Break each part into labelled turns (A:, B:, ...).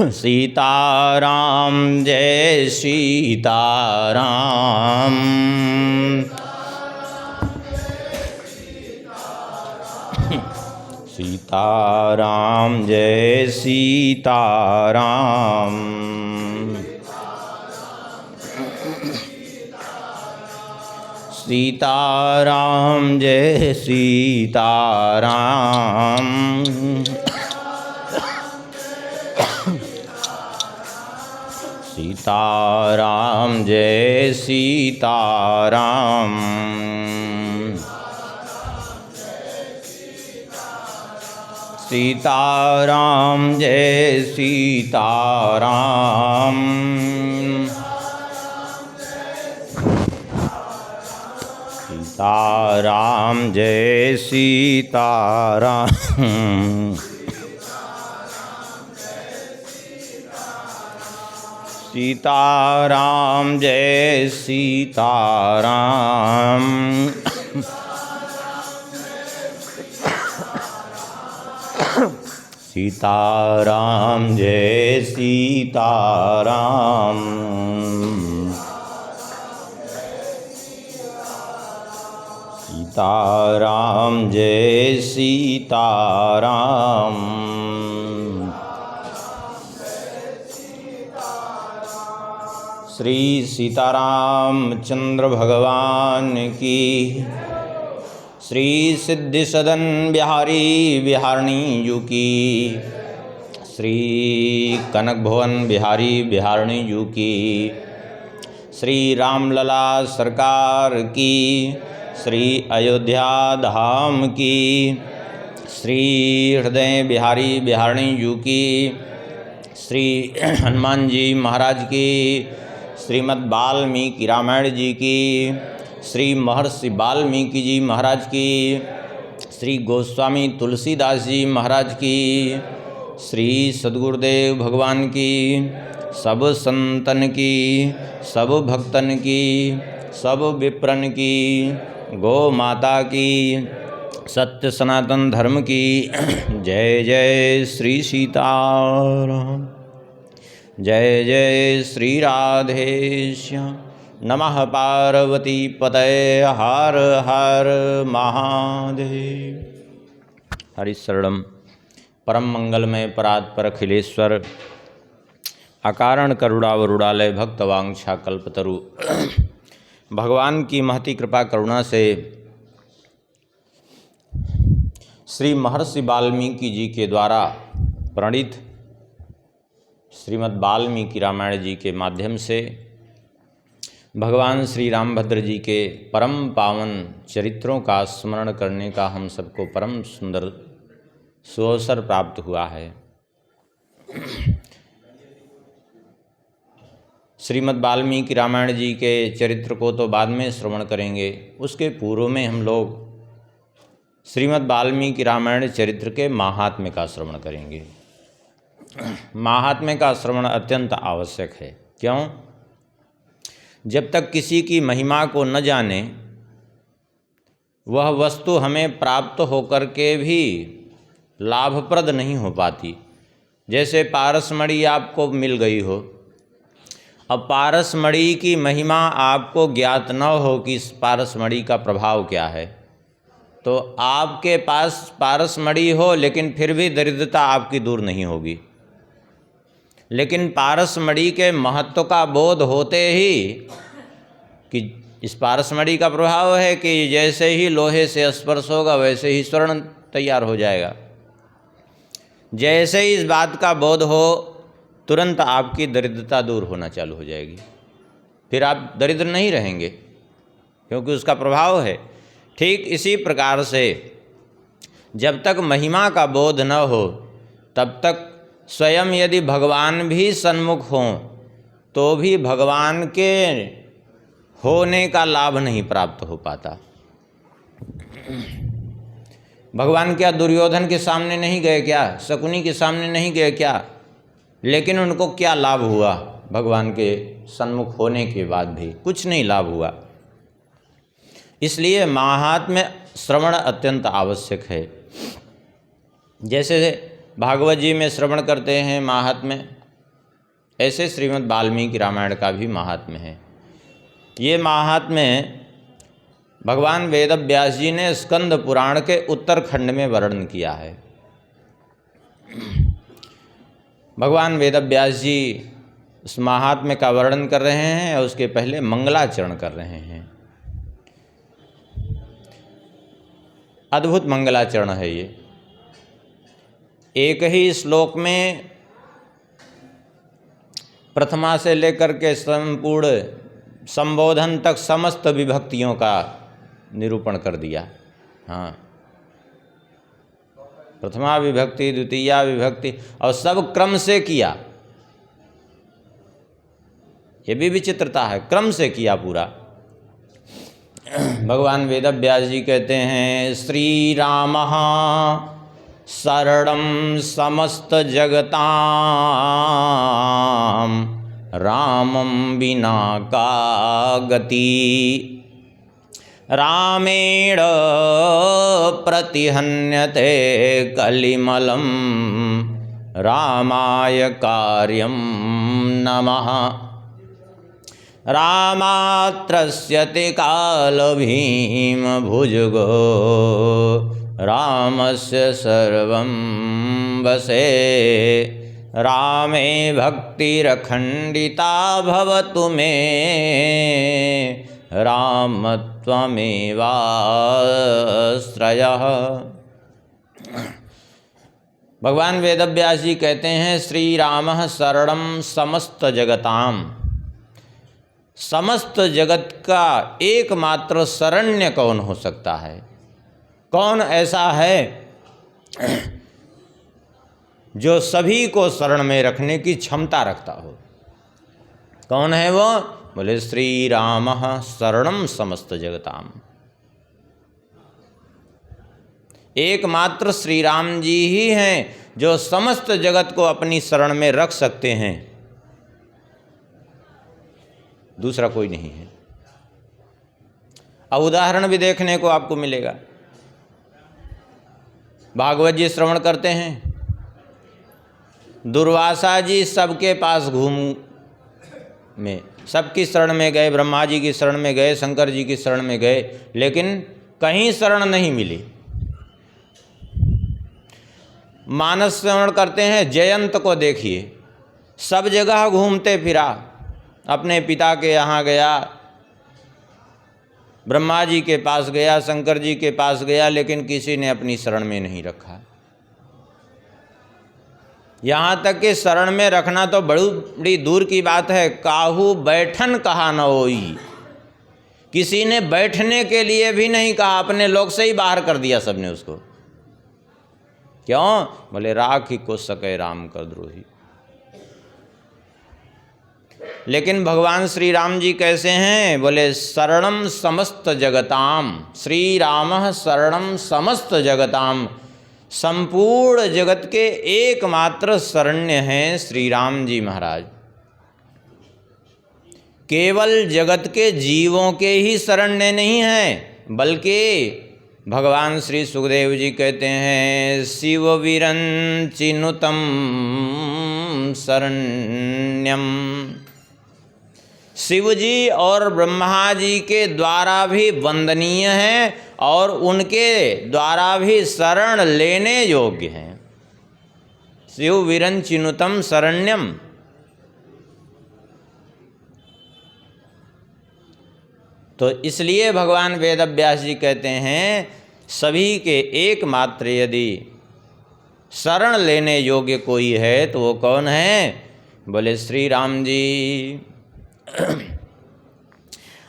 A: सीताराम जय सीताराम। सीताराम जय सीताराम। सीताराम जय सीताराम। सीताराम जय सीताराम। सीताराम जय सीताराम। सीताराम जय सीताराम। सीताराम जय सीताराम। सीताराम जय सीताराम। सीताराम जय सीताराम। श्री सीतारामचंद्र भगवान की। श्री सिद्धि सदन बिहारी बिहारणी जू की। श्री कनक भुवन बिहारी बिहारणी जू की। श्री रामलला सरकार की। श्री अयोध्या धाम की। श्री हृदय बिहारी बिहारणी जू की। श्री हनुमान जी महाराज की। श्रीमद् वाल्मीकि रामायण जी की। श्री महर्षि वाल्मीकि जी महाराज की। श्री गोस्वामी तुलसीदास जी महाराज की। श्री सद्गुरुदेव भगवान की। सब संतन की, सब भक्तन की, सब विप्रन की, गौ माता की, सत्य सनातन धर्म की जय जय श्री सीताराम। जय जय श्री राधेश्याम। नमः पार्वती पतये हर हर महादेव। हरिशरणम परम मंगलमय परात्पर अखिलेश्वर अकारण करुणावरुणालय भक्तवांछा कल्पतरु। भगवान की महती कृपा करुणा से श्री महर्षि वाल्मीकि जी के द्वारा प्रणीत श्रीमद् वाल्मीकि रामायण जी के माध्यम से भगवान श्री रामभद्र जी के परम पावन चरित्रों का स्मरण करने का हम सबको परम सुंदर सुअवसर प्राप्त हुआ है। श्रीमद् वाल्मीकि रामायण जी के चरित्र को तो बाद में श्रवण करेंगे, उसके पूर्व में हम लोग श्रीमद् वाल्मीकि रामायण चरित्र के महात्म्य का श्रवण करेंगे। महात्म्य का श्रवण अत्यंत आवश्यक है। क्यों? जब तक किसी की महिमा को न जाने वह वस्तु हमें प्राप्त होकर के भी लाभप्रद नहीं हो पाती। जैसे पारसमणि आपको मिल गई हो, अब पारसमणि की महिमा आपको ज्ञात न हो कि इस पारसमणि का प्रभाव क्या है, तो आपके पास पारसमणि हो लेकिन फिर भी दरिद्रता आपकी दूर नहीं होगी। लेकिन पारसमणि के महत्व का बोध होते ही कि इस पारसमणि का प्रभाव है कि जैसे ही लोहे से स्पर्श होगा वैसे ही स्वर्ण तैयार हो जाएगा, जैसे ही इस बात का बोध हो तुरंत आपकी दरिद्रता दूर होना चालू हो जाएगी। फिर आप दरिद्र नहीं रहेंगे क्योंकि उसका प्रभाव है। ठीक इसी प्रकार से जब तक महिमा का बोध न हो तब तक स्वयं यदि भगवान भी सन्मुख हों तो भी भगवान के होने का लाभ नहीं प्राप्त हो पाता। भगवान क्या दुर्योधन के सामने नहीं गए क्या? शकुनी के सामने नहीं गए क्या? लेकिन उनको क्या लाभ हुआ? भगवान के सन्मुख होने के बाद भी कुछ नहीं लाभ हुआ। इसलिए महात्म्य श्रवण अत्यंत आवश्यक है। जैसे भागवत जी में श्रवण करते हैं महात्म्य, ऐसे श्रीमद् वाल्मीकि रामायण का भी महात्म्य है। ये महात्म्य भगवान वेदव्यास जी ने स्कंद पुराण के उत्तरखंड में वर्णन किया है। भगवान वेदव्यास जी उस महात्म्य का वर्णन कर रहे हैं और उसके पहले मंगलाचरण कर रहे हैं। अद्भुत मंगलाचरण है ये। एक ही श्लोक में प्रथमा से लेकर के संपूर्ण संबोधन तक समस्त विभक्तियों का निरूपण कर दिया। हाँ, प्रथमा विभक्ति, द्वितीया विभक्ति और सब क्रम से किया। ये भी विचित्रता है, क्रम से किया पूरा। भगवान वेदव्यास जी कहते हैं श्री रामः शरणं समस्त जगतां रामं विना का गति रामेण प्रतिहन्यते कलिमलं रामाय कार्यं नमः रामात्रस्यते कालभीम भुजगो रामस्य सर्वं वसे रामे भक्तिरखण्डिता भवतु मे रामत्वमेवाश्रयः। भगवान वेदव्यास जी कहते हैं श्री रामः शरणं समस्त जगताम, समस्त जगत का एकमात्र शरण्य कौन हो सकता है? कौन ऐसा है जो सभी को शरण में रखने की क्षमता रखता हो? कौन है वो? बोले श्री रामः शरणं समस्त जगताम। एकमात्र श्री राम जी ही हैं जो समस्त जगत को अपनी शरण में रख सकते हैं, दूसरा कोई नहीं है। अब उदाहरण भी देखने को आपको मिलेगा। भागवत जी श्रवण करते हैं, दुर्वासा जी सबके पास में सबकी शरण में गए, ब्रह्मा जी की शरण में गए, शंकर जी की शरण में गए, लेकिन कहीं शरण नहीं मिली। मानस श्रवण करते हैं, जयंत को देखिए, सब जगह घूमते फिरा, अपने पिता के यहाँ गया, ब्रह्मा जी के पास गया, शंकर जी के पास गया, लेकिन किसी ने अपनी शरण में नहीं रखा। यहाँ तक कि शरण में रखना तो बड़ी दूर की बात है, काहू बैठन कहा न होई, किसी ने बैठने के लिए भी नहीं कहा, अपने लोग से ही बाहर कर दिया सबने उसको। क्यों? बोले राखी को सके राम कर द्रोही। लेकिन भगवान श्री राम जी कैसे हैं? बोले शरणम समस्त जगताम, श्री रामः शरणम समस्त जगताम, संपूर्ण जगत के एकमात्र शरण्य हैं श्री राम जी महाराज। केवल जगत के जीवों के ही शरण्य नहीं हैं, बल्कि भगवान श्री सुखदेव जी कहते हैं शिव विरंचिनुतम शरण्यम, शिव जी और ब्रह्मा जी के द्वारा भी वंदनीय हैं और उनके द्वारा भी शरण लेने योग्य हैं। शिव विरंचिनुतम शरण्यम। तो इसलिए भगवान वेदव्यास जी कहते हैं सभी के एकमात्र यदि शरण लेने योग्य कोई है तो वो कौन है? बोले श्री राम जी।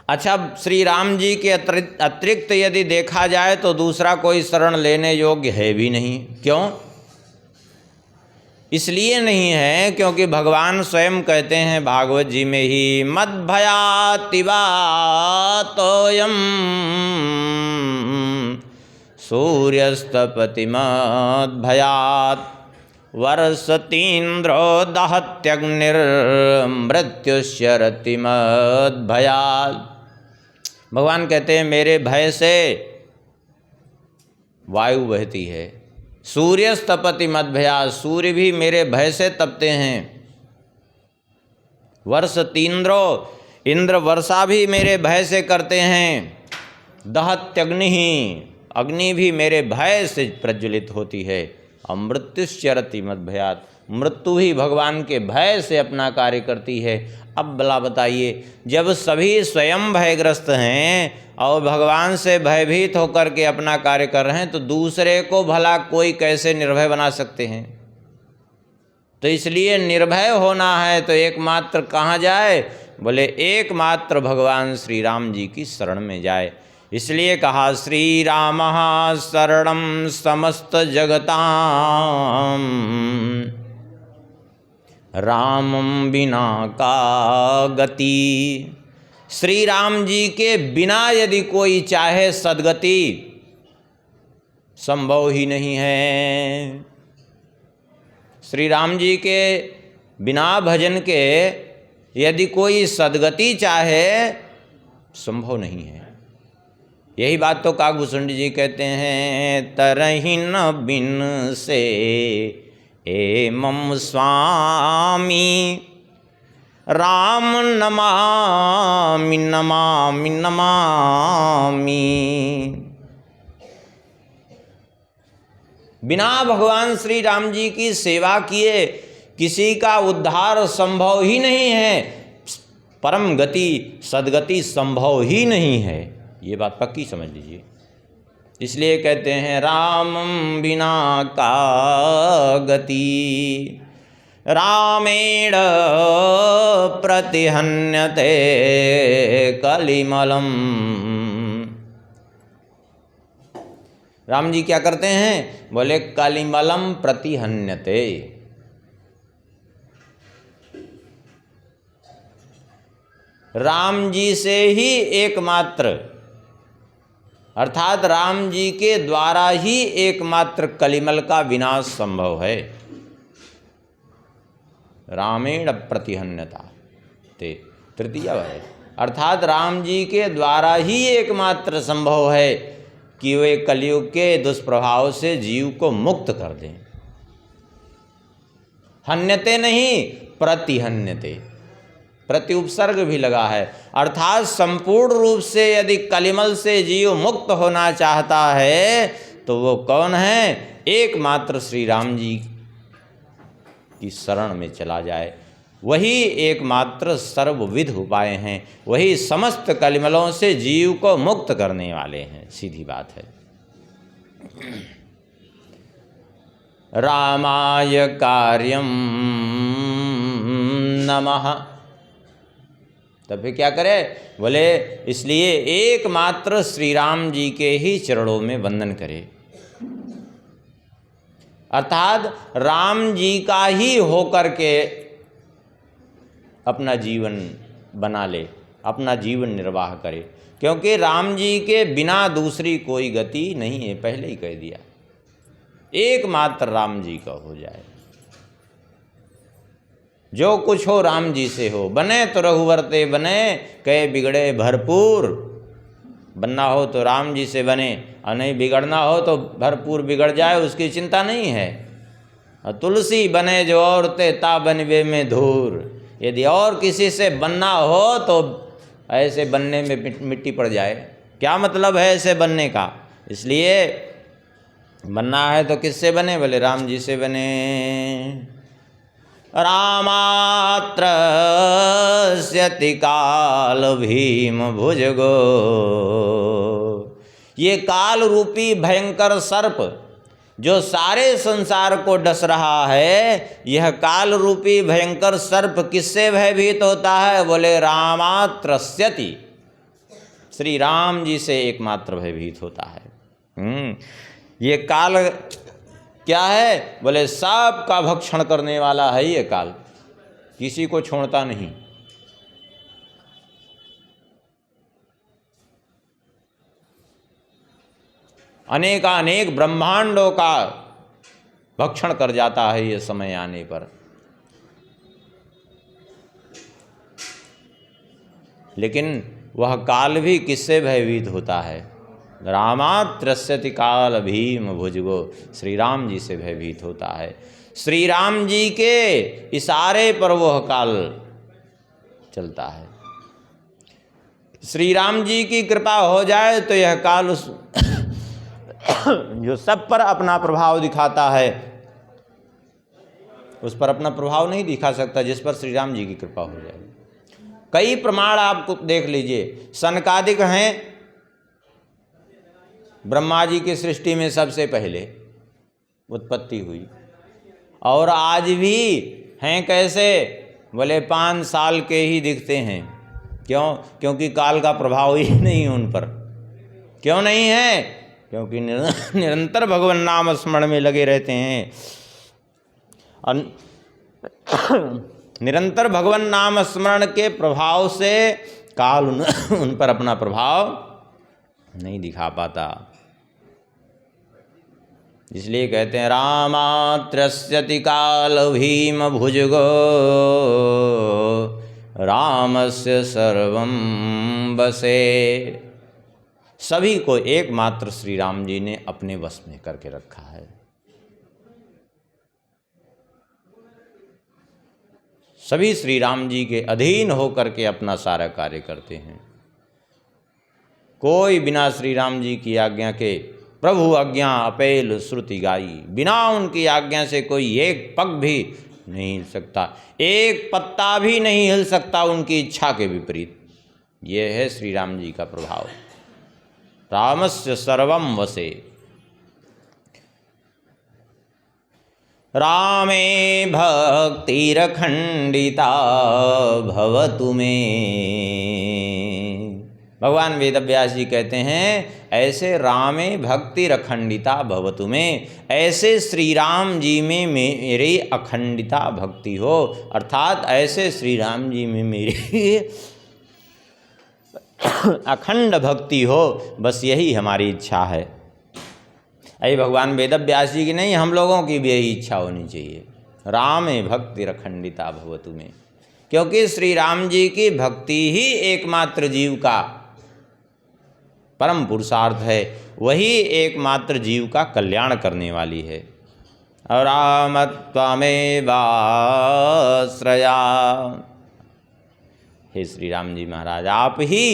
A: अच्छा, श्री राम जी के अतिरिक्त यदि देखा जाए तो दूसरा कोई शरण लेने योग्य है भी नहीं। क्यों? इसलिए नहीं है क्योंकि भगवान स्वयं कहते हैं भागवत जी में ही, मद्भयातिवा तोयम सूर्यस्तपति मद्भयात् वर्षतीन्द्रो दहत्यग्निर्मृत्युश्चरति मद्भयात्। भगवान कहते हैं मेरे भय से वायु बहती है, सूर्यस्तपति मद्भयात्, सूर्य भी मेरे भय से तपते हैं। वर्षतीन्द्रो, इंद्र वर्षा भी मेरे भय से करते हैं। दहत्यग्नि, अग्नि भी मेरे भय से प्रज्वलित होती है। अमृत्युश्चरति मद्भयात्, मृत्यु भी भगवान के भय से अपना कार्य करती है। अब भला बताइए, जब सभी स्वयं भयग्रस्त हैं और भगवान से भयभीत होकर के अपना कार्य कर रहे हैं, तो दूसरे को भला कोई कैसे निर्भय बना सकते हैं? तो इसलिए निर्भय होना है तो एकमात्र कहाँ जाए? बोले एकमात्र भगवान श्री राम जी की शरण में जाए। इसलिए कहा श्री राम शरणम समस्त जगताम, रामम बिना का गति। श्री राम जी के बिना यदि कोई चाहे सद्गति, संभव ही नहीं है। श्री राम जी के बिना भजन के यदि कोई सद्गति चाहे, संभव नहीं है। यही बात तो काकभूषण जी कहते हैं, तरहि न बिन से ए मम स्वामी, राम नमामि नमामि नमामि। बिना भगवान श्री राम जी की सेवा किए किसी का उद्धार संभव ही नहीं है, परम गति सद्गति संभव ही नहीं है। ये बात पक्की समझ लीजिए। इसलिए कहते हैं राम बिना का गति, रामेण प्रतिहन्यते कलिमलम। राम जी क्या करते हैं? बोले कलिमलम प्रतिहन्यते। राम जी से ही एकमात्र, अर्थात राम जी के द्वारा ही एकमात्र कलिमल का विनाश संभव है। रामेण प्रतिहन्यता ते तृतीया है, अर्थात राम जी के द्वारा ही एकमात्र संभव है कि वे कलयुग के दुष्प्रभाव से जीव को मुक्त कर दें। हन्यते नहीं, प्रतिहन्यते, प्रति उपसर्ग भी लगा है। अर्थात संपूर्ण रूप से यदि कलिमल से जीव मुक्त होना चाहता है तो वो कौन है? एकमात्र श्री राम जी की शरण में चला जाए। वही एकमात्र सर्वविध उपाय हैं, वही समस्त कलिमलों से जीव को मुक्त करने वाले हैं। सीधी बात है। रामाय कार्यम नमः। तब फिर क्या करे? बोले इसलिए एकमात्र श्री राम जी के ही चरणों में वंदन करे, अर्थात राम जी का ही होकर के अपना जीवन बना ले, अपना जीवन निर्वाह करे, क्योंकि राम जी के बिना दूसरी कोई गति नहीं है। पहले ही कह दिया, एकमात्र राम जी का हो जाए। जो कुछ हो राम जी से हो, बने तो रघुवर ते बने, कहे बिगड़े भरपूर। बनना हो तो राम जी से बने, और नहीं बिगड़ना हो तो भरपूर बिगड़ जाए, उसकी चिंता नहीं है। तुलसी बने जो और ते, ता बनवे में धूर। यदि और किसी से बनना हो तो ऐसे बनने में मिट्टी पड़ जाए। क्या मतलब है ऐसे बनने का? इसलिए बनना है तो किससे बने? बोले राम जी से बने। रामात्रस्यति काल भीम भुजगो। ये काल रूपी भयंकर सर्प जो सारे संसार को डस रहा है, यह काल रूपी भयंकर सर्प किससे भयभीत होता है? बोले रामात्रस्यति, श्री राम जी से एकमात्र भयभीत होता है। ये काल क्या है? बोले सब का भक्षण करने वाला है ये काल, किसी को छोड़ता नहीं। अनेकानेक ब्रह्मांडों का भक्षण कर जाता है ये समय आने पर। लेकिन वह काल भी किससे भयभीत होता है? रामात्रस्यति काल भीम भुजगो, श्री राम जी से भयभीत होता है। श्री राम जी के इशारे पर वह काल चलता है। श्री राम जी की कृपा हो जाए तो यह काल उस जो सब पर अपना प्रभाव दिखाता है, उस पर अपना प्रभाव नहीं दिखा सकता जिस पर श्री राम जी की कृपा हो जाए। कई प्रमाण आपको देख लीजिए, सनकादिक हैं, ब्रह्मा जी की सृष्टि में सबसे पहले उत्पत्ति हुई, और आज भी हैं कैसे, बोले 5 साल के ही दिखते हैं। क्यों? क्योंकि काल का प्रभाव ही नहीं उन पर। क्यों नहीं है? क्योंकि निरंतर भगवान नाम स्मरण में लगे रहते हैं, और निरंतर भगवान नाम स्मरण के प्रभाव से काल उन पर अपना प्रभाव नहीं दिखा पाता। इसलिए कहते हैं रामात्रस्यति काल भीम भुजगो रामस्य सर्वं वसे। सभी को एकमात्र श्री राम जी ने अपने वश में करके रखा है। सभी श्री राम जी के अधीन होकर के अपना सारा कार्य करते हैं। कोई बिना श्री राम जी की आज्ञा के, प्रभु आज्ञा अपेल श्रुति गाई, बिना उनकी आज्ञा से कोई एक पग भी नहीं हिल सकता, एक पत्ता भी नहीं हिल सकता उनकी इच्छा के विपरीत। ये है श्री राम जी का प्रभाव। रामस्य सर्वं वसे। रामे भक्तिरखंडिता भवतु मे। भगवान वेदव्यास जी कहते हैं ऐसे रामे भक्तिरखंडिता भवतु मे, ऐसे श्री राम जी में मेरी अखंडिता भक्ति हो, अर्थात ऐसे श्री राम जी में मेरी अखंड भक्ति हो, बस यही हमारी इच्छा है। अरे भगवान वेदव्यास जी की नहीं, हम लोगों की भी यही इच्छा होनी चाहिए। रामे भक्तिरखंडिता भवतु मे, क्योंकि श्री राम जी की भक्ति ही एकमात्र जीव का परम पुरुषार्थ है, वही एकमात्र जीव का कल्याण करने वाली है। राम त्वमेवाश्रया। हे श्री राम जी महाराज, आप ही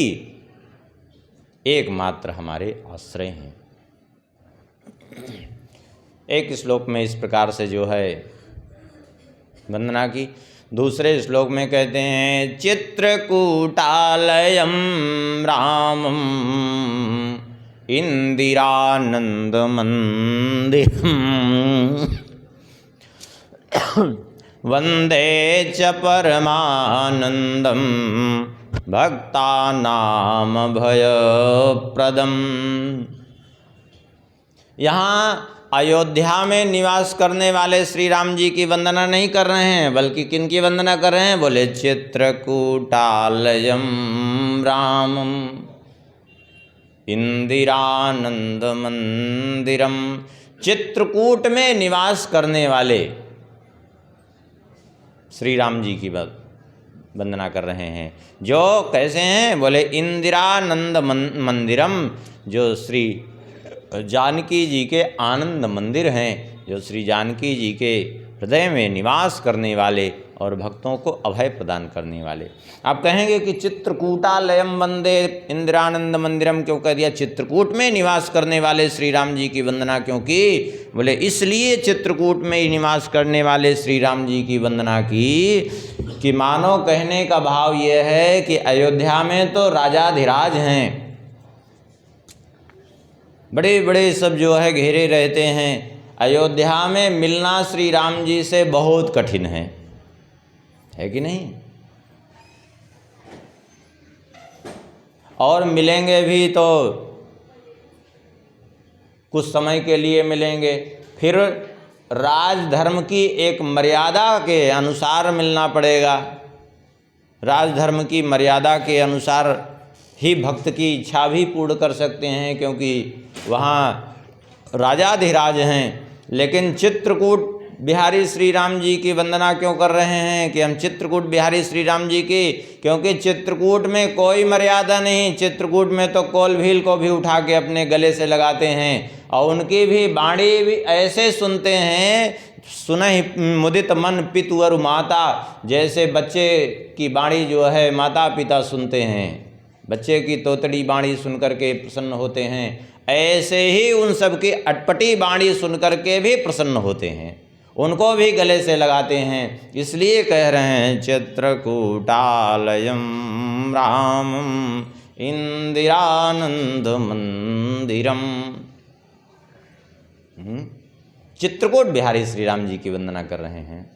A: एकमात्र हमारे आश्रय हैं। एक श्लोक में इस प्रकार से जो है वंदना की, दूसरे श्लोक में कहते हैं चित्रकूटालयं रामं इंदिरानंद मंदिरं वंदे च परमानंदं भक्तानां भयप्रदम्। यहाँ अयोध्या में निवास करने वाले श्री राम जी की वंदना नहीं कर रहे हैं, बल्कि किन की वंदना कर रहे हैं? बोले चित्रकूटालयं रामं इंदिरानंद मंदिरम। चित्रकूट में निवास करने वाले श्री राम जी की वंदना कर रहे हैं, जो कैसे हैं? बोले इंदिरानंद मंदिरम, जो श्री जानकी जी के आनंद मंदिर हैं, जो श्री जानकी जी के हृदय में निवास करने वाले और भक्तों को अभय प्रदान करने वाले। आप कहेंगे कि चित्रकूटालयम वंदे इंदिरानंद मंदिरम क्यों कह दिया? चित्रकूट में निवास करने वाले श्री राम जी की वंदना क्यों की? बोले इसलिए चित्रकूट में ही निवास करने वाले श्री राम जी की वंदना की कि मानो कहने का भाव ये है कि अयोध्या में तो राजाधिराज हैं, बड़े बड़े सब जो है घेरे रहते हैं। अयोध्या में मिलना श्री राम जी से बहुत कठिन है कि नहीं? और मिलेंगे भी तो कुछ समय के लिए मिलेंगे, फिर राजधर्म की एक मर्यादा के अनुसार मिलना पड़ेगा। राजधर्म की मर्यादा के अनुसार ही भक्त की इच्छा भी पूर्ण कर सकते हैं, क्योंकि वहाँ राजाधिराज हैं। लेकिन चित्रकूट बिहारी श्री राम जी की वंदना क्यों कर रहे हैं कि हम चित्रकूट बिहारी श्री राम जी की? क्योंकि चित्रकूट में कोई मर्यादा नहीं। चित्रकूट में तो कोल भील को भी उठा के अपने गले से लगाते हैं और उनकी भी वाणी भी ऐसे सुनते हैं सुनहि मुदित मन पितु अरु माता, जैसे बच्चे की वाणी जो है माता पिता सुनते हैं, बच्चे की तोतड़ी वाणी सुनकर के प्रसन्न होते हैं, ऐसे ही उन सब की अटपटी वाणी सुनकर के भी प्रसन्न होते हैं, उनको भी गले से लगाते हैं। इसलिए कह रहे हैं चित्रकूटालयम रामम इंदिरानंद मंदिरम। चित्रकूट बिहारी श्री राम जी की वंदना कर रहे हैं।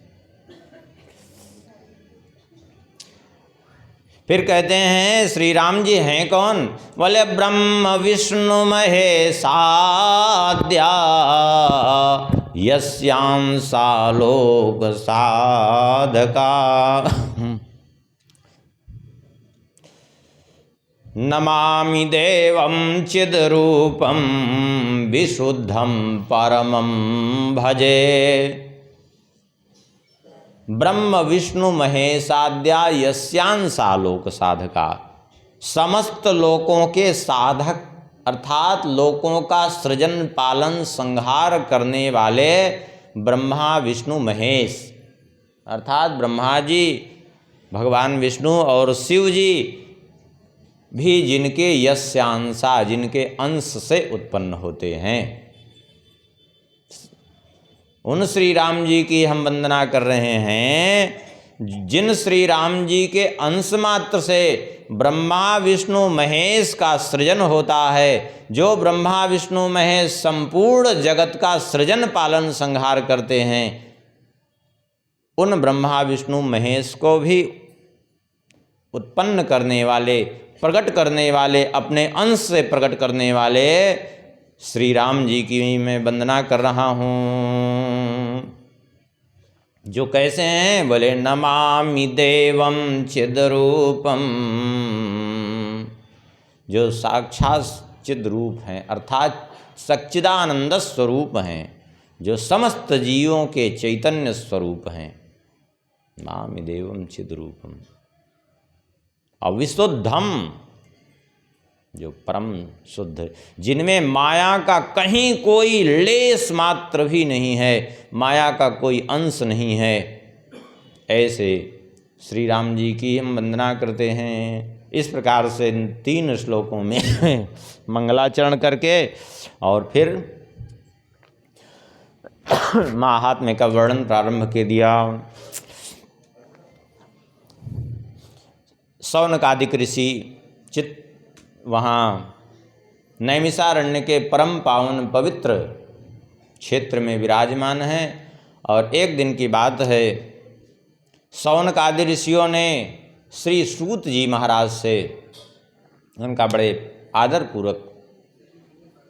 A: फिर कहते हैं श्री राम जी हैं कौन? बोले ब्रह्म विष्णु महेशाद्या यस्यां सालोक साधका नमामि देवं चिद्रूपं विशुद्धं परमं भजे। ब्रह्म विष्णु महेशाद्या यस्यांसा लोक साधका, समस्त लोकों के साधक अर्थात लोकों का सृजन पालन संहार करने वाले ब्रह्मा विष्णु महेश अर्थात ब्रह्मा जी, भगवान विष्णु और शिव जी भी जिनके यस्यांसा जिनके अंश से उत्पन्न होते हैं, उन श्री राम जी की हम वंदना कर रहे हैं। जिन श्री राम जी के अंश मात्र से ब्रह्मा विष्णु महेश का सृजन होता है, जो ब्रह्मा विष्णु महेश संपूर्ण जगत का सृजन पालन संहार करते हैं, उन ब्रह्मा विष्णु महेश को भी उत्पन्न करने वाले, प्रकट करने वाले, अपने अंश से प्रकट करने वाले श्री राम जी की मैं वंदना कर रहा हूँ। जो कैसे हैं? बोले नमामि देवं चिद्रूपम, जो साक्षात चिद रूप हैं अर्थात सच्चिदानंद स्वरूप हैं, जो समस्त जीवों के चैतन्य स्वरूप हैं। नमामि देवं चिद्रूपम अविशुद्धम, जो परम शुद्ध, जिनमें माया का कहीं कोई लेस मात्र भी नहीं है, माया का कोई अंश नहीं है, ऐसे श्री राम जी की हम वंदना करते हैं। इस प्रकार से इन 3 श्लोकों में मंगलाचरण करके और फिर महात्म्य का वर्णन प्रारंभ कर दिया। शौनकादिक ऋषि वहाँ नैमिषारण्य के परम पावन पवित्र क्षेत्र में विराजमान हैं। और एक दिन की बात है, शौनकादि ऋषियों ने श्री सूत जी महाराज से उनका बड़े आदरपूर्वक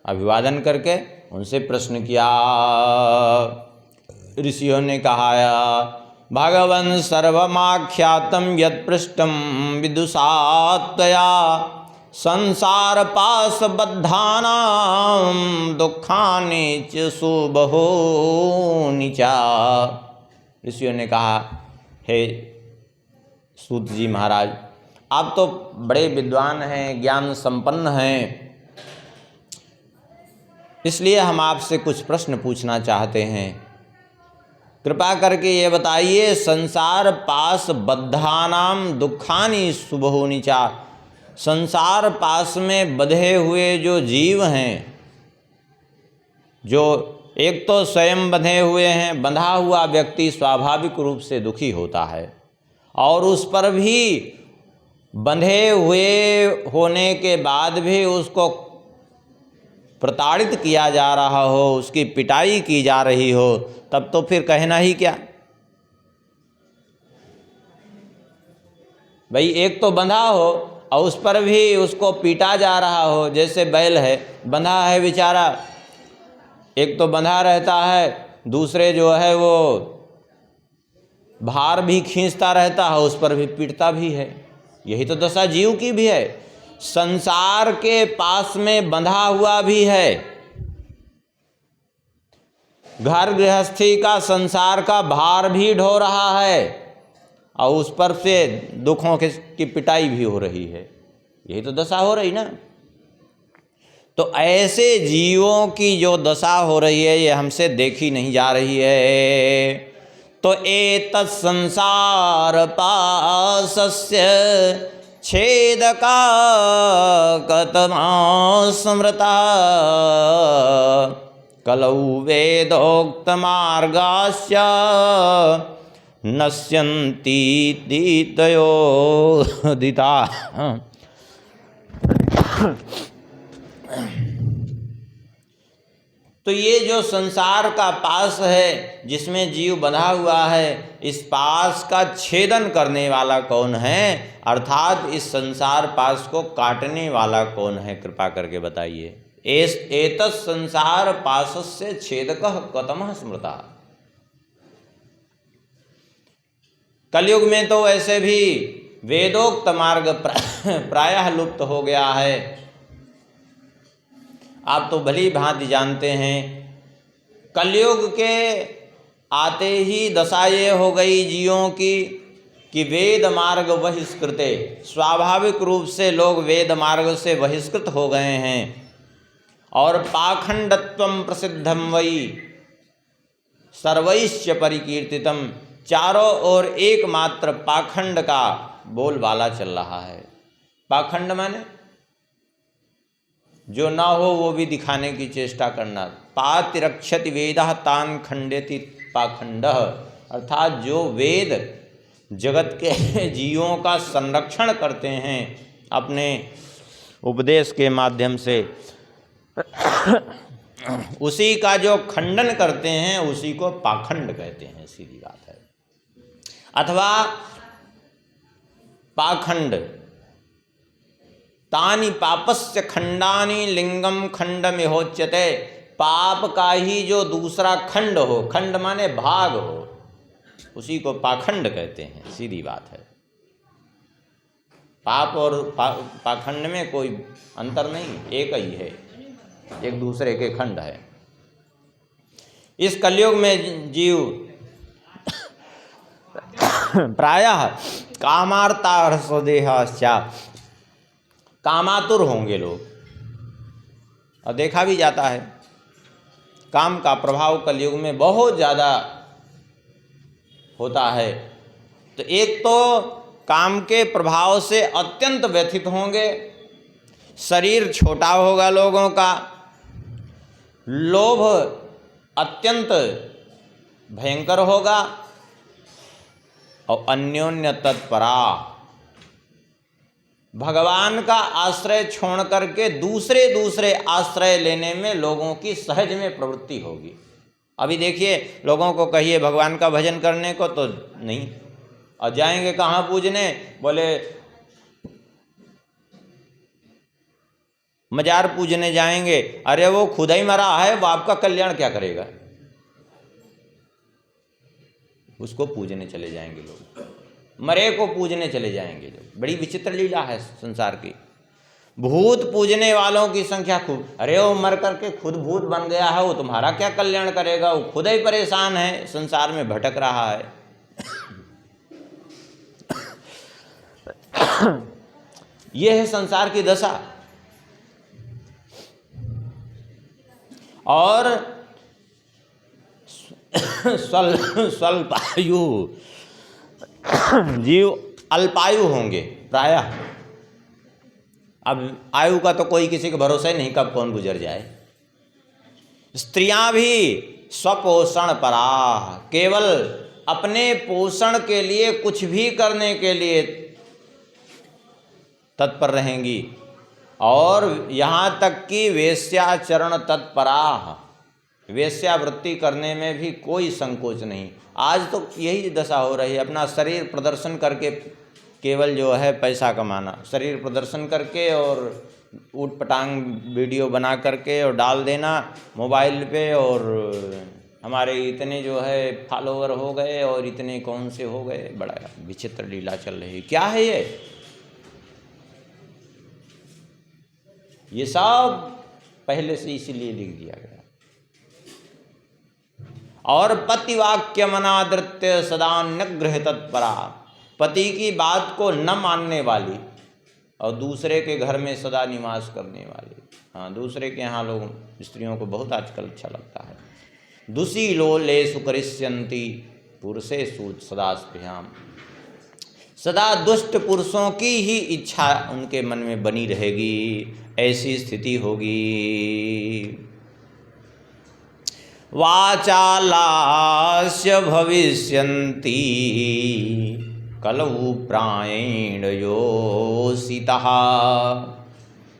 A: अभिवादन करके उनसे प्रश्न किया। ऋषियों ने कहा, भगवन् सर्वमाख्यातं यत्पृष्टं विदुषात्तया संसार पास बद्धानां दुखानि च सुबहूनि च। ऋषियों ने कहा, हे सूत जी महाराज, आप तो बड़े विद्वान हैं, ज्ञान संपन्न हैं, इसलिए हम आपसे कुछ प्रश्न पूछना चाहते हैं। कृपा करके ये बताइए, संसार पास बद्धानाम दुखानि सुबहूनि च, संसार पास में बंधे हुए जो जीव हैं, जो एक तो स्वयं बंधे हुए हैं, बंधा हुआ व्यक्ति स्वाभाविक रूप से दुखी होता है, और उस पर भी बंधे हुए होने के बाद भी उसको प्रताड़ित किया जा रहा हो, उसकी पिटाई की जा रही हो, तब तो फिर कहना ही क्या। भाई एक तो बंधा हो और उस पर भी उसको पीटा जा रहा हो, जैसे बैल है, बंधा है बेचारा, एक तो बंधा रहता है, दूसरे जो है वो भार भी खींचता रहता है, उस पर भी पीटता भी है। यही तो दशा जीव की भी है, संसार के पास में बंधा हुआ भी है, घर गृहस्थी का संसार का भार भी ढो रहा है, और उस पर से दुखों की पिटाई भी हो रही है। यही तो दशा हो रही ना। तो ऐसे जीवों की जो दशा हो रही है ये हमसे देखी नहीं जा रही है। तो एतत् संसार पाशस्य छेदका कतमा स्मृता कलौ वेदोक्त मार्गाश्च नश्यन्ति दितयोदिता। तो ये जो संसार का पास है जिसमें जीव बंधा हुआ है, इस पास का छेदन करने वाला कौन है, अर्थात इस संसार पास को काटने वाला कौन है, कृपा करके बताइए। एतत् संसार पासस्य छेदकः कतमः स्मृता। कलयुग में तो वैसे भी वेदोक्त मार्ग प्रायः लुप्त हो गया है। आप तो भली भांति जानते हैं, कलयुग के आते ही दशा ये हो गई जीवों की कि वेद मार्ग बहिष्कृते, स्वाभाविक रूप से लोग वेद मार्ग से बहिष्कृत हो गए हैं। और पाखंडत्वम प्रसिद्धम वै सर्वैश्च परिकीर्तितम, चारों ओर एकमात्र पाखंड का बोलबाला चल रहा है। पाखंड माने जो ना हो वो भी दिखाने की चेष्टा करना। पातिरक्षति वेदः तान खंडेति पाखंडः, अर्थात जो वेद जगत के जीवों का संरक्षण करते हैं अपने उपदेश के माध्यम से, उसी का जो खंडन करते हैं उसी को पाखंड कहते हैं, सीधी बात है। अथवा पाखंड तानि पापस्य खंडानि लिंगम खंडमिहोच्यते, पाप का ही जो दूसरा खंड हो, खंड माने भाग हो, उसी को पाखंड कहते हैं, सीधी बात है। पाप और पाखंड में कोई अंतर नहीं, एक ही है, एक दूसरे के खंड है। इस कलयुग में जीव प्रायः कामार्ता हर्षदेहाश्चा, कामातुर होंगे लोग, और देखा भी जाता है काम का प्रभाव कलयुग में बहुत ज़्यादा होता है। तो एक तो काम के प्रभाव से अत्यंत व्यथित होंगे, शरीर छोटा होगा लोगों का, लोभ अत्यंत भयंकर होगा, और अन्योन्य तत्परा, भगवान का आश्रय छोड़ करके दूसरे आश्रय लेने में लोगों की सहज में प्रवृत्ति होगी। अभी देखिए, लोगों को कहिए भगवान का भजन करने को तो नहीं, और जाएंगे कहाँ पूजने, बोले मजार पूजने जाएंगे। अरे वो खुद ही मरा है, वो आपका कल्याण क्या करेगा, उसको पूजने चले जाएंगे लोग, मरे को पूजने चले जाएंगे लोग। बड़ी विचित्र लीला है संसार की। भूत पूजने वालों की संख्या खूब, अरे वो मर करके खुद भूत बन गया है, वो तुम्हारा क्या कल्याण करेगा, वो खुद ही परेशान है, संसार में भटक रहा है। ये है संसार की दशा। और स्वल्पायु जीव अल्पायु होंगे प्रायः। अब आयु का तो कोई किसी का भरोसा ही नहीं, कब कौन गुजर जाए। स्त्रियां भी स्वपोषण पराः, केवल अपने पोषण के लिए कुछ भी करने के लिए तत्पर रहेंगी, और यहाँ तक कि वेश्याचरण तत्पराः, वेश्यावृत्ति करने में भी कोई संकोच नहीं। आज तो यही दशा हो रही है, अपना शरीर प्रदर्शन करके केवल जो है पैसा कमाना, शरीर प्रदर्शन करके और ऊट पटांग वीडियो बना करके और डाल देना मोबाइल पे, और हमारे इतने जो है फॉलोवर हो गए और इतने कौन से हो गए। बड़ा विचित्र लीला चल रही है। क्या है ये सब पहले से इसीलिए लिख दिया गया। और पतिवाक्य मनादृत्य सदा निग्रह तत्परा, पति की बात को न मानने वाली, और दूसरे के घर में सदा निवास करने वाले। हाँ, दूसरे के यहाँ लोग स्त्रियों को बहुत आजकल अच्छा लगता है। दुशीलो ले सुकरिष्यन्ति पुरुषेषु सदा स्पृहाम, सदा दुष्ट पुरुषों की ही इच्छा उनके मन में बनी रहेगी, ऐसी स्थिति होगी। वाचालास्य भविष्यन्ति कलौ प्रायेण योषितः,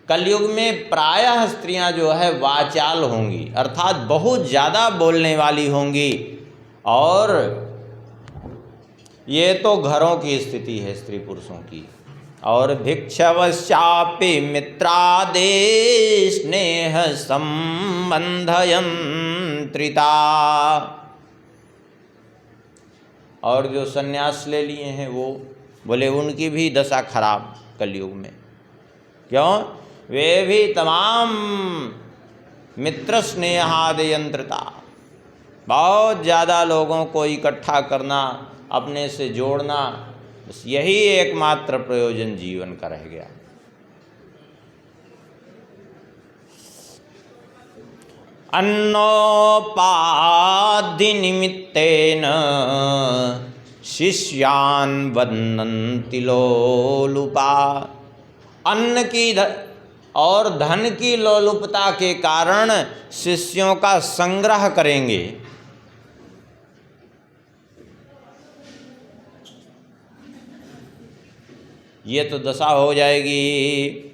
A: कलयुग में प्रायः स्त्रियां जो है वाचाल होंगी, अर्थात बहुत ज़्यादा बोलने वाली होंगी। और ये तो घरों की स्थिति है स्त्री पुरुषों की। और भिक्षवश्चापि मित्रादे स्नेह संबंधयंत्रिता, और जो सन्यास ले लिए हैं वो बोले उनकी भी दशा खराब कलयुग में। क्यों? वे भी तमाम मित्र स्नेहादयंत्रता, बहुत ज़्यादा लोगों को इकट्ठा करना, अपने से जोड़ना, बस यही एकमात्र प्रयोजन जीवन का रह गया। अन्नोपाधि निमित्तेन शिष्यान् वदन्ति लोलुपा, अन्न की और धन की लोलुपता के कारण शिष्यों का संग्रह करेंगे। ये तो दशा हो जाएगी।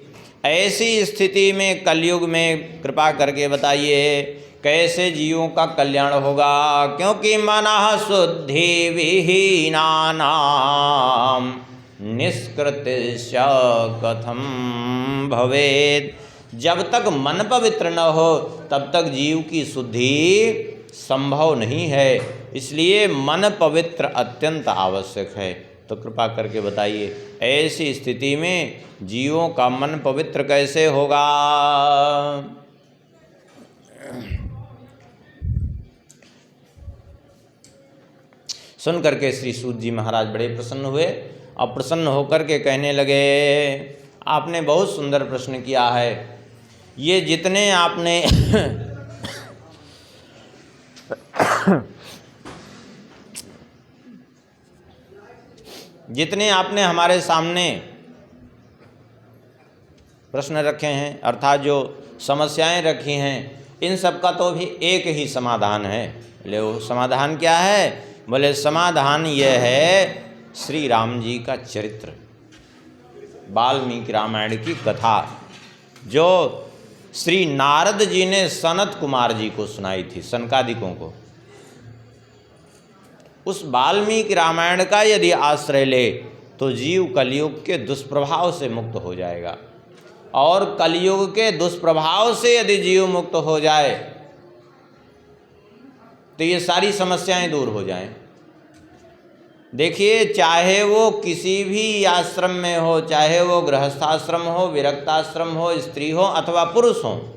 A: ऐसी स्थिति में कलयुग में कृपा करके बताइए कैसे जीवों का कल्याण होगा? क्योंकि मनः शुद्धि विहीनानाम निष्कृतिश्च कथम भवेत्, जब तक मन पवित्र न हो तब तक जीव की शुद्धि संभव नहीं है। इसलिए मन पवित्र अत्यंत आवश्यक है। तो कृपा करके बताइए ऐसी स्थिति में जीवों का मन पवित्र कैसे होगा? सुन करके श्री सूत जी महाराज बड़े प्रसन्न हुए और प्रसन्न होकर के कहने लगे, आपने बहुत सुंदर प्रश्न किया है। ये जितने आपने जितने आपने हमारे सामने प्रश्न रखे हैं, अर्थात जो समस्याएं रखी हैं, इन सब का तो भी एक ही समाधान है। बोले वो समाधान क्या है? बोले समाधान यह है श्री राम जी का चरित्र, वाल्मीकि रामायण की कथा, जो श्री नारद जी ने सनत कुमार जी को सुनाई थी, सनकादिकों को। उस वाल्मीकि रामायण का यदि आश्रय ले तो जीव कलयुग के दुष्प्रभाव से मुक्त हो जाएगा। और कलयुग के दुष्प्रभाव से यदि जीव मुक्त हो जाए तो ये सारी समस्याएं दूर हो जाएं। देखिए, चाहे वो किसी भी आश्रम में हो, चाहे वो गृहस्थाश्रम हो, विरक्ताश्रम हो, स्त्री हो अथवा पुरुष हो,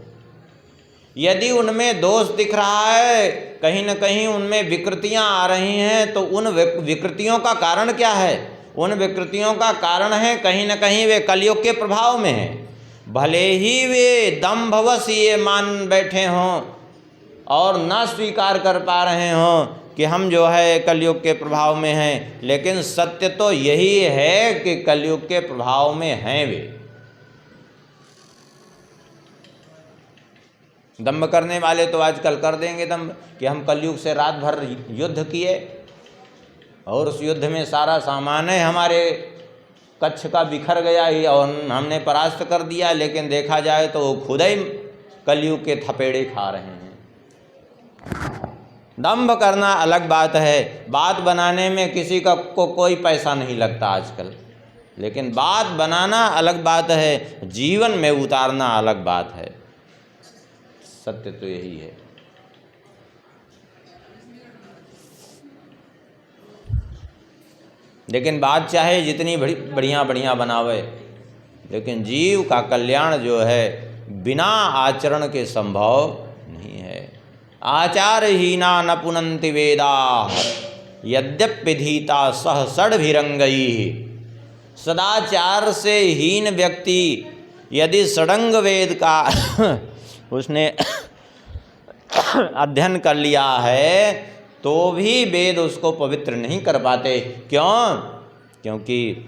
A: यदि उनमें दोष दिख रहा है, कहीं न कहीं उनमें विकृतियां आ रही हैं, तो उन विकृतियों का कारण क्या है? उन विकृतियों का कारण है कहीं न कहीं वे कलयुग के प्रभाव में हैं। भले ही वे दंभवश ये मान बैठे हों और न स्वीकार कर पा रहे हों कि हम जो है कलयुग के प्रभाव में हैं, लेकिन सत्य तो यही है कि कलयुग के प्रभाव में हैं वे। दंभ करने वाले तो आजकल कर देंगे दंभ कि हम कलयुग से रात भर युद्ध किए और उस युद्ध में सारा सामान है हमारे कच्छ का बिखर गया ही और हमने परास्त कर दिया, लेकिन देखा जाए तो वो खुद ही कलयुग के थपेड़े खा रहे हैं। दंभ करना अलग बात है, बात बनाने में किसी का को कोई पैसा नहीं लगता आजकल, लेकिन बात बनाना अलग बात है, जीवन में उतारना अलग बात है। सत्य तो यही है। लेकिन बात चाहे जितनी बढ़िया बढ़िया बनावे, लेकिन जीव का कल्याण जो है बिना आचरण के संभव नहीं है। आचारहीना न पुनन्ति वेदा यद्यप्यधीता सह षड्भिरंगैः सदाचार से हीन व्यक्ति यदि षडंग वेद का उसने अध्ययन कर लिया है तो भी वेद उसको पवित्र नहीं कर पाते। क्यों? क्योंकि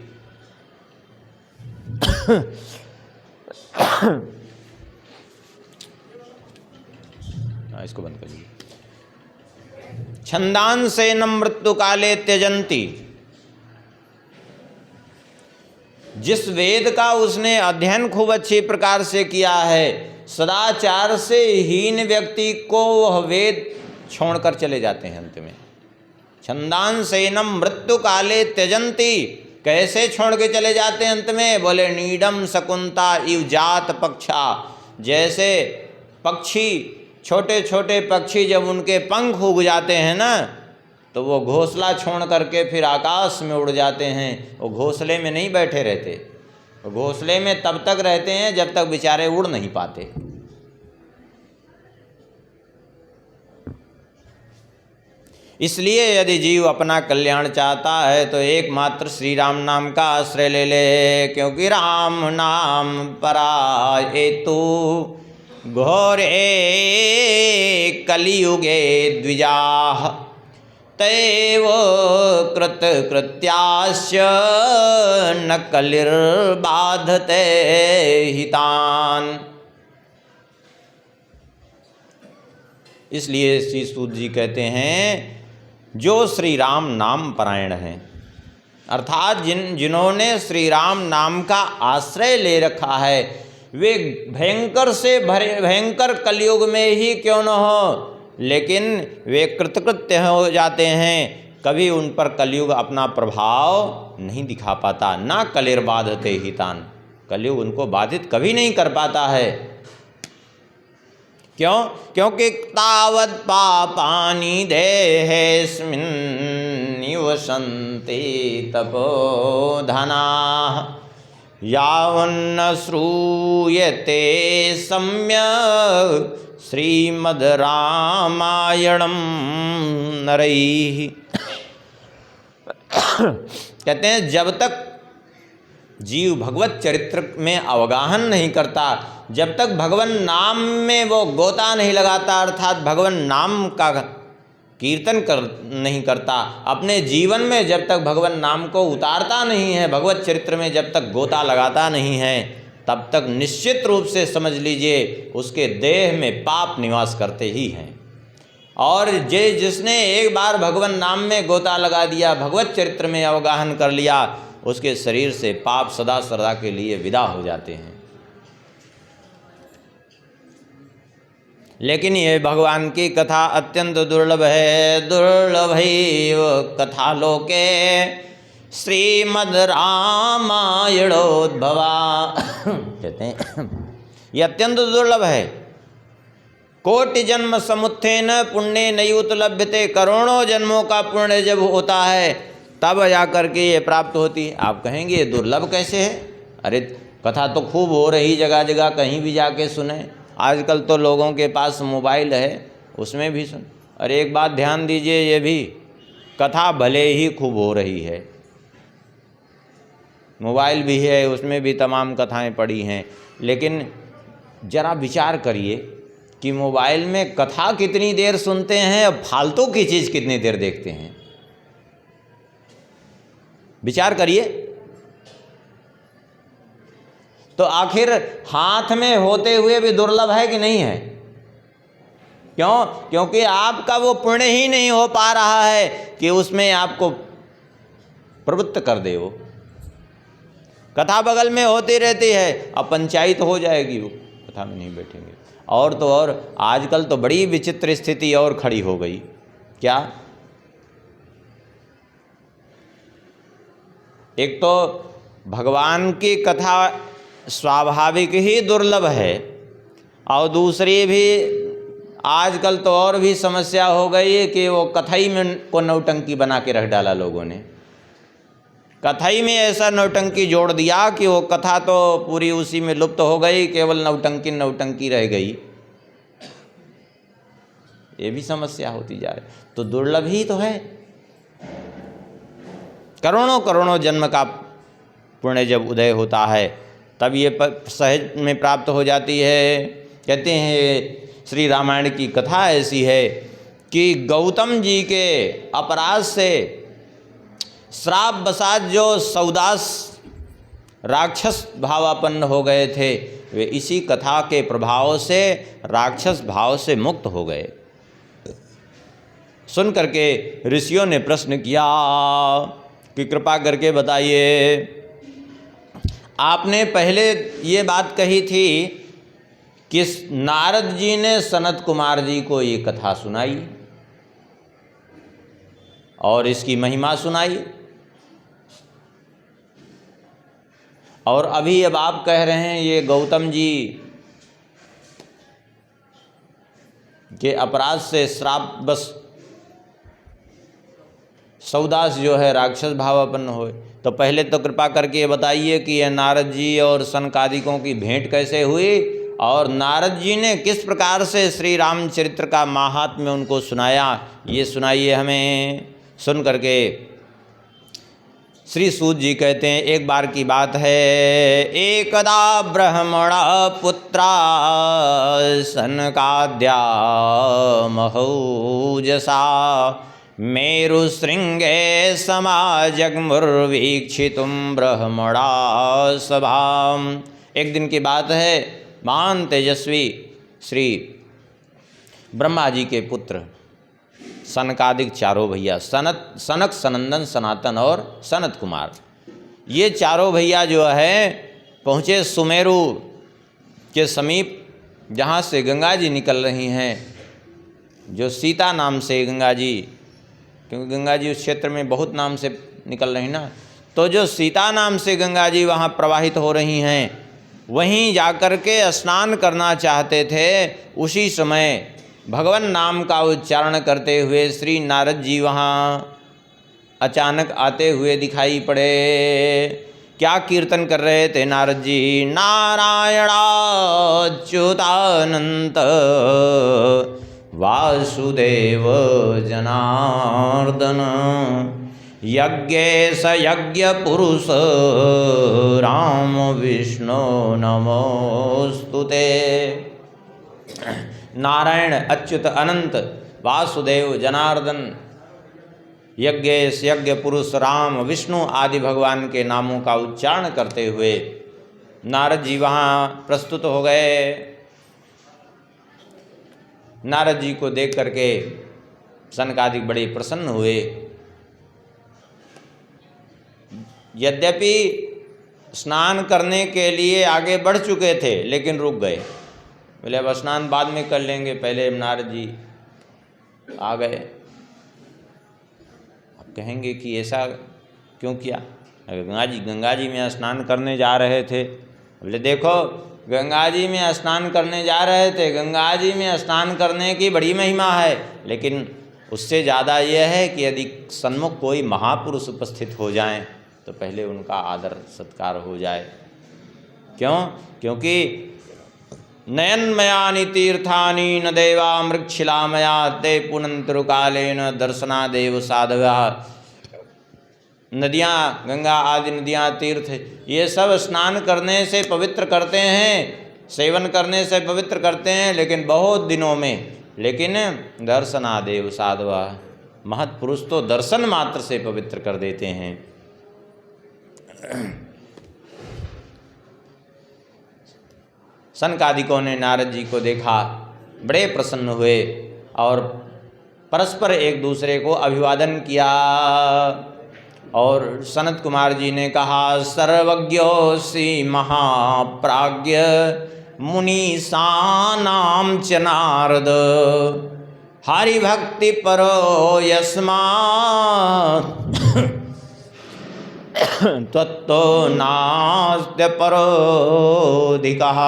A: इसको बंद कर लीजिए। छंदांसेन मृत्यु काले त्यजंती, जिस वेद का उसने अध्ययन खूब अच्छी प्रकार से किया है, सदाचार से हीन व्यक्ति को वह वेद छोड़कर चले जाते हैं अंत में। छंदांसेनम मृत्यु काले त्यजंती, कैसे छोड़ के चले जाते हैं अंत में? बोले नीडम शकुंता इव जात पक्षा, जैसे पक्षी, छोटे छोटे पक्षी जब उनके पंख उग जाते हैं ना, तो वो घोंसला छोड़ करके फिर आकाश में उड़ जाते हैं। वो घोंसले में नहीं बैठे रहते, वो घोंसले में तब तक रहते हैं जब तक बेचारे उड़ नहीं पाते। इसलिए यदि जीव अपना कल्याण चाहता है तो एकमात्र श्री राम नाम का आश्रय ले ले, क्योंकि राम नाम परायेतु घोरे कलियुगे द्विजाः तैव कृत कृत्यास्य न कलिर्बाधते हितान। इसलिए श्री सूत जी कहते हैं जो श्री राम नाम परायण हैं, अर्थात जिन्होंने श्री राम नाम का आश्रय ले रखा है, वे भयंकर से भयंकर कलयुग में ही क्यों न हो, लेकिन वे कृतकृत्य हो जाते हैं। कभी उन पर कलयुग अपना प्रभाव नहीं दिखा पाता। ना कलिर्बाधते हितान, कलयुग उनको बाधित कभी नहीं कर पाता है। क्यों? क्योंकि तावत् पापानि देहेऽस्मिन् निवसन्ति तपोधनाः यावन्न श्रूयते सम्यक् श्रीमद् रामायणं नरैः। कहते हैं जब तक जीव भगवत चरित्र में अवगाहन नहीं करता, जब तक भगवान नाम में वो गोता नहीं लगाता, अर्थात भगवान नाम का कीर्तन नहीं करता, अपने जीवन में जब तक भगवान नाम को उतारता नहीं है, भगवत चरित्र में जब तक गोता लगाता नहीं है, तब तक निश्चित रूप से समझ लीजिए उसके देह में पाप निवास करते ही हैं। और जिसने एक बार भगवान नाम में गोता लगा दिया, भगवत चरित्र में अवगाहन कर लिया, उसके शरीर से पाप सदा सदा के लिए विदा हो जाते हैं। लेकिन ये भगवान की कथा अत्यंत दुर्लभ है। दुर्लभैव कथा लोके श्रीमद् रामायणोद्भवा। कहते हैं ये अत्यंत दुर्लभ है। कोटि जन्म समुत्थेन पुण्य नयुत लभ्यते, करोड़ों जन्मों का पुण्य जब होता है तब जाकर के ये प्राप्त होती है। आप कहेंगे ये दुर्लभ कैसे है? अरे कथा तो खूब हो रही जगह जगह, कहीं भी जाके सुने। आजकल तो लोगों के पास मोबाइल है, उसमें भी सुन। अरे एक बात ध्यान दीजिए, ये भी कथा भले ही खूब हो रही है, मोबाइल भी है, उसमें भी तमाम कथाएं पड़ी हैं, लेकिन जरा विचार करिए कि मोबाइल में कथा कितनी देर सुनते हैं और फालतू की चीज़ कितनी देर देखते हैं। विचार करिए। तो आखिर हाथ में होते हुए भी दुर्लभ है कि नहीं है? क्यों? क्योंकि आपका वो पुण्य ही नहीं हो पा रहा है कि उसमें आपको प्रवृत्त कर दे। वो कथा बगल में होती रहती है, अब पंचायत हो जाएगी, वो कथा में नहीं बैठेंगे। और तो और आजकल तो बड़ी विचित्र स्थिति और खड़ी हो गई। क्या? एक तो भगवान की कथा स्वाभाविक ही दुर्लभ है, और दूसरी भी आजकल तो और भी समस्या हो गई है कि वो कथाई में को नौटंकी बना के रख डाला लोगों ने। कथाई में ऐसा नौटंकी जोड़ दिया कि वो कथा तो पूरी उसी में लुप्त हो गई, केवल नौटंकी रह गई। ये भी समस्या होती जा रही। तो दुर्लभ ही तो है। करोड़ों करोड़ों जन्म का पुण्य जब उदय होता है तब ये सहज में प्राप्त हो जाती है। कहते हैं श्री रामायण की कथा ऐसी है कि गौतम जी के अपराध से श्राप बसात जो सौदास राक्षस भावापन्न हो गए थे, वे इसी कथा के प्रभाव से राक्षस भाव से मुक्त हो गए। सुन करके ऋषियों ने प्रश्न किया कि कृपा करके बताइए, आपने पहले ये बात कही थी कि नारद जी ने सनत कुमार जी को ये कथा सुनाई और इसकी महिमा सुनाई, और अभी अब आप कह रहे हैं ये गौतम जी के अपराध से श्राप बस सौदास जो है राक्षस भावापन्न होए। तो पहले तो कृपा करके ये बताइए कि यह नारद जी और सनकादिकों की भेंट कैसे हुई और नारद जी ने किस प्रकार से श्री रामचरित्र का माहात्म्य उनको सुनाया, ये सुनाइए हमें। सुन करके श्री सूत जी कहते हैं, एक बार की बात है, एकदा ब्रह्मण पुत्रा सनकाद्या महौजसा मेरुशृंगे समाजग्मुर्वीक्षितुं ब्रह्मणा सभाम। एक दिन की बात है, महान तेजस्वी श्री ब्रह्मा जी के पुत्र सनकादिक चारों भैया, सनक, सनंदन, सनातन और सनत कुमार, ये चारों भैया जो है पहुँचे सुमेरु के समीप, जहाँ से गंगा जी निकल रही हैं, जो सीता नाम से गंगा जी, क्योंकि गंगा जी उस क्षेत्र में बहुत नाम से निकल रही ना, तो जो सीता नाम से गंगा जी वहाँ प्रवाहित हो रही हैं, वहीं जाकर के स्नान करना चाहते थे। उसी समय भगवान नाम का उच्चारण करते हुए श्री नारद जी वहाँ अचानक आते हुए दिखाई पड़े। क्या कीर्तन कर रहे थे नारद जी? नारायणाच्युतानंत वासुदेव जनार्दन यज्ञेश यज्ञ पुरुष राम विष्णु नमोस्तुते। नारायण, अच्युत, अनंत, वासुदेव, जनार्दन, यज्ञेश यज्ञ पुरुष, राम, विष्णु आदि भगवान के नामों का उच्चारण करते हुए नारद जी वहाँ प्रस्तुत हो गए। नारद जी को देख करके सनकादिक बड़े प्रसन्न हुए। यद्यपि स्नान करने के लिए आगे बढ़ चुके थे, लेकिन रुक गए। बोले अब स्नान बाद में कर लेंगे, पहले नारद जी आ गए। अब कहेंगे कि ऐसा क्यों किया? गंगा जी में स्नान करने जा रहे थे। बोले देखो, गंगा जी में स्नान करने जा रहे थे, गंगा जी में स्नान करने की बड़ी महिमा है, लेकिन उससे ज़्यादा यह है कि यदि सन्मुख कोई महापुरुष उपस्थित हो जाएं तो पहले उनका आदर सत्कार हो जाए। क्यों? क्योंकि नयनमयानि तीर्थानि न देवा मृक्षिलामया ते पुनंतरुकालेन दर्शनादेव साधवा। नदियाँ, गंगा आदि नदियाँ, तीर्थ, ये सब स्नान करने से पवित्र करते हैं, सेवन करने से पवित्र करते हैं, लेकिन बहुत दिनों में। लेकिन दर्शनादेव साधवा, महत्पुरुष तो दर्शन मात्र से पवित्र कर देते हैं। सनकादिकों ने नारद जी को देखा, बड़े प्रसन्न हुए और परस्पर एक दूसरे को अभिवादन किया। और सनत कुमार जी ने कहा, सर्वज्ञोऽसि महाप्राज्ञ मुनीसानां च नारद हरिभक्ति परो यस्मात् त्वत्तो नास्त्य परोधिकः।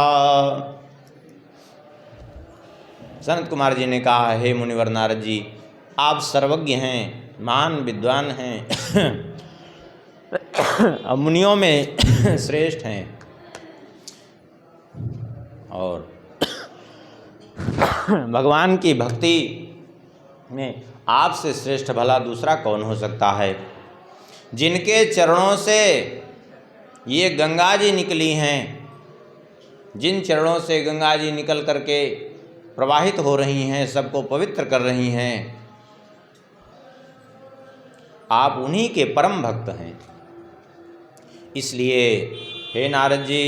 A: सनत कुमार जी ने कहा, हे मुनिवर नारद जी, आप सर्वज्ञ हैं, महान विद्वान हैं, अब मुनियों में श्रेष्ठ हैं, और भगवान की भक्ति में आपसे श्रेष्ठ भला दूसरा कौन हो सकता है? जिनके चरणों से ये गंगा जी निकली हैं, जिन चरणों से गंगा जी निकल करके प्रवाहित हो रही हैं, सबको पवित्र कर रही हैं, आप उन्हीं के परम भक्त हैं। इसलिए हे नारद जी,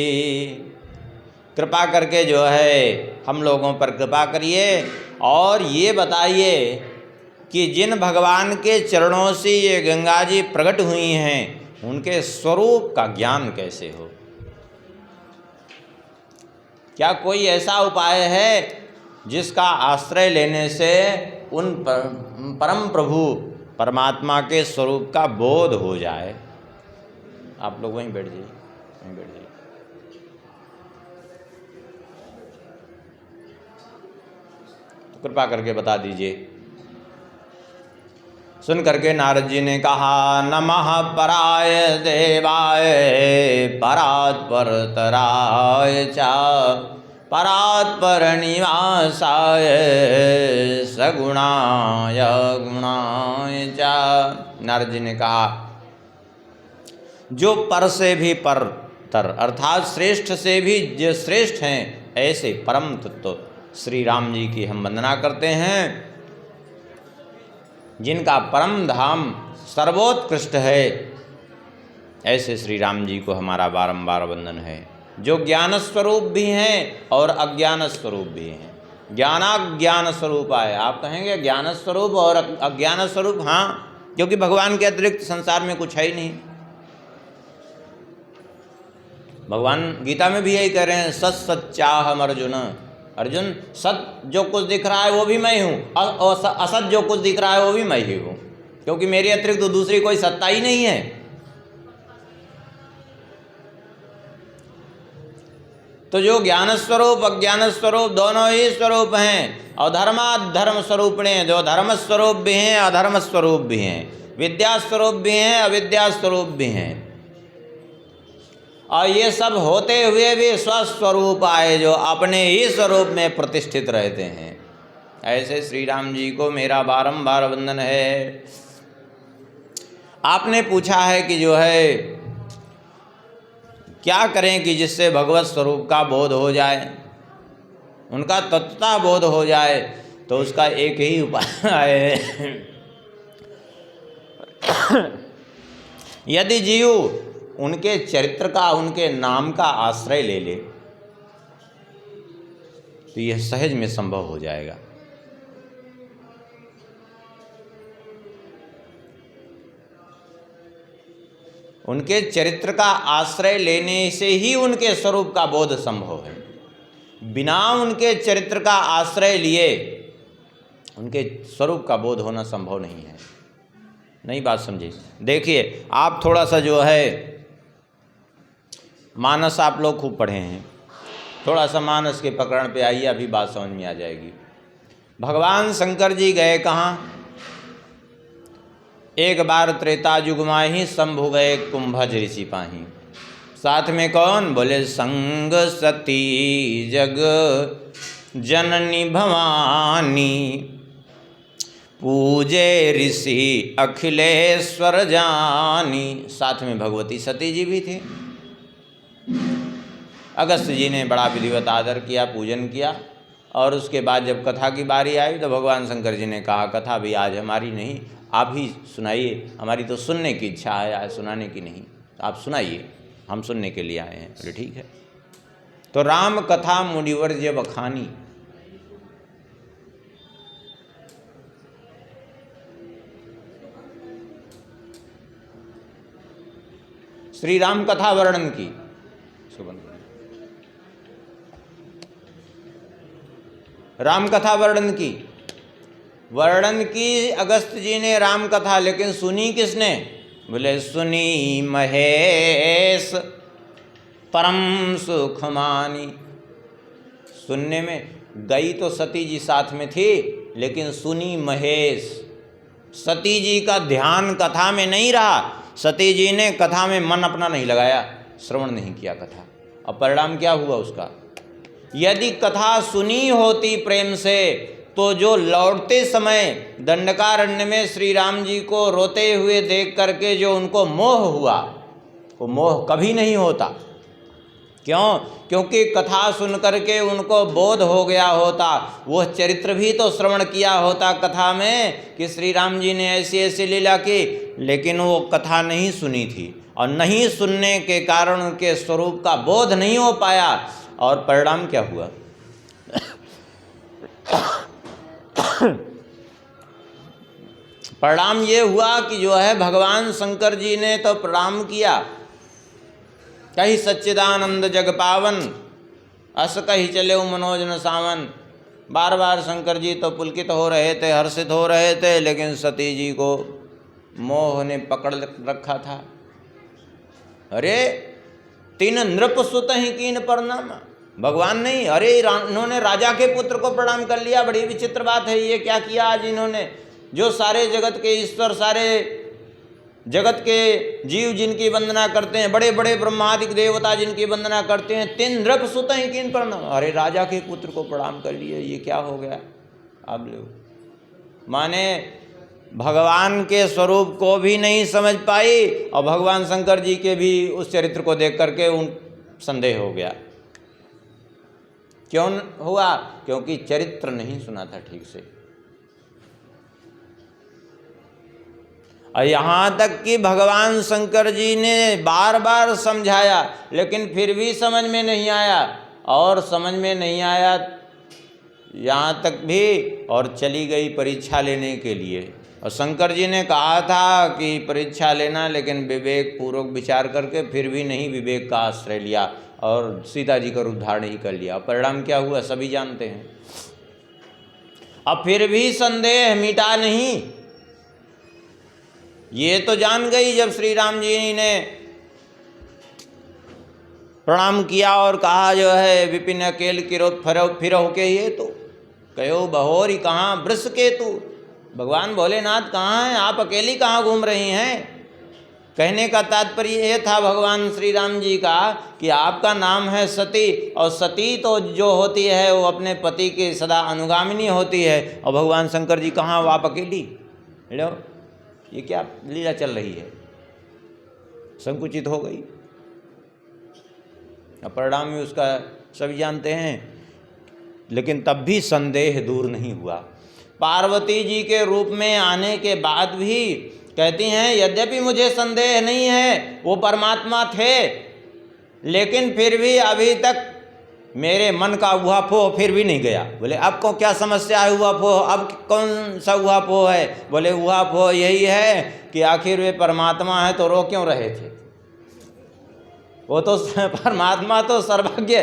A: कृपा करके जो है हम लोगों पर कृपा करिए और ये बताइए कि जिन भगवान के चरणों से ये गंगा जी प्रकट हुई हैं, उनके स्वरूप का ज्ञान कैसे हो? क्या कोई ऐसा उपाय है जिसका आश्रय लेने से उन परम प्रभु परमात्मा के स्वरूप का बोध हो जाए? आप लोग वहीं बैठ जाइए, वहीं बैठ जाइए। तो कृपा करके बता दीजिए। सुन करके नारद जी ने कहा, नमः पराय देवाय परात्परतराय च परात्पर निवासाय सगुणाय गुणाय च। नारद जी ने कहा, जो पर से भी परतर अर्थात श्रेष्ठ से भी जो श्रेष्ठ हैं, ऐसे परम तत्व श्री राम जी की हम वंदना करते हैं, जिनका परम धाम सर्वोत्कृष्ट है। ऐसे श्री राम जी को हमारा बारंबार वंदन है, जो ज्ञान स्वरूप भी हैं और अज्ञान स्वरूप भी हैं। ज्ञानाज्ञान स्वरूप आए, आप कहेंगे ज्ञान स्वरूप और अज्ञान स्वरूप? हाँ, क्योंकि भगवान के अतिरिक्त संसार में कुछ है ही नहीं। भगवान गीता में भी यही कह रहे हैं, सत सच्चाहम अर्जुन। अर्जुन, सत जो कुछ दिख रहा है वो भी मैं हूँ, और असत जो कुछ दिख रहा है वो भी मैं ही हूँ, क्योंकि मेरे अतिरिक्त तो दूसरी कोई सत्ता ही नहीं है। तो जो ज्ञान स्वरूप अज्ञान स्वरूप दोनों ही स्वरूप हैं, और धर्माधर्म स्वरूपणे, जो धर्म स्वरूप भी हैं अधर्म स्वरूप भी हैं, विद्या स्वरूप भी हैं अविद्या स्वरूप भी हैं, और ये सब होते हुए भी स्वस्वरूप आए, जो अपने ही स्वरूप में प्रतिष्ठित रहते हैं। ऐसे श्री राम जी को मेरा बारंबार वंदन है। आपने पूछा है कि जो है क्या करें कि जिससे भगवत स्वरूप का बोध हो जाए, उनका तत्वता बोध हो जाए, तो उसका एक ही उपाय है। यदि जीव उनके चरित्र का, उनके नाम का आश्रय ले ले, तो यह सहज में संभव हो जाएगा। उनके चरित्र का आश्रय लेने से ही उनके स्वरूप का बोध संभव है। बिना उनके चरित्र का आश्रय लिए उनके स्वरूप का बोध होना संभव नहीं है। नई बात समझिए। देखिए, आप थोड़ा सा जो है मानस आप लोग खूब पढ़े हैं, थोड़ा सा मानस के प्रकरण पे आइए, अभी बात समझ में आ जाएगी। भगवान शंकर जी गए कहाँ? एक बार त्रेता युग माही शंभु गए कुंभज ऋषि पाही। साथ में कौन? बोले संग सती जग जननी भवानी, पूजे ऋषि अखिलेश्वर जानी। साथ में भगवती सती जी भी थी। अगस्त्य जी ने बड़ा विधिवत आदर किया, पूजन किया, और उसके बाद जब कथा की बारी आई तो भगवान शंकर जी ने कहा, कथा भी आज हमारी नहीं, आप ही सुनाइए, हमारी तो सुनने की इच्छा है, आज सुनाने की नहीं, आप सुनाइए, हम सुनने के लिए आए हैं। बोले ठीक है। तो राम कथा मुनिवर जे बखानी, श्री राम कथा वर्णन की, राम कथा वर्णन की अगस्त्य जी ने राम कथा, लेकिन सुनी किसने? बोले सुनी महेश परम सुख मानी। सुनने में गई तो सती जी साथ में थी, लेकिन सुनी महेश। सती जी का ध्यान कथा में नहीं रहा, सती जी ने कथा में मन अपना नहीं लगाया, श्रवण नहीं किया कथा। अब परिणाम क्या हुआ उसका? यदि कथा सुनी होती प्रेम से, तो जो लौटते समय दंडकारण्य में श्री राम जी को रोते हुए देख करके जो उनको मोह हुआ, वो मोह कभी नहीं होता। क्यों? क्योंकि कथा सुन करके उनको बोध हो गया होता, वो चरित्र भी तो श्रवण किया होता कथा में कि श्री राम जी ने ऐसी ऐसी लीला की, लेकिन वो कथा नहीं सुनी थी और नहीं सुनने के कारण उनके स्वरूप का बोध नहीं हो पाया। और परिणाम क्या हुआ? परिणाम ये हुआ कि जो है भगवान शंकर जी ने तो प्रणाम किया, कही सच्चिदानंद जग पावन, अस कही चले मनोज न सावन। बार बार शंकर जी तो पुलकित हो रहे थे, हर्षित हो रहे थे, लेकिन सती जी को मोह ने पकड़ रखा था। अरे तीन नृप सुत ही कीन प्रणाम, भगवान नहीं, अरे इन्होंने राजा के पुत्र को प्रणाम कर लिया। बड़ी विचित्र बात है, ये क्या किया आज इन्होंने? जो सारे जगत के ईश्वर, सारे जगत के जीव जिनकी वंदना करते हैं, बड़े बड़े ब्रह्मादिक देवता जिनकी वंदना करते हैं, तीन नृप सुत ही कीन प्रणाम, अरे राजा के पुत्र को प्रणाम कर लिए, ये क्या हो गया? अब लोग माने भगवान के स्वरूप को भी नहीं समझ पाई और भगवान शंकर जी के भी उस चरित्र को देख करके उन संदेह हो गया। क्यों हुआ? क्योंकि चरित्र नहीं सुना था ठीक से। और यहाँ तक कि भगवान शंकर जी ने बार बार समझाया, लेकिन फिर भी समझ में नहीं आया। और समझ में नहीं आया यहाँ तक भी, और चली गई परीक्षा लेने के लिए। और शंकर जी ने कहा था कि परीक्षा लेना, लेकिन विवेक पूर्वक विचार करके फिर भी नहीं विवेक का आश्रय लिया और सीता जी का रूप धारण ही कर लिया। परिणाम क्या हुआ सभी जानते हैं। अब फिर भी संदेह मिटा नहीं। ये तो जान गई जब श्री राम जी ने प्रणाम किया और कहा जो है विपिन अकेल किरो फिरो के ये तो कहो बहोरी कहाँ वृष के तू, भगवान भोलेनाथ कहाँ हैं? आप अकेली कहाँ घूम रही हैं? कहने का तात्पर्य ये था भगवान श्री राम जी का कि आपका नाम है सती, और सती तो जो होती है वो अपने पति की सदा अनुगामिनी होती है, और भगवान शंकर जी कहाँ, आप अकेली? लो ये क्या लीला चल रही है? संकुचित हो गई। परिणाम में उसका सभी जानते हैं, लेकिन तब भी संदेह दूर नहीं हुआ। पार्वती जी के रूप में आने के बाद भी कहती हैं यद्यपि मुझे संदेह नहीं है वो परमात्मा थे, लेकिन फिर भी अभी तक मेरे मन का उहापोह फिर भी नहीं गया। बोले अब को क्या समस्या है उहापोह? अब कौन सा उहापोह है? बोले उहापोह यही है कि आखिर वे परमात्मा है तो रो क्यों रहे थे? वो तो परमात्मा तो सर्वज्ञ,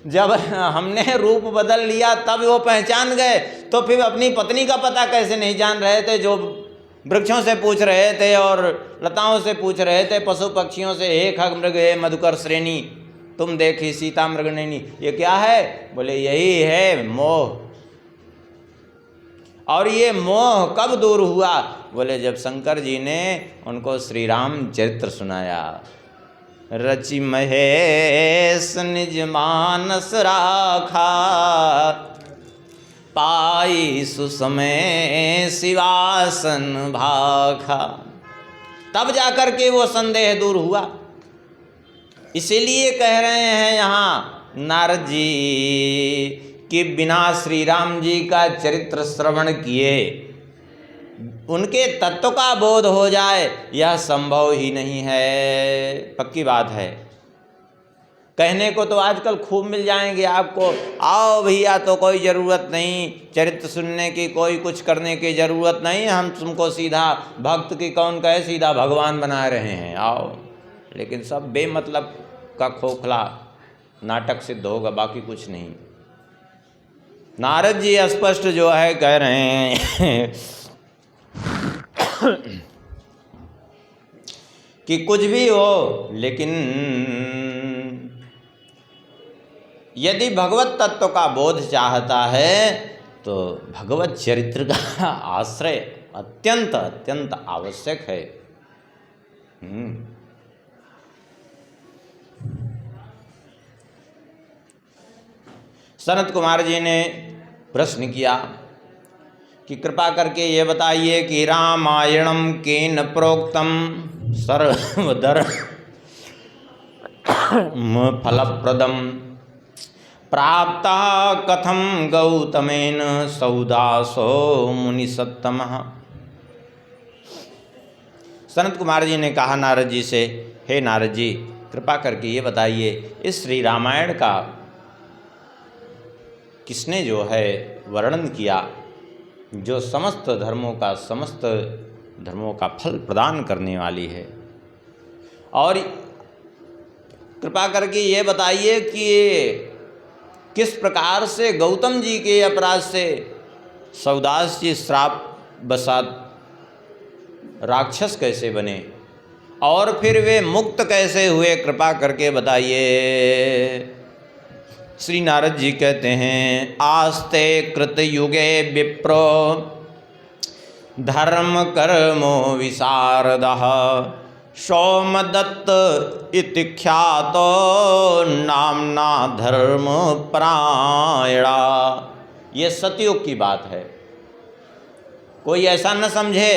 A: जब हमने रूप बदल लिया तब वो पहचान गए, तो फिर अपनी पत्नी का पता कैसे नहीं जान रहे थे? जो वृक्षों से पूछ रहे थे और लताओं से पूछ रहे थे, पशु पक्षियों से, हे खग मृग हे मधुकर श्रेणी तुम देखी सीता मृगनयनी, ये क्या है? बोले यही है मोह। और ये मोह कब दूर हुआ? बोले जब शंकर जी ने उनको श्री राम चरित्र सुनाया। रचि महेश निज मानस राखा, पाई सुसमय शिवासन भाखा, तब जाकर के वो संदेह दूर हुआ। इसीलिए कह रहे हैं यहाँ नारद जी कि बिना श्री राम जी का चरित्र श्रवण किए उनके तत्व का बोध हो जाए यह संभव ही नहीं है। पक्की बात है। कहने को तो आजकल खूब मिल जाएंगे आपको, आओ भैया तो कोई ज़रूरत नहीं चरित्र सुनने की, कोई कुछ करने की ज़रूरत नहीं, हम तुमको सीधा भक्त की कौन कहे सीधा भगवान बना रहे हैं, आओ। लेकिन सब बेमतलब का खोखला नाटक सिद्ध होगा, बाकी कुछ नहीं। नारद जी स्पष्ट जो है कह रहे हैं कि कुछ भी हो, लेकिन यदि भगवत तत्व का बोध चाहता है तो भगवत चरित्र का आश्रय अत्यंत अत्यंत आवश्यक है। सनत कुमार जी ने प्रश्न किया कि कृपा करके ये बताइए कि रामायणम केन प्रोक्तम सर्वधर्म फलप्रदम प्राप्ता कथम गौतमेन सौदासो मुनिसत्तमः। सनत कुमार जी ने कहा नारद जी से, हे नारद जी, कृपा करके ये बताइए, इस श्री रामायण का किसने जो है वर्णन किया, जो समस्त धर्मों का फल प्रदान करने वाली है। और कृपा करके ये बताइए कि किस प्रकार से गौतम जी के अपराध से सौदास जी श्राप बसात राक्षस कैसे बने और फिर वे मुक्त कैसे हुए, कृपा करके बताइए। श्री नारद जी कहते हैं, आस्ते कृत युगे विप्रो धर्म कर्मो विशारदः सोमदत्त इति ख्यातो नामना धर्म परायणा। ये सतयुग की बात है। कोई ऐसा न समझे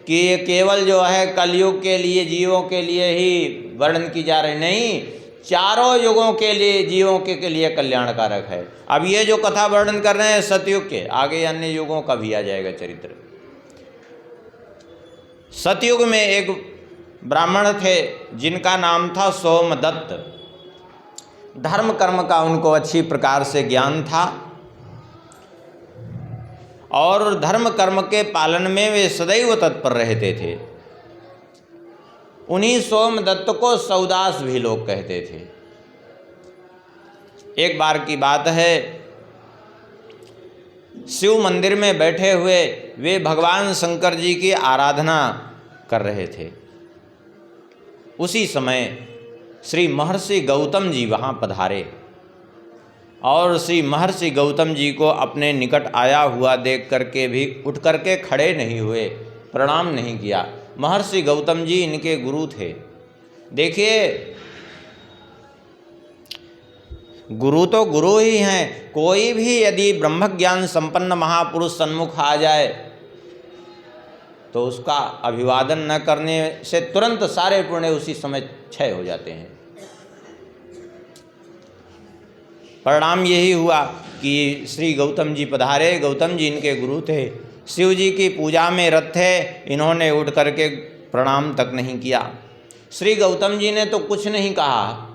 A: कि ये केवल जो है कलयुग के लिए, जीवों के लिए ही वर्णन की जा रही, नहीं, चारों युगों के लिए, जीवों के लिए कल्याणकारक है। अब ये जो कथा वर्णन कर रहे हैं सतयुग के, आगे अन्य युगों का भी आ जाएगा चरित्र। सतयुग में एक ब्राह्मण थे जिनका नाम था सोमदत्त। धर्म कर्म का उनको अच्छी प्रकार से ज्ञान था और धर्म कर्म के पालन में वे सदैव तत्पर रहते थे। उन्हीं सोमदत्त को सौदास भी लोग कहते थे। एक बार की बात है, शिव मंदिर में बैठे हुए वे भगवान शंकर जी की आराधना कर रहे थे। उसी समय श्री महर्षि गौतम जी वहाँ पधारे और श्री महर्षि गौतम जी को अपने निकट आया हुआ देख करके भी उठ करके खड़े नहीं हुए, प्रणाम नहीं किया। महर्षि गौतम जी इनके गुरु थे। देखिए, गुरु तो गुरु ही हैं। कोई भी यदि ब्रह्मज्ञान संपन्न महापुरुष सन्मुख आ जाए तो उसका अभिवादन न करने से तुरंत सारे पुण्य उसी समय क्षय हो जाते हैं। परिणाम यही हुआ कि श्री गौतम जी पधारे। गौतम जी इनके गुरु थे, शिव जी की पूजा में रत थे। इन्होंने उठ करके प्रणाम तक नहीं किया। श्री गौतम जी ने तो कुछ नहीं कहा,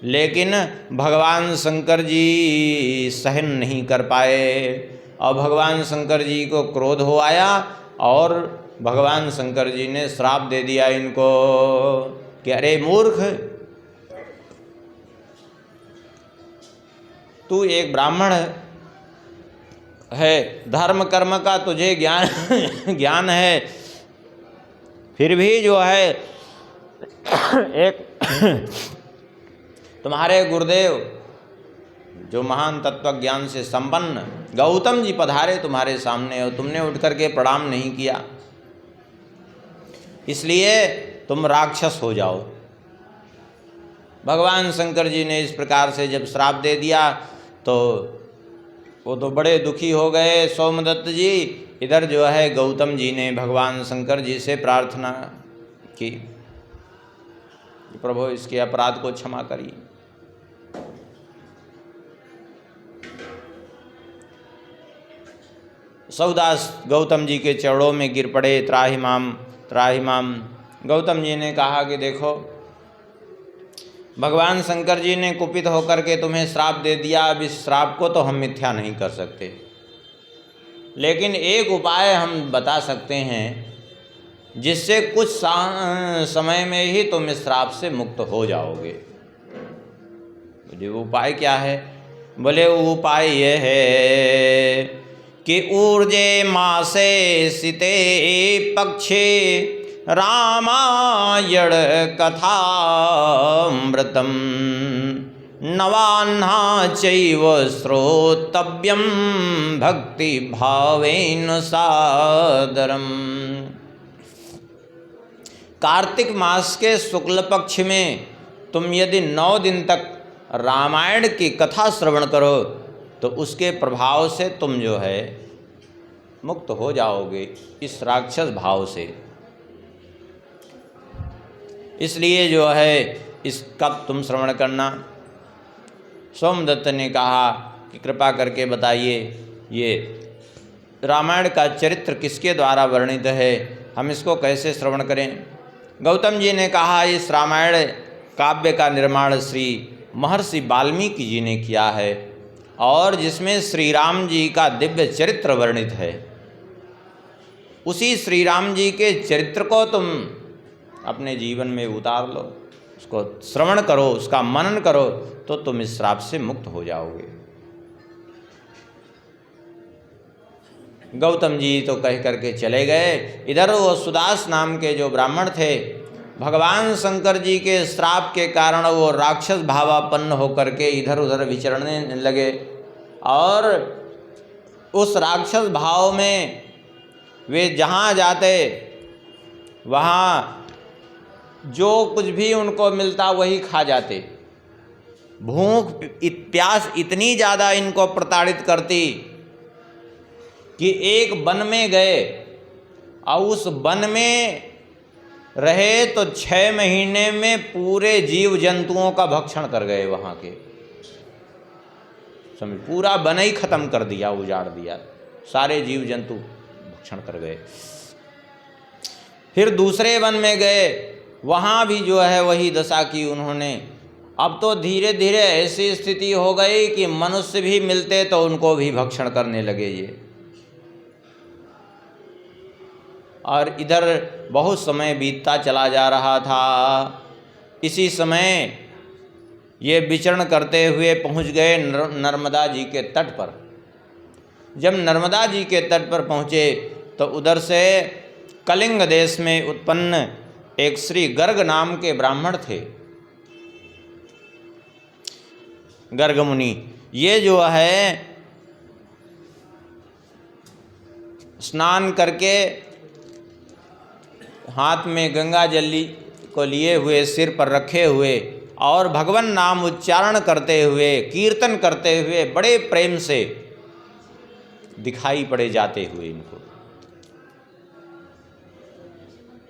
A: लेकिन भगवान शंकर जी सहन नहीं कर पाए और भगवान शंकर जी को क्रोध हो आया और भगवान शंकर जी ने श्राप दे दिया इनको कि अरे मूर्ख, तू एक ब्राह्मण है, धर्म कर्म का तुझे ज्ञान है, फिर भी जो है एक तुम्हारे गुरुदेव जो महान तत्व ज्ञान से संपन्न गौतम जी पधारे तुम्हारे सामने और तुमने उठ करके प्रणाम नहीं किया, इसलिए तुम राक्षस हो जाओ। भगवान शंकर जी ने इस प्रकार से जब श्राप दे दिया तो वो तो बड़े दुखी हो गए सोमदत्त जी। इधर जो है गौतम जी ने भगवान शंकर जी से प्रार्थना की, प्रभु इसके अपराध को क्षमा करिए। सौदास गौतम जी के चरणों में गिर पड़े, त्राहि माम त्राहि माम। गौतम जी ने कहा कि देखो, भगवान शंकर जी ने कुपित होकर के तुम्हें श्राप दे दिया। अब इस श्राप को तो हम मिथ्या नहीं कर सकते, लेकिन एक उपाय हम बता सकते हैं जिससे कुछ समय में ही तुम इस श्राप से मुक्त हो जाओगे। बोले उपाय क्या है? बोले उपाय ये है कि ऊर्जे मासे सिते पक्षे रामायण कथामृतम नवान्हा चैव श्रोतव्यम भक्ति भावेन सादरम। कार्तिक मास के शुक्ल पक्ष में तुम यदि 9 दिन तक रामायण की कथा श्रवण करो तो उसके प्रभाव से तुम जो है मुक्त हो जाओगे इस राक्षस भाव से। इसलिए जो है इसका तुम श्रवण करना। सोमदत्त ने कहा कि कृपा करके बताइए ये रामायण का चरित्र किसके द्वारा वर्णित है, हम इसको कैसे श्रवण करें। गौतम जी ने कहा इस रामायण काव्य का निर्माण श्री महर्षि वाल्मीकि जी ने किया है और जिसमें श्री राम जी का दिव्य चरित्र वर्णित है। उसी श्री राम जी के चरित्र को तुम अपने जीवन में उतार लो, उसको श्रवण करो, उसका मनन करो, तो तुम इस श्राप से मुक्त हो जाओगे। गौतम जी तो कह करके चले गए। इधर वो सुदास नाम के जो ब्राह्मण थे, भगवान शंकर जी के श्राप के कारण वो राक्षस भावापन्न होकर के इधर उधर विचरने लगे और उस राक्षस भाव में वे जहाँ जाते वहाँ जो कुछ भी उनको मिलता वही खा जाते। भूख प्यास इतनी ज़्यादा इनको प्रताड़ित करती कि एक वन में गए और उस वन में रहे तो 6 महीने में पूरे जीव जंतुओं का भक्षण कर गए। वहाँ के समझ पूरा वन ही खत्म कर दिया, उजाड़ दिया, सारे जीव जंतु भक्षण कर गए। फिर दूसरे वन में गए, वहाँ भी जो है वही दशा की उन्होंने। अब तो धीरे धीरे ऐसी स्थिति हो गई कि मनुष्य भी मिलते तो उनको भी भक्षण करने लगे ये। और इधर बहुत समय बीतता चला जा रहा था। इसी समय ये विचरण करते हुए पहुँच गए नर्मदा जी के तट पर। जब नर्मदा जी के तट पर पहुँचे तो उधर से कलिंग देश में उत्पन्न एक श्री गर्ग नाम के ब्राह्मण थे। गर्ग मुनि ये जो है स्नान करके हाथ में गंगा जल को लिए हुए, सिर पर रखे हुए और भगवान नाम उच्चारण करते हुए, कीर्तन करते हुए बड़े प्रेम से दिखाई पड़े जाते हुए इनको।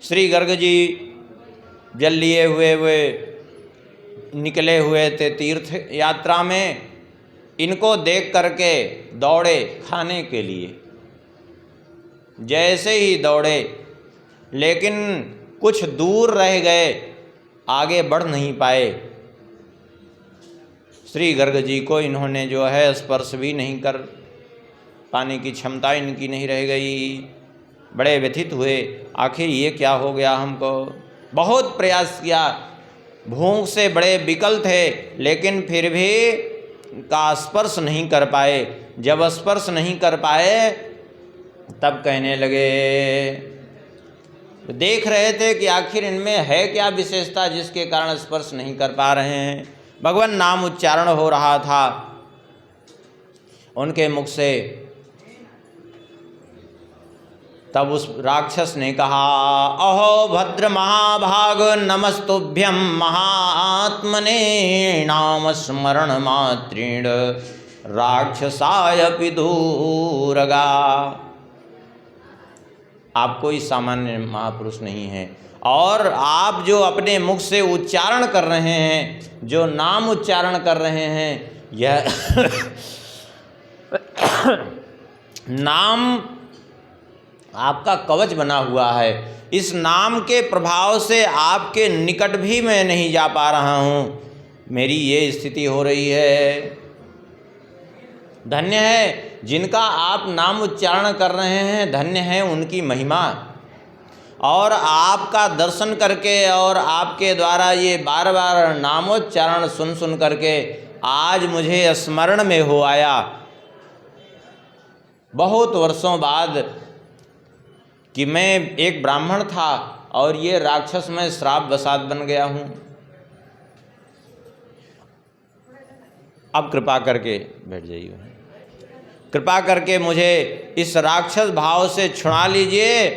A: श्री गर्ग जी जल लिए हुए वे निकले हुए थे तीर्थ यात्रा में। इनको देख करके दौड़े खाने के लिए। जैसे ही दौड़े लेकिन कुछ दूर रह गए, आगे बढ़ नहीं पाए। श्री गर्ग जी को इन्होंने जो है स्पर्श भी नहीं कर पाने की क्षमता इनकी नहीं रह गई। बड़े व्यथित हुए, आखिर ये क्या हो गया हमको। बहुत प्रयास किया, भूख से बड़े विकल थे, लेकिन फिर भी का स्पर्श नहीं कर पाए। जब स्पर्श नहीं कर पाए तब कहने लगे, देख रहे थे कि आखिर इनमें है क्या विशेषता जिसके कारण स्पर्श नहीं कर पा रहे हैं। भगवान नाम उच्चारण हो रहा था उनके मुख से। तब उस राक्षस ने कहा, अहो भद्र महाभाग नमस्तुभ्यं महात्मने नाम स्मरण मात्रेण राक्षसाय दूरगा। आप कोई सामान्य महापुरुष नहीं हैं और आप जो अपने मुख से उच्चारण कर रहे हैं, जो नाम उच्चारण कर रहे हैं, यह नाम आपका कवच बना हुआ है। इस नाम के प्रभाव से आपके निकट भी मैं नहीं जा पा रहा हूँ, मेरी ये स्थिति हो रही है। धन्य है जिनका आप नाम उच्चारण कर रहे हैं, धन्य है उनकी महिमा। और आपका दर्शन करके और आपके द्वारा ये बार बार नामोच्चारण सुन सुन करके आज मुझे स्मरण में हो आया, बहुत वर्षों बाद, कि मैं एक ब्राह्मण था और ये राक्षस में श्राप वसात बन गया हूँ। अब कृपा करके बैठ जाइए, कृपा करके मुझे इस राक्षस भाव से छुड़ा लीजिए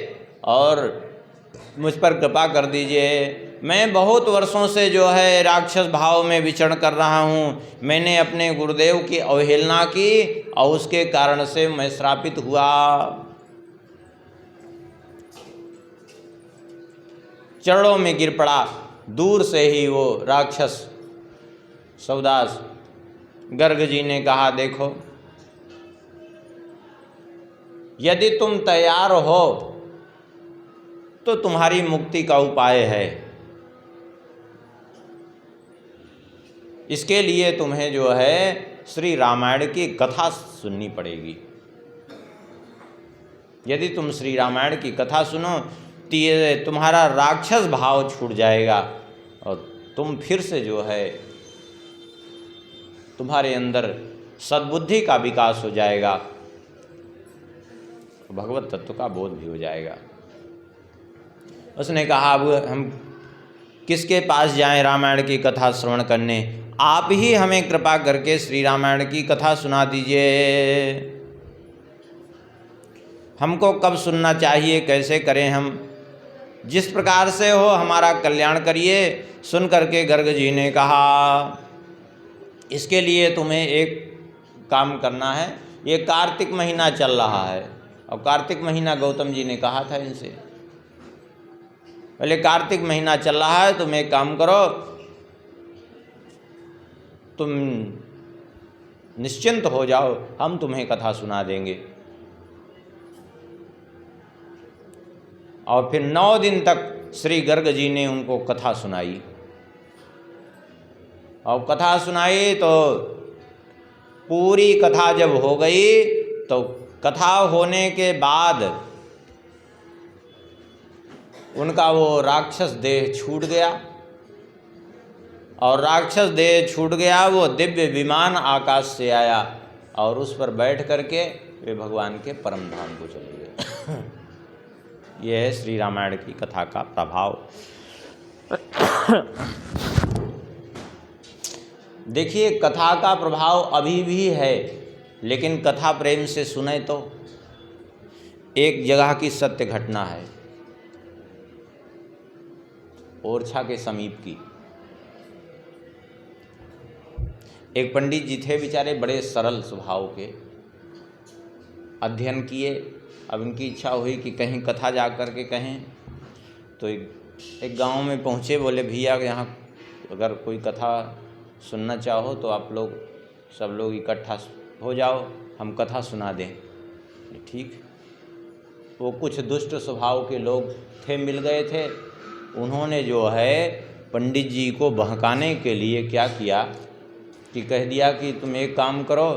A: और मुझ पर कृपा कर दीजिए। मैं बहुत वर्षों से जो है राक्षस भाव में विचरण कर रहा हूँ। मैंने अपने गुरुदेव की अवहेलना की और उसके कारण से मैं श्रापित हुआ। चरणों में गिर पड़ा दूर से ही वो राक्षस सौदास गर्ग जी ने कहा, देखो यदि तुम तैयार हो तो तुम्हारी मुक्ति का उपाय है। इसके लिए तुम्हें जो है श्री रामायण की कथा सुननी पड़ेगी। यदि तुम श्री रामायण की कथा सुनो तो ये तुम्हारा राक्षस भाव छूट जाएगा और तुम फिर से जो है तुम्हारे अंदर सद्बुद्धि का विकास हो जाएगा, भगवत तत्व का बोध भी हो जाएगा। उसने कहा, अब हम किसके पास जाएं रामायण की कथा श्रवण करने? आप ही हमें कृपा करके श्री रामायण की कथा सुना दीजिए। हमको कब सुनना चाहिए, कैसे करें हम? जिस प्रकार से हो हमारा कल्याण करिए। सुन करके गर्ग जी ने कहा, इसके लिए तुम्हें एक काम करना है। ये कार्तिक महीना चल रहा है और कार्तिक महीना गौतम जी ने कहा था इनसे, पहले कार्तिक महीना चल रहा है, तुम एक काम करो, तुम निश्चिंत हो जाओ, हम तुम्हें कथा सुना देंगे। और फिर 9 दिन तक श्री गर्ग जी ने उनको कथा सुनाई। और कथा सुनाई तो पूरी कथा जब हो गई तो कथा होने के बाद उनका वो राक्षस देह छूट गया। और राक्षस देह छूट गया, वो दिव्य विमान आकाश से आया और उस पर बैठ करके वे भगवान के परम धाम को चले गए। यह है श्री रामायण की कथा का प्रभाव। देखिए, कथा का प्रभाव अभी भी है, लेकिन कथा प्रेम से सुने तो। एक जगह की सत्य घटना है, ओरछा के समीप की। एक पंडित जी थे, बेचारे बड़े सरल स्वभाव के, अध्ययन किए। अब उनकी इच्छा हुई कि कहीं कथा जा कर के कहें, तो एक गांव में पहुँचे। बोले, भैया यहाँ अगर कोई कथा सुनना चाहो तो आप लोग सब लोग इकट्ठा हो जाओ, हम कथा सुना दें। ठीक। वो कुछ दुष्ट स्वभाव के लोग थे, मिल गए थे। उन्होंने जो है पंडित जी को बहकाने के लिए क्या किया कि कह दिया कि तुम एक काम करो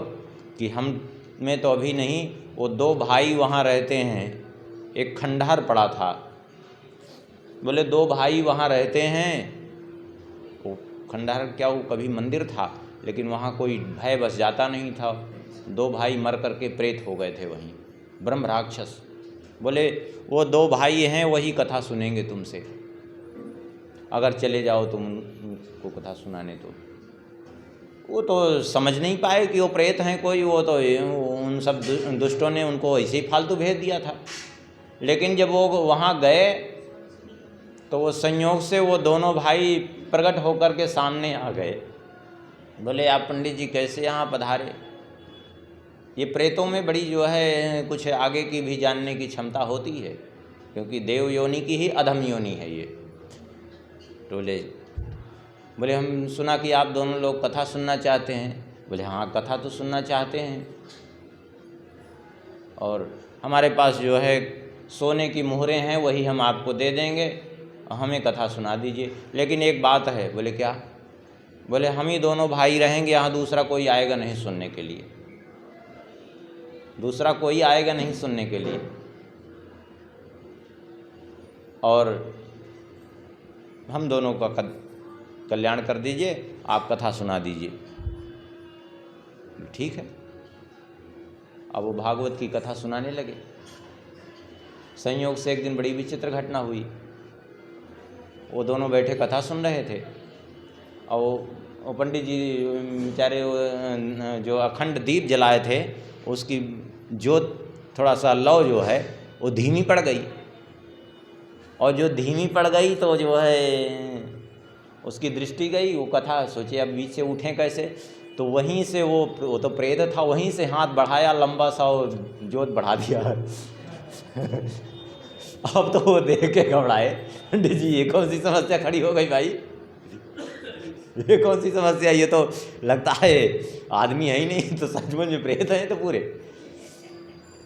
A: कि हम में तो अभी नहीं, वो 2 भाई वहाँ रहते हैं। एक खंडहर पड़ा था। बोले 2 भाई वहाँ रहते हैं। वो खंडहर क्या, वो कभी मंदिर था, लेकिन वहाँ कोई भय बस जाता नहीं था। 2 भाई मर करके प्रेत हो गए थे वहीं, ब्रह्म राक्षस। बोले वो 2 भाई हैं, वही कथा सुनेंगे तुमसे, अगर चले जाओ तुम उनको कथा सुनाने। तो वो तो समझ नहीं पाए कि वो प्रेत हैं कोई, वो तो उन सब दुष्टों ने उनको ऐसे ही फालतू भेज दिया था। लेकिन जब वो वहाँ गए तो वो संयोग से वो दोनों भाई प्रकट होकर के सामने आ गए। बोले, आप पंडित जी कैसे यहाँ पधारे? ये प्रेतों में बड़ी जो है कुछ आगे की भी जानने की क्षमता होती है, क्योंकि देव योनि की ही अधम योनि है ये। बोले हम सुना कि आप दोनों लोग कथा सुनना चाहते हैं। बोले हाँ, कथा तो सुनना चाहते हैं, और हमारे पास जो है सोने की मुहरें हैं, वही हम आपको दे देंगे, हमें कथा सुना दीजिए। लेकिन एक बात है। बोले क्या? बोले हम ही दोनों भाई रहेंगे, यहाँ दूसरा कोई आएगा नहीं सुनने के लिए, दूसरा कोई आएगा नहीं सुनने के लिए, और हम दोनों का कल्याण कर दीजिए, आप कथा सुना दीजिए। ठीक है। अब वो भागवत की कथा सुनाने लगे। संयोग से एक दिन बड़ी विचित्र घटना हुई। वो दोनों बैठे कथा सुन रहे थे, और वो पंडित जी बेचारे जो अखंड दीप जलाए थे, उसकी ज्योत थोड़ा सा लौ जो है वो धीमी पड़ गई। और जो धीमी पड़ गई तो जो है उसकी दृष्टि गई। वो कथा सोचे अब बीच से उठें कैसे, तो वहीं से वो तो प्रेत था, वहीं से हाथ बढ़ाया लंबा सा और ज्योत बढ़ा दिया। अब तो वो देख के घबराए, पंडित जी ये कौन सी समस्या खड़ी हो गई भाई, ये कौन सी समस्या, ये तो लगता है आदमी है ही नहीं, तो सचमुच में प्रेत हैं तो पूरे।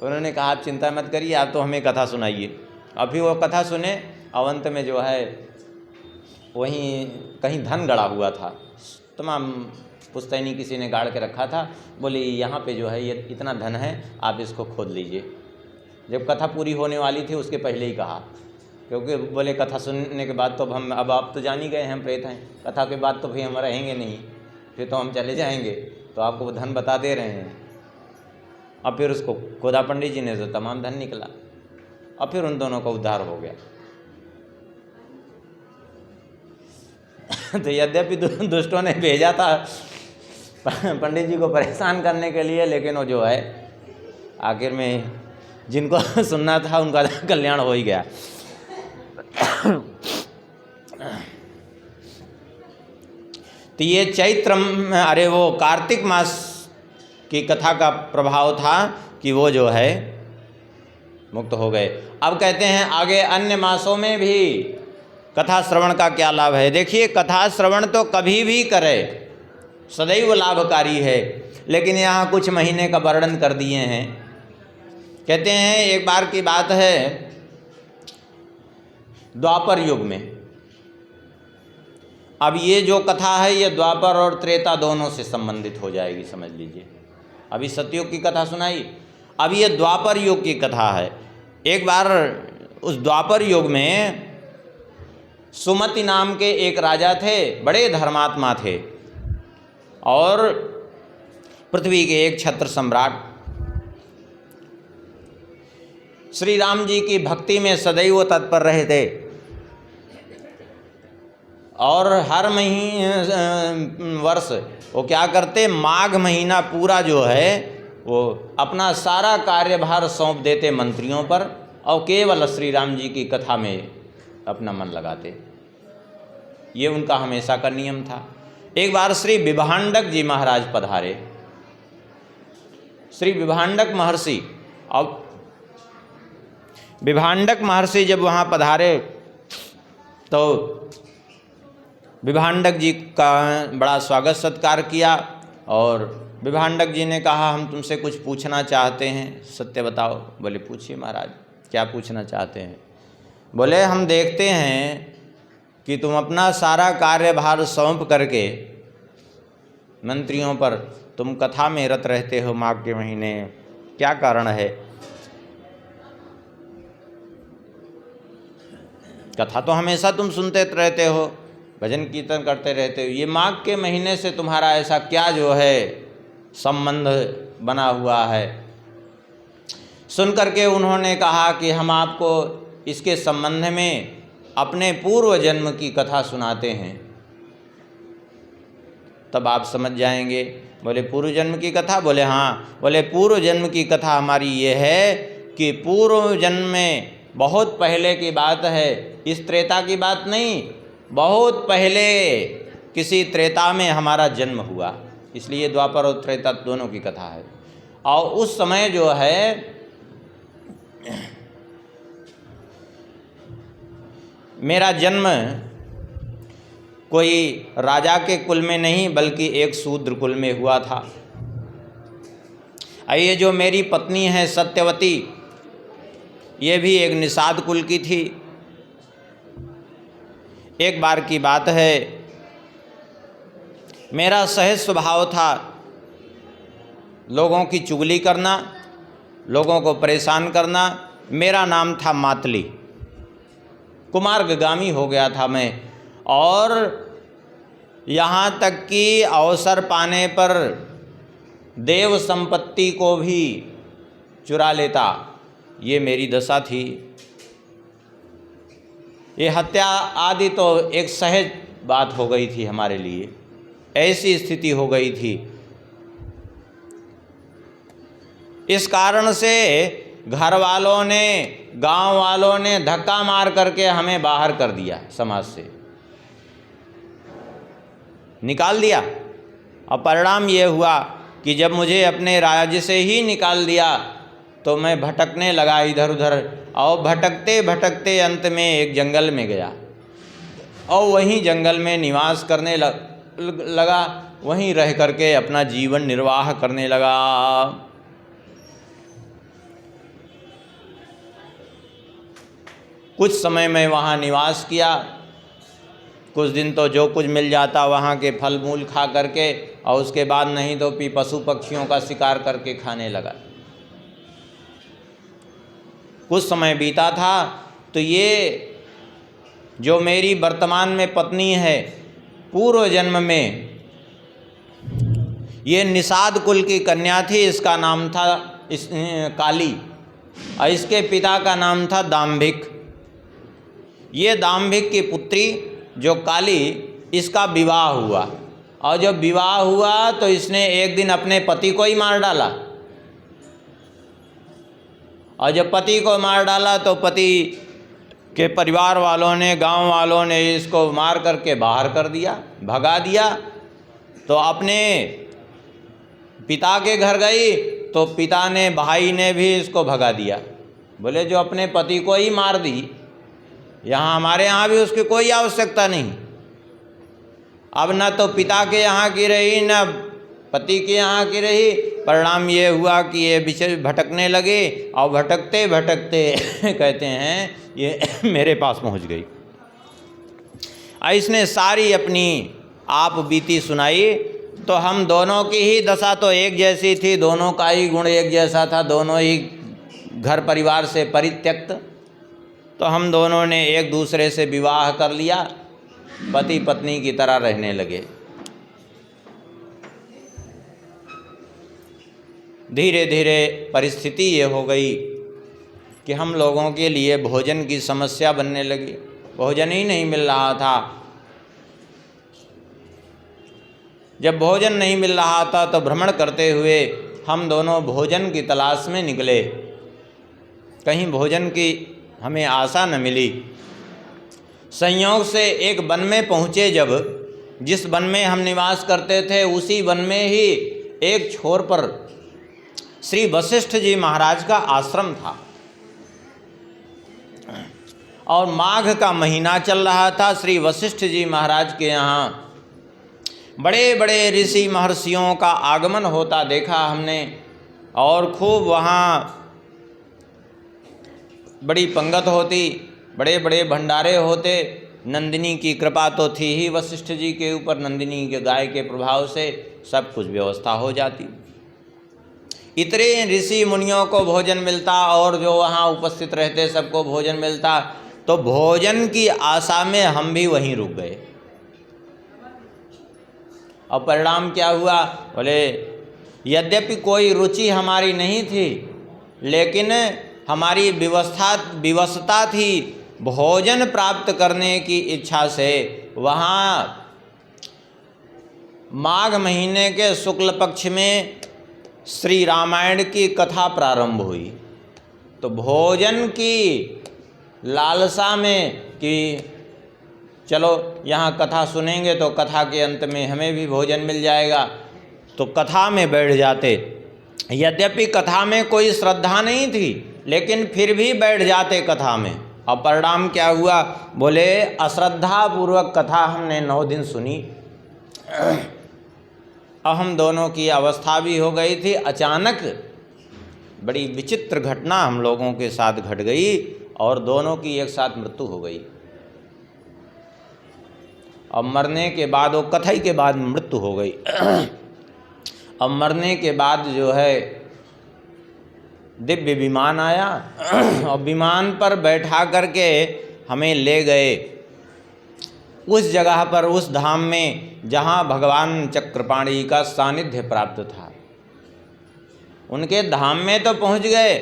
A: उन्होंने कहा आप चिंता मत करिए, आप तो हमें कथा सुनाइए। अभी वो कथा सुने, अवंत में जो है वहीं कहीं धन गड़ा हुआ था, तमाम पुश्तैनी किसी ने गाड़ के रखा था, बोले यहाँ पे जो है ये इतना धन है, आप इसको खोद लीजिए। जब कथा पूरी होने वाली थी उसके पहले ही कहा, क्योंकि बोले कथा सुनने के बाद तो अब आप तो जान ही गए हम प्रेत हैं, कथा के बाद तो फिर हम रहेंगे नहीं, फिर तो हम चले जाएंगे, तो आपको वो धन बता दे रहे हैं। अब फिर उसको खोदा पंडित जी ने, तो तमाम धन निकला। अब फिर उन दोनों का उद्धार हो गया। तो यद्यपि दुष्टों ने भेजा था पंडित जी को परेशान करने के लिए, लेकिन वो जो है आखिर में जिनको सुनना था उनका कल्याण हो ही गया। तो ये चैत्र, अरे वो कार्तिक मास की कथा का प्रभाव था कि वो जो है मुक्त हो गए। अब कहते हैं आगे अन्य मासों में भी कथा श्रवण का क्या लाभ है। देखिए कथा श्रवण तो कभी भी करे सदैव लाभकारी है, लेकिन यहाँ कुछ महीने का वर्णन कर दिए हैं। कहते हैं एक बार की बात है, द्वापर युग में, अब ये जो कथा है ये द्वापर और त्रेता दोनों से संबंधित हो जाएगी, समझ लीजिए। अभी सतयुग की कथा सुनाई, अब ये द्वापर युग की कथा है। एक बार उस द्वापर युग में सुमति नाम के एक राजा थे, बड़े धर्मात्मा थे और पृथ्वी के एक छत्र सम्राट। श्री राम जी की भक्ति में सदैव तत्पर रहे थे और हर वर्ष वो क्या करते, माघ महीना पूरा जो है वो अपना सारा कार्यभार सौंप देते मंत्रियों पर और केवल श्री राम जी की कथा में अपना मन लगाते। ये उनका हमेशा का नियम था। एक बार श्री विभांडक जी महाराज पधारे। श्री विभांडक महर्षि, अब विभांडक महर्षि जब वहाँ पधारे तो विभांडक जी का बड़ा स्वागत सत्कार किया और विभांडक जी ने कहा हम तुमसे कुछ पूछना चाहते हैं, सत्य बताओ। बोले पूछिए महाराज, क्या पूछना चाहते हैं। बोले हम देखते हैं कि तुम अपना सारा कार्यभार सौंप करके मंत्रियों पर तुम कथा में रत रहते हो माघ के महीने, क्या कारण है। कथा तो हमेशा तुम सुनते रहते हो, भजन कीर्तन करते रहते हो, ये माघ के महीने से तुम्हारा ऐसा क्या जो है संबंध बना हुआ है। सुन करके उन्होंने कहा कि हम आपको इसके संबंध में अपने पूर्व जन्म की कथा सुनाते हैं, तब आप समझ जाएंगे। बोले पूर्व जन्म की कथा। बोले हाँ। बोले पूर्व जन्म की कथा हमारी ये है कि पूर्व जन्म में बहुत पहले की बात है, इस त्रेता की बात नहीं, बहुत पहले किसी त्रेता में हमारा जन्म हुआ, इसलिए द्वापर और त्रेता दोनों की कथा है। और उस समय जो है मेरा जन्म कोई राजा के कुल में नहीं बल्कि एक शूद्र कुल में हुआ था। ये जो मेरी पत्नी है सत्यवती, ये भी एक निषाद कुल की थी। एक बार की बात है, मेरा सहज स्वभाव था लोगों की चुगली करना, लोगों को परेशान करना। मेरा नाम था मातली, कुमार्गामी हो गया था मैं, और यहाँ तक कि अवसर पाने पर देव संपत्ति को भी चुरा लेता, ये मेरी दशा थी। ये हत्या आदि तो एक सहज बात हो गई थी हमारे लिए, ऐसी स्थिति हो गई थी। इस कारण से घर वालों ने, गांव वालों ने धक्का मार करके हमें बाहर कर दिया, समाज से निकाल दिया। और परिणाम ये हुआ कि जब मुझे अपने राज्य से ही निकाल दिया तो मैं भटकने लगा इधर उधर, और भटकते भटकते अंत में एक जंगल में गया और वहीं जंगल में निवास करने लगा, वहीं रह करके अपना जीवन निर्वाह करने लगा। कुछ समय में वहाँ निवास किया, कुछ दिन तो जो कुछ मिल जाता वहाँ के फल मूल खा करके, और उसके बाद नहीं तो पशु पक्षियों का शिकार करके खाने लगा। कुछ समय बीता था तो ये जो मेरी वर्तमान में पत्नी है, पूर्व जन्म में ये निषाद कुल की कन्या थी, इसका नाम था काली, और इसके पिता का नाम था दाम्भिक। ये दाम्भिक की पुत्री जो काली, इसका विवाह हुआ, और जब विवाह हुआ तो इसने एक दिन अपने पति को ही मार डाला, और जब पति को मार डाला तो पति के परिवार वालों ने, गांव वालों ने इसको मार करके बाहर कर दिया, भगा दिया। तो अपने पिता के घर गई तो पिता ने, भाई ने भी इसको भगा दिया। बोले जो अपने पति को ही मार दी, यहाँ हमारे यहाँ भी उसकी कोई आवश्यकता नहीं। अब न तो पिता के यहाँ की रही न पति के यहाँ की रही। परिणाम ये हुआ कि ये बिचर भटकने लगे, और भटकते भटकते कहते हैं ये मेरे पास पहुँच गई। इसने सारी अपनी आप बीती सुनाई। तो हम दोनों की ही दशा तो एक जैसी थी, दोनों का ही गुण एक जैसा था, दोनों ही घर परिवार से परित्यक्त। तो हम दोनों ने एक दूसरे से विवाह कर लिया, पति पत्नी की तरह रहने लगे। धीरे धीरे परिस्थिति ये हो गई कि हम लोगों के लिए भोजन की समस्या बनने लगी, भोजन ही नहीं मिल रहा था। जब भोजन नहीं मिल रहा था तो भ्रमण करते हुए हम दोनों भोजन की तलाश में निकले। कहीं भोजन की हमें आशा न मिली। संयोग से एक वन में पहुँचे, जब जिस वन में हम निवास करते थे उसी वन में ही एक छोर पर श्री वशिष्ठ जी महाराज का आश्रम था, और माघ का महीना चल रहा था। श्री वशिष्ठ जी महाराज के यहाँ बड़े बड़े ऋषि महर्षियों का आगमन होता देखा हमने, और खूब वहाँ बड़ी पंगत होती, बड़े बड़े भंडारे होते। नंदिनी की कृपा तो थी ही वशिष्ठ जी के ऊपर, नंदिनी के गाय के प्रभाव से सब कुछ व्यवस्था हो जाती। इतने ऋषि मुनियों को भोजन मिलता, और जो वहाँ उपस्थित रहते सबको भोजन मिलता। तो भोजन की आशा में हम भी वहीं रुक गए। और परिणाम क्या हुआ? बोले यद्यपि कोई रुचि हमारी नहीं थी, लेकिन हमारी विवशता थी भोजन प्राप्त करने की इच्छा से। वहाँ माघ महीने के शुक्ल पक्ष में श्री रामायण की कथा प्रारंभ हुई। तो भोजन की लालसा में कि चलो यहाँ कथा सुनेंगे तो कथा के अंत में हमें भी भोजन मिल जाएगा, तो कथा में बैठ जाते। यद्यपि कथा में कोई श्रद्धा नहीं थी, लेकिन फिर भी बैठ जाते कथा में। और परिणाम क्या हुआ? बोले अश्रद्धा पूर्वक कथा हमने 9 दिन सुनी। अब हम दोनों की अवस्था भी हो गई थी। अचानक बड़ी विचित्र घटना हम लोगों के साथ घट गई, और दोनों की एक साथ मृत्यु हो गई। अब मरने के बाद, वो कथाई के बाद मृत्यु हो गई। अब मरने के बाद जो है दिव्य विमान आया, और विमान पर बैठा करके हमें ले गए उस जगह पर, उस धाम में जहाँ भगवान चक्रपाणी का सानिध्य प्राप्त था। उनके धाम में तो पहुँच गए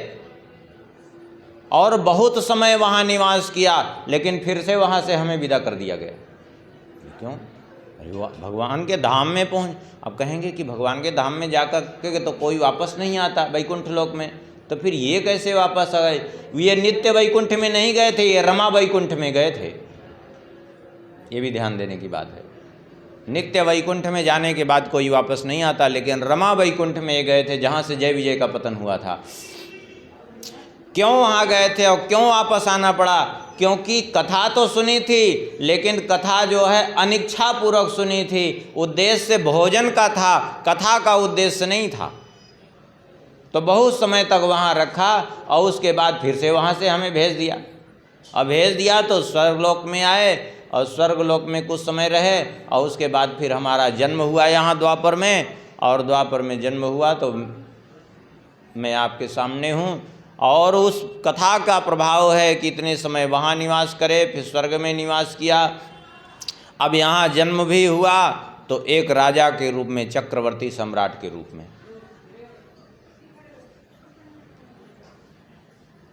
A: और बहुत समय वहाँ निवास किया, लेकिन फिर से वहाँ से हमें विदा कर दिया गया। क्यों? अरे भगवान के धाम में पहुँच, अब कहेंगे कि भगवान के धाम में जाकर के तो कोई वापस नहीं आता वैकुंठ लोक में, तो फिर ये कैसे वापस आ गए? ये नित्य वैकुंठ में नहीं गए थे, ये रमा वैकुंठ में गए थे। ये भी ध्यान देने की बात है। नित्य वैकुंठ में जाने के बाद कोई वापस नहीं आता, लेकिन रमा वैकुंठ में गए थे, जहाँ से जय विजय का पतन हुआ था। क्यों वहाँ गए थे और क्यों वापस आना पड़ा? क्योंकि कथा तो सुनी थी, लेकिन कथा जो है अनिच्छापूर्वक सुनी थी, उद्देश्य भोजन का था, कथा का उद्देश्य नहीं था। तो बहुत समय तक वहाँ रखा और उसके बाद फिर से वहाँ से हमें भेज दिया। अब भेज दिया तो स्वर्गलोक में आए और स्वर्गलोक में कुछ समय रहे और उसके बाद फिर हमारा जन्म हुआ यहाँ द्वापर में। और द्वापर में जन्म हुआ तो मैं आपके सामने हूँ। और उस कथा का प्रभाव है कि इतने समय वहाँ निवास करे, फिर स्वर्ग में निवास किया, अब यहाँ जन्म भी हुआ तो एक राजा के रूप में, चक्रवर्ती सम्राट के रूप में।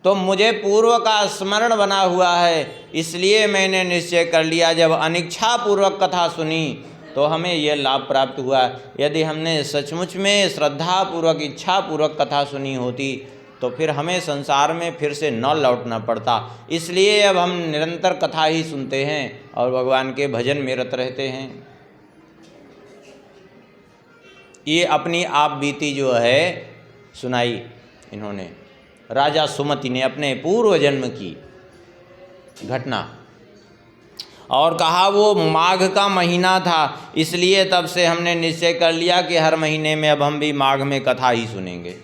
A: तो मुझे पूर्व का स्मरण बना हुआ है, इसलिए मैंने निश्चय कर लिया जब अनिच्छापूर्वक कथा सुनी तो हमें यह लाभ प्राप्त हुआ। यदि हमने सचमुच में श्रद्धापूर्वक, इच्छापूर्वक कथा सुनी होती तो फिर हमें संसार में फिर से न लौटना पड़ता। इसलिए अब हम निरंतर कथा ही सुनते हैं और भगवान के भजन में रत रहते हैं। ये अपनी आप बीती जो है सुनाई इन्होंने, राजा सुमति ने अपने पूर्व जन्म की घटना, और कहा वो माघ का महीना था, इसलिए तब से हमने निश्चय कर लिया कि हर महीने में अब हम भी माघ में कथा ही सुनेंगे।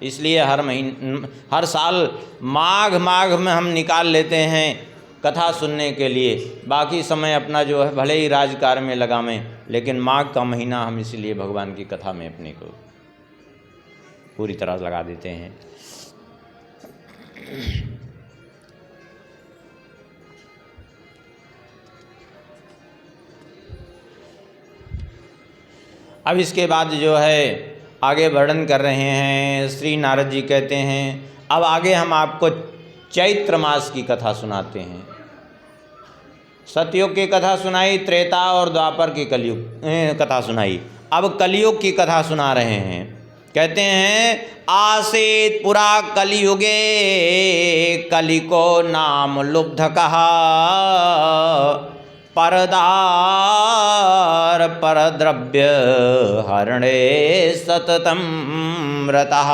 A: इसलिए हर साल माघ में हम निकाल लेते हैं कथा सुनने के लिए। बाकी समय अपना जो है भले ही राजकार्य में लगावें, लेकिन माघ का महीना हम इसलिए भगवान की कथा में अपने को पूरी तरह लगा देते हैं। अब इसके बाद जो है आगे वर्णन कर रहे हैं। श्री नारद जी कहते हैं अब आगे हम आपको चैत्र मास की कथा सुनाते हैं। सतयुग की कथा सुनाई, त्रेता और द्वापर की कलयुग कथा सुनाई, अब कलयुग की कथा सुना रहे हैं। कहते हैं आसीत पुरा कलियुगे कलिको नाम लुब्ध कहा, परदार परद्रव्य हरणे सततम रतः।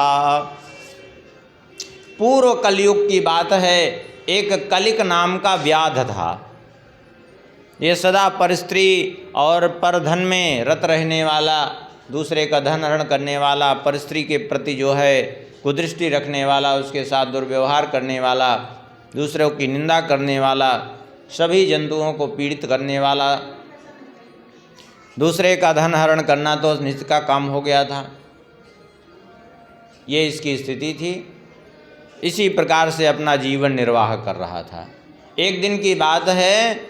A: पूर्व कलयुग की बात है। एक कलिक नाम का व्याध था। ये सदा परस्त्री और परधन में रत रहने वाला, दूसरे का धन हरण करने वाला, परस्त्री के प्रति जो है कुदृष्टि रखने वाला, उसके साथ दुर्व्यवहार करने वाला, दूसरों की निंदा करने वाला, सभी जंतुओं को पीड़ित करने वाला, दूसरे का धन हरण करना तो नित्य का काम हो गया था। ये इसकी स्थिति थी। इसी प्रकार से अपना जीवन निर्वाह कर रहा था। एक दिन की बात है,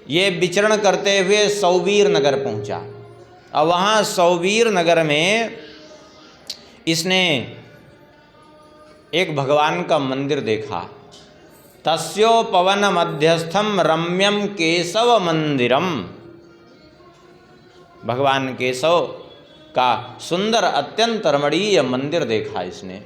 A: ये विचरण करते हुए सौवीर नगर पहुंचा और वहाँ सौवीर नगर में इसने एक भगवान का मंदिर देखा। तस्योपवन मध्यस्थम रम्यम केशव मंदिरम। भगवान केशव का सुंदर अत्यंत रमणीय मंदिर देखा इसने।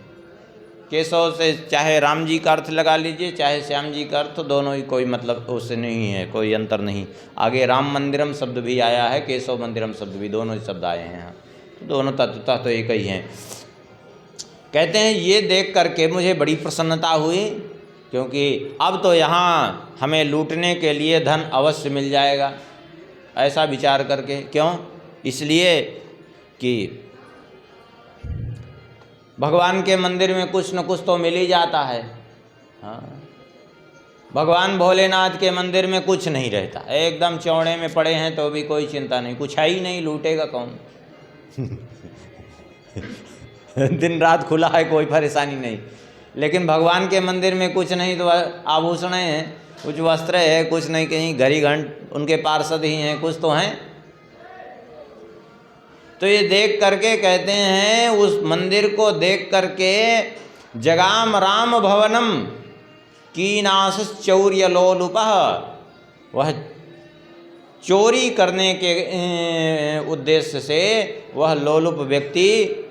A: केशव से चाहे राम जी का अर्थ लगा लीजिए, चाहे श्याम जी का अर्थ, दोनों ही कोई मतलब उससे नहीं है, कोई अंतर नहीं। आगे राम मंदिरम शब्द भी आया है, केशव मंदिरम शब्द भी, दोनों ही शब्द आए हैं यहाँ, तो दोनों तत्वतः तो एक ही हैं। कहते हैं ये देख करके मुझे बड़ी प्रसन्नता हुई, क्योंकि अब तो यहाँ हमें लूटने के लिए धन अवश्य मिल जाएगा, ऐसा विचार करके। क्यों? इसलिए कि भगवान के मंदिर में कुछ न कुछ तो मिल ही जाता है। हाँ, भगवान भोलेनाथ के मंदिर में कुछ नहीं रहता, एकदम चौड़े में पड़े हैं तो भी कोई चिंता नहीं, कुछ है ही नहीं, लूटेगा कौन। दिन रात खुला है, कोई परेशानी नहीं। लेकिन भगवान के मंदिर में कुछ नहीं तो आभूषण हैं, कुछ वस्त्र है, कुछ नहीं, कहीं घड़ी घंट उनके पार्षद ही हैं, कुछ तो हैं। तो ये देख करके कहते हैं, उस मंदिर को देख करके जगाम राम भवनम कीनाश चौर्य लोलुपः, वह चोरी करने के उद्देश्य से वह लोलुप व्यक्ति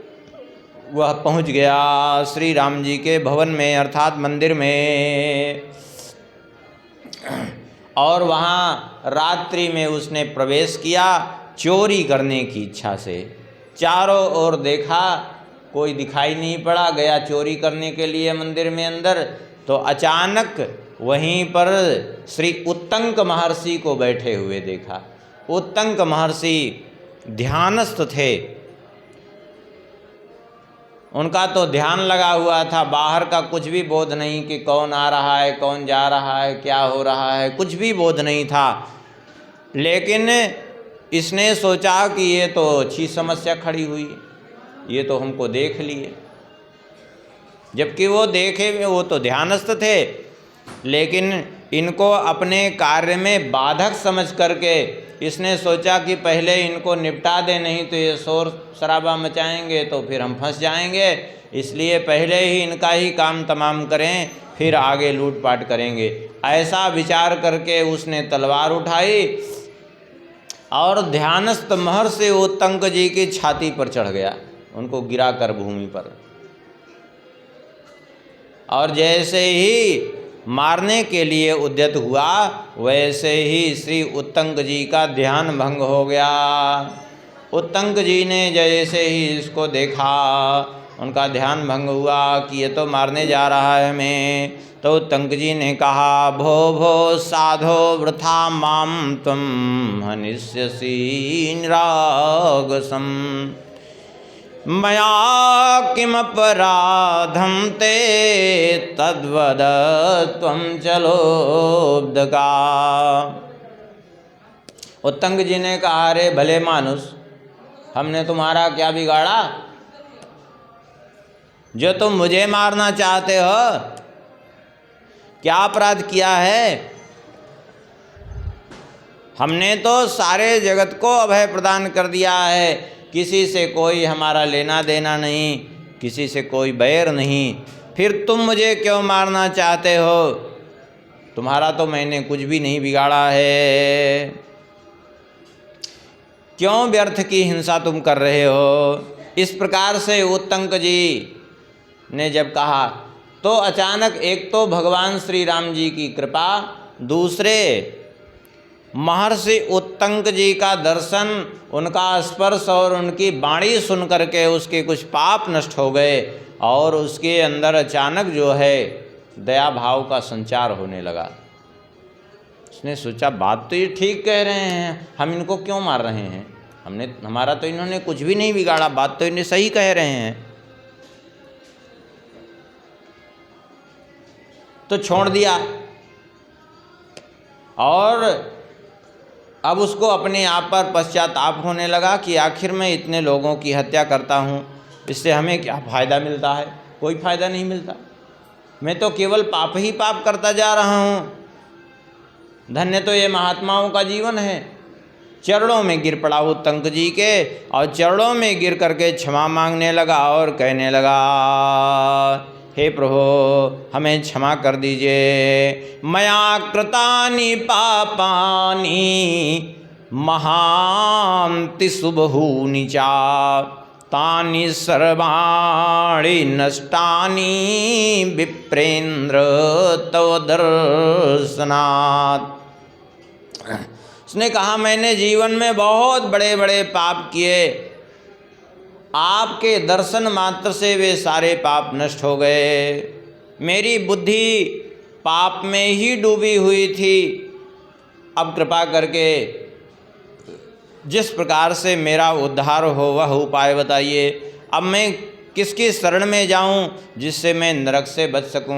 A: वह पहुंच गया श्री राम जी के भवन में, अर्थात मंदिर में। और वहाँ रात्रि में उसने प्रवेश किया चोरी करने की इच्छा से। चारों ओर देखा, कोई दिखाई नहीं पड़ा। गया चोरी करने के लिए मंदिर में अंदर, तो अचानक वहीं पर श्री उत्तंक महर्षि को बैठे हुए देखा। उत्तंक महर्षि ध्यानस्थ थे, उनका तो ध्यान लगा हुआ था, बाहर का कुछ भी बोध नहीं कि कौन आ रहा है, कौन जा रहा है, क्या हो रहा है, कुछ भी बोध नहीं था। लेकिन इसने सोचा कि ये तो अच्छी समस्या खड़ी हुई, ये तो हमको देख लिए। जबकि वो देखे, वो तो ध्यानस्थ थे, लेकिन इनको अपने कार्य में बाधक समझ करके इसने सोचा कि पहले इनको निपटा दे, नहीं तो ये शोर शराबा मचाएंगे तो फिर हम फंस जाएंगे, इसलिए पहले ही इनका ही काम तमाम करें, फिर आगे लूटपाट करेंगे। ऐसा विचार करके उसने तलवार उठाई और ध्यानस्थ महर्षि उत्तंक जी की छाती पर चढ़ गया, उनको गिरा कर भूमि पर। और जैसे ही मारने के लिए उद्यत हुआ, वैसे ही श्री उत्तंक जी का ध्यान भंग हो गया। उत्तंक जी ने जैसे ही इसको देखा, उनका ध्यान भंग हुआ कि ये तो मारने जा रहा है हमें। तो उत्तंक जी ने कहा, भो भो साधो वृथा माम त्वं हनिष्यसि निरागसम् मया किमपराधं ते तद्वद त्वं चलोब्दका। उत्तंक जी ने कहा, अरे भले मानुष, हमने तुम्हारा क्या बिगाड़ा जो तुम मुझे मारना चाहते हो? क्या अपराध किया है? हमने तो सारे जगत को अभय प्रदान कर दिया है, किसी से कोई हमारा लेना देना नहीं, किसी से कोई बैर नहीं, फिर तुम मुझे क्यों मारना चाहते हो? तुम्हारा तो मैंने कुछ भी नहीं बिगाड़ा है, क्यों व्यर्थ की हिंसा तुम कर रहे हो? इस प्रकार से उत्तंक जी ने जब कहा, तो अचानक एक तो भगवान श्री राम जी की कृपा, दूसरे महर्षि उत्तंक जी का दर्शन, उनका स्पर्श और उनकी वाणी सुन करके उसके कुछ पाप नष्ट हो गए और उसके अंदर अचानक जो है दया भाव का संचार होने लगा। उसने सोचा, बात तो ये ठीक कह रहे हैं, हम इनको क्यों मार रहे हैं? हमारा तो इन्होंने कुछ भी नहीं बिगाड़ा, बात तो इन्हें सही कह रहे हैं। तो छोड़ दिया और अब उसको अपने आप पर पश्चाताप होने लगा कि आखिर मैं इतने लोगों की हत्या करता हूँ, इससे हमें क्या फ़ायदा मिलता है? कोई फ़ायदा नहीं मिलता, मैं तो केवल पाप ही पाप करता जा रहा हूँ। धन्य तो ये महात्माओं का जीवन है। चरणों में गिर पड़ा उत्तंक जी के और चरणों में गिर करके क्षमा मांगने लगा और कहने लगा, हे प्रभु हमें क्षमा कर दीजिए, मया कृतानि पापानि महान्ति शुभहूनि चा तानि सर्वाणि नष्टानि विप्रेन्द्र तव दर्शनात्। उसने कहा, मैंने जीवन में बहुत बड़े बड़े पाप किए, आपके दर्शन मात्र से वे सारे पाप नष्ट हो गए। मेरी बुद्धि पाप में ही डूबी हुई थी, अब कृपा करके जिस प्रकार से मेरा उद्धार हो वह उपाय बताइए। अब मैं किसकी शरण में जाऊं जिससे मैं नरक से बच सकूं?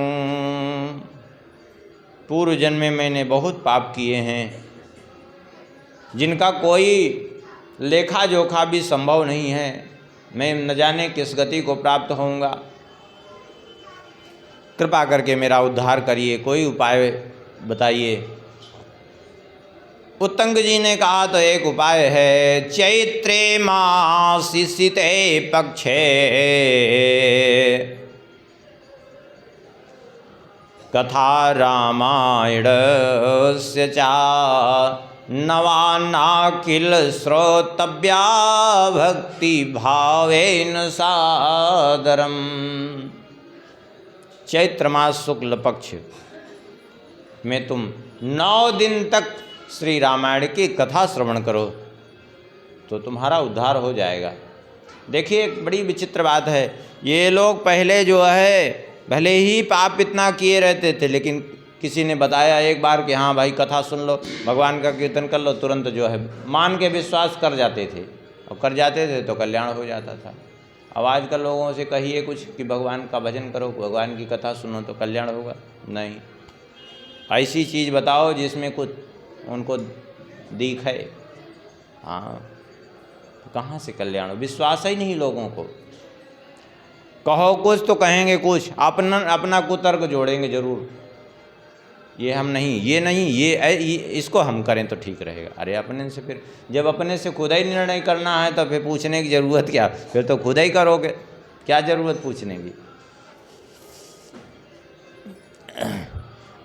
A: पूर्व जन्म में मैंने बहुत पाप किए हैं जिनका कोई लेखा जोखा भी संभव नहीं है, मैं न जाने किस गति को प्राप्त होऊंगा। कृपा करके मेरा उद्धार करिए, कोई उपाय बताइए। उत्तंक जी ने कहा, तो एक उपाय है, चैत्रे मासि शीते पक्षे कथा रामायणस्य चा नवानाखिल श्रोतव्या भक्ति भावेन सादरम। चैत्र मास शुक्ल पक्ष में तुम 9 दिन तक श्री रामायण की कथा श्रवण करो तो तुम्हारा उद्धार हो जाएगा। देखिए एक बड़ी विचित्र बात है, ये लोग पहले जो है भले ही पाप इतना किए रहते थे, लेकिन किसी ने बताया एक बार कि हाँ भाई कथा सुन लो, भगवान का कीर्तन कर लो, तुरंत जो है मान के विश्वास कर जाते थे, और कर जाते थे तो कल्याण हो जाता था। अब आजकल लोगों से कहिए कुछ कि भगवान का भजन करो, भगवान की कथा सुनो तो कल्याण होगा, नहीं। ऐसी चीज़ बताओ जिसमें कुछ उनको दिखे, हाँ, तो कहाँ से कल्याण हो? विश्वास ही नहीं लोगों को। कहो कुछ तो कहेंगे कुछ, अपना कुतर्क जोड़ेंगे जरूर, ये हम नहीं, ये नहीं, ये इसको हम करें तो ठीक रहेगा। अरे अपने से, फिर जब अपने से खुद ही निर्णय करना है तो फिर पूछने की ज़रूरत क्या? फिर तो खुद ही करोगे, क्या ज़रूरत पूछने की?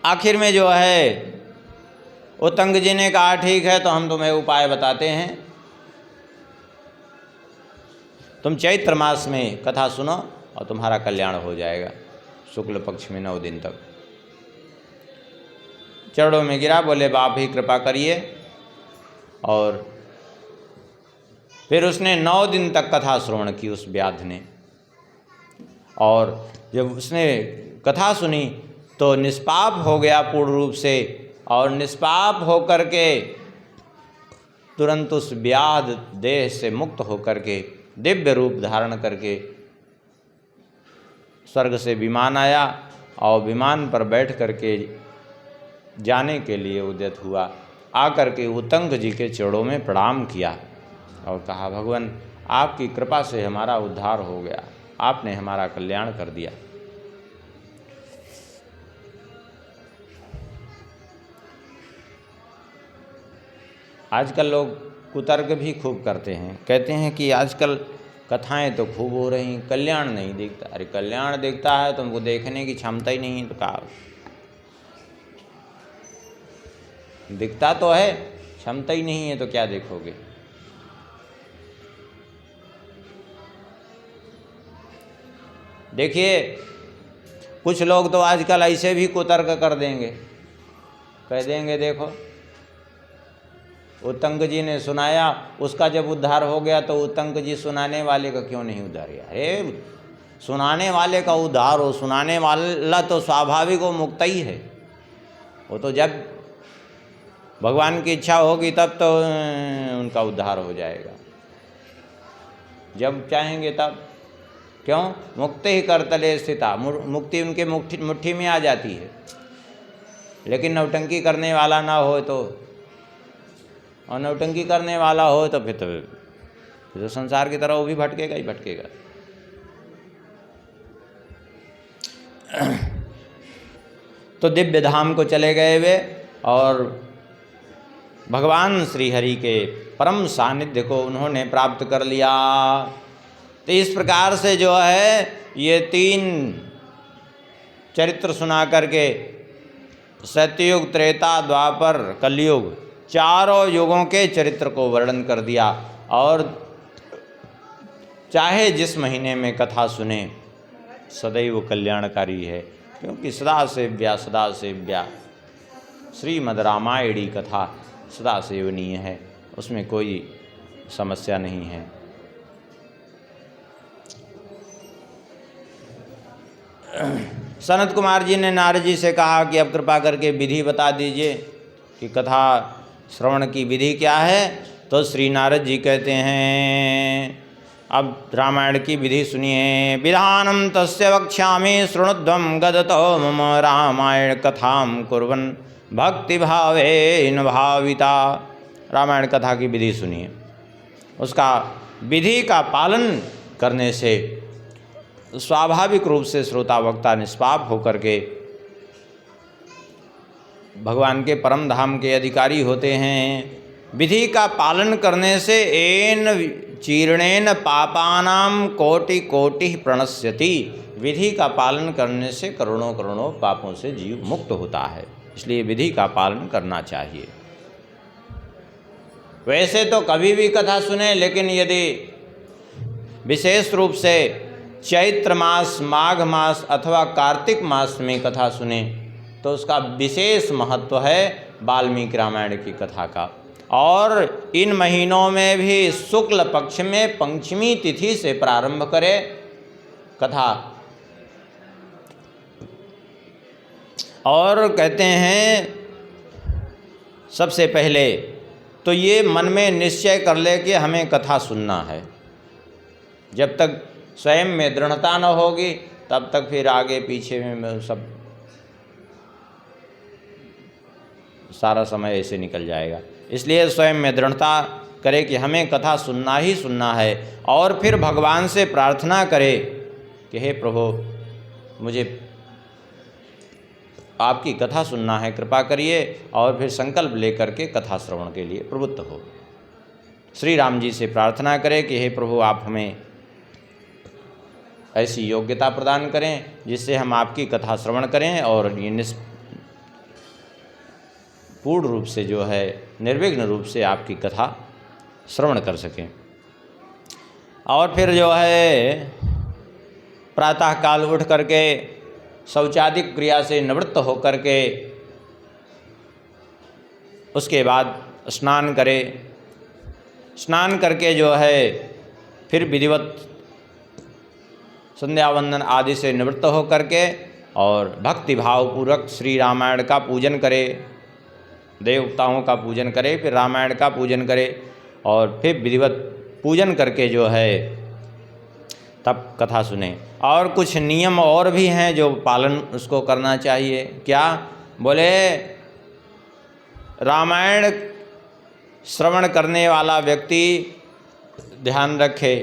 A: आखिर में जो है उत्तंग जी ने कहा ठीक है, तो हम तुम्हें उपाय बताते हैं, तुम चैत्र मास में कथा सुनो और तुम्हारा कल्याण हो जाएगा शुक्ल पक्ष में 9 दिन तक। चरणों में गिरा, बोले बाप ही कृपा करिए। और फिर उसने 9 दिन तक कथा श्रवण की उस व्याध ने, और जब उसने कथा सुनी तो निष्पाप हो गया पूर्ण रूप से, और निष्पाप होकर के तुरंत उस व्याध देह से मुक्त होकर के दिव्य रूप धारण करके स्वर्ग से विमान आया, और विमान पर बैठ करके जाने के लिए उद्यत हुआ। आकर के उत्तंग जी के चरणों में प्रणाम किया और कहा, भगवान आपकी कृपा से हमारा उद्धार हो गया, आपने हमारा कल्याण कर दिया। आजकल लोग कुतर्क भी खूब करते हैं, कहते हैं कि आजकल कथाएं तो खूब हो रही, कल्याण नहीं दिखता। अरे कल्याण दिखता है, तुमको देखने की क्षमता ही नहीं है तो कहा, दिखता तो है, क्षमता ही नहीं है तो क्या देखोगे? देखिए कुछ लोग तो आजकल ऐसे भी कुतर्क कर देंगे, कह देंगे देखो उत्तंग जी ने सुनाया, उसका जब उद्धार हो गया तो उत्तंग जी सुनाने वाले का क्यों नहीं उद्धार किया? अरे सुनाने वाले का उद्धार हो, सुनाने वाला तो स्वाभाविक वो मुक्त ही है, वो तो जब भगवान की इच्छा होगी तब तो उनका उद्धार हो जाएगा, जब चाहेंगे तब। क्यों? मुक्ति ही करतले स्थिता, मुक्ति उनके मुट्ठी में आ जाती है। लेकिन नौटंकी करने वाला ना हो तो, और नौटंकी करने वाला हो तो फिर तो संसार की तरह वो भी भटकेगा ही भटकेगा। तो दिव्य धाम को चले गए वे, और भगवान श्री हरि के परम सानिध्य को उन्होंने प्राप्त कर लिया। तो इस प्रकार से जो है ये 3 चरित्र सुना करके सत्ययुग, त्रेता, द्वापर, कलयुग, चारों युगों के चरित्र को वर्णन कर दिया। और चाहे जिस महीने में कथा सुने सदैव कल्याणकारी है, क्योंकि सदा सेव्या श्रीमद् रामायणी कथा सदा सेवनीय है, उसमें कोई समस्या नहीं है। सनत कुमार जी ने नारद जी से कहा कि अब कृपा करके विधि बता दीजिए कि कथा श्रवण की विधि क्या है। तो श्री नारद जी कहते हैं, अब रामायण की विधि सुनिए। विधानम तस्य वक्ष्यामि शृणुध्वं गदतो मम रामायण कथां कुर्वन् भक्ति भावेन भाविता। रामायण कथा की विधि सुनिए, उसका विधि का पालन करने से स्वाभाविक रूप से श्रोता वक्ता निष्पाप होकर के भगवान के परम धाम के अधिकारी होते हैं। विधि का पालन करने से एन चीर्णेन पापानां कोटि कोटि प्रणश्यति। विधि का पालन करने से करोड़ों करोड़ों पापों से जीव मुक्त होता है, इसलिए विधि का पालन करना चाहिए। वैसे तो कभी भी कथा सुने, लेकिन यदि विशेष रूप से चैत्र मास, माघ मास अथवा कार्तिक मास में कथा सुने तो उसका विशेष महत्व है वाल्मीकि रामायण की कथा का। और इन महीनों में भी शुक्ल पक्ष में पंचमी तिथि से प्रारंभ करे कथा। और कहते हैं सबसे पहले तो ये मन में निश्चय कर ले कि हमें कथा सुनना है। जब तक स्वयं में दृढ़ता न होगी तब तक फिर आगे पीछे में सब सारा समय ऐसे निकल जाएगा। इसलिए स्वयं में दृढ़ता करे कि हमें कथा सुनना ही सुनना है, और फिर भगवान से प्रार्थना करे कि हे प्रभु, मुझे आपकी कथा सुनना है, कृपा करिए, और फिर संकल्प लेकर के कथा श्रवण के लिए प्रवृत्त हो। श्री राम जी से प्रार्थना करें कि हे प्रभु, आप हमें ऐसी योग्यता प्रदान करें जिससे हम आपकी कथा श्रवण करें और ये पूर्ण रूप से जो है निर्विघ्न रूप से आपकी कथा श्रवण कर सकें। और फिर जो है प्रातःकाल उठ करके शौचादिक क्रिया से निवृत्त होकर के उसके बाद स्नान करे। स्नान करके जो है फिर विधिवत संध्या वंदन आदि से निवृत्त होकर के और भक्ति भाव पूर्वक श्री रामायण का पूजन करे, देवताओं का पूजन करे, फिर रामायण का पूजन करे, और फिर विधिवत पूजन करके जो है तब कथा सुने। और कुछ नियम और भी हैं जो पालन उसको करना चाहिए। क्या बोले, रामायण श्रवण करने वाला व्यक्ति ध्यान रखे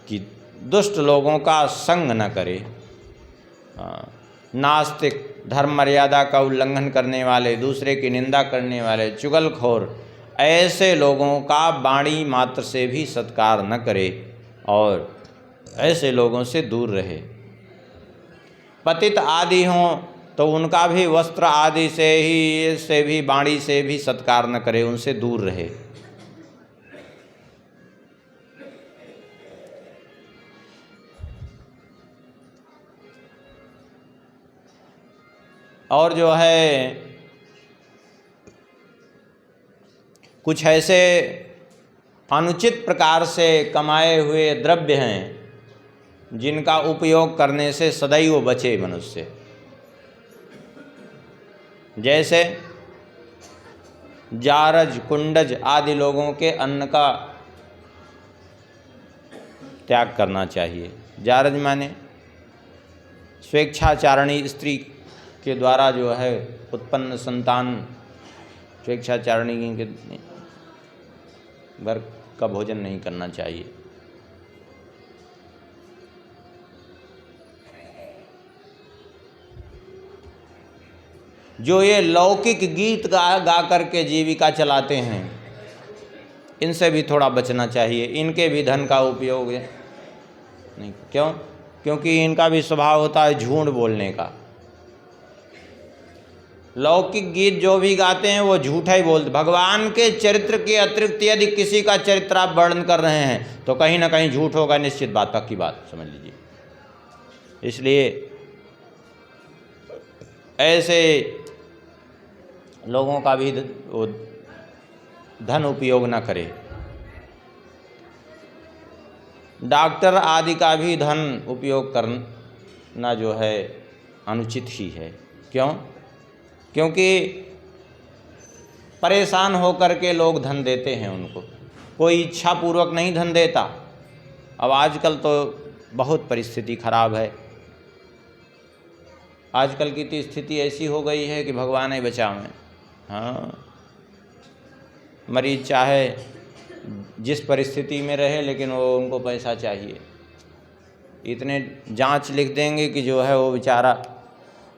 A: कि दुष्ट लोगों का संग न करे। नास्तिक, धर्म मर्यादा का उल्लंघन करने वाले, दूसरे की निंदा करने वाले, चुगलखोर, ऐसे लोगों का वाणी मात्र से भी सत्कार न करे और ऐसे लोगों से दूर रहे। पतित आदि हों तो उनका भी वस्त्र आदि से भी वाणी से भी सत्कार न करे, उनसे दूर रहे। और जो है कुछ ऐसे अनुचित प्रकार से कमाए हुए द्रव्य हैं जिनका उपयोग करने से सदैव बचे मनुष्य, जैसे जारज, कुंडज आदि लोगों के अन्न का त्याग करना चाहिए। जारज माने स्वेच्छाचारणी स्त्री के द्वारा जो है उत्पन्न संतान, स्वेच्छाचारणी के वर्ग का भोजन नहीं करना चाहिए। जो ये लौकिक गीत गा करके जीविका चलाते हैं, इनसे भी थोड़ा बचना चाहिए। इनके भी धन का उपयोग नहीं। क्यों? क्योंकि इनका भी स्वभाव होता है झूठ बोलने का। लौकिक गीत जो भी गाते हैं वो झूठा ही बोलते। भगवान के चरित्र के अतिरिक्त यदि किसी का चरित्र आप वर्णन कर रहे हैं तो कहीं ना कहीं झूठ होगा, निश्चित बात, पक्की बात समझ लीजिए। इसलिए ऐसे लोगों का भी धन उपयोग न करे। डॉक्टर आदि का भी धन उपयोग करना जो है अनुचित ही है। क्यों? क्योंकि परेशान होकर के लोग धन देते हैं उनको, कोई इच्छा पूर्वक नहीं धन देता। अब आजकल तो बहुत परिस्थिति खराब है। आजकल की तो स्थिति ऐसी हो गई है कि भगवान ही बचावें। हाँ, मरीज चाहे जिस परिस्थिति में रहे लेकिन वो उनको पैसा चाहिए। इतने जांच लिख देंगे कि जो है वो बेचारा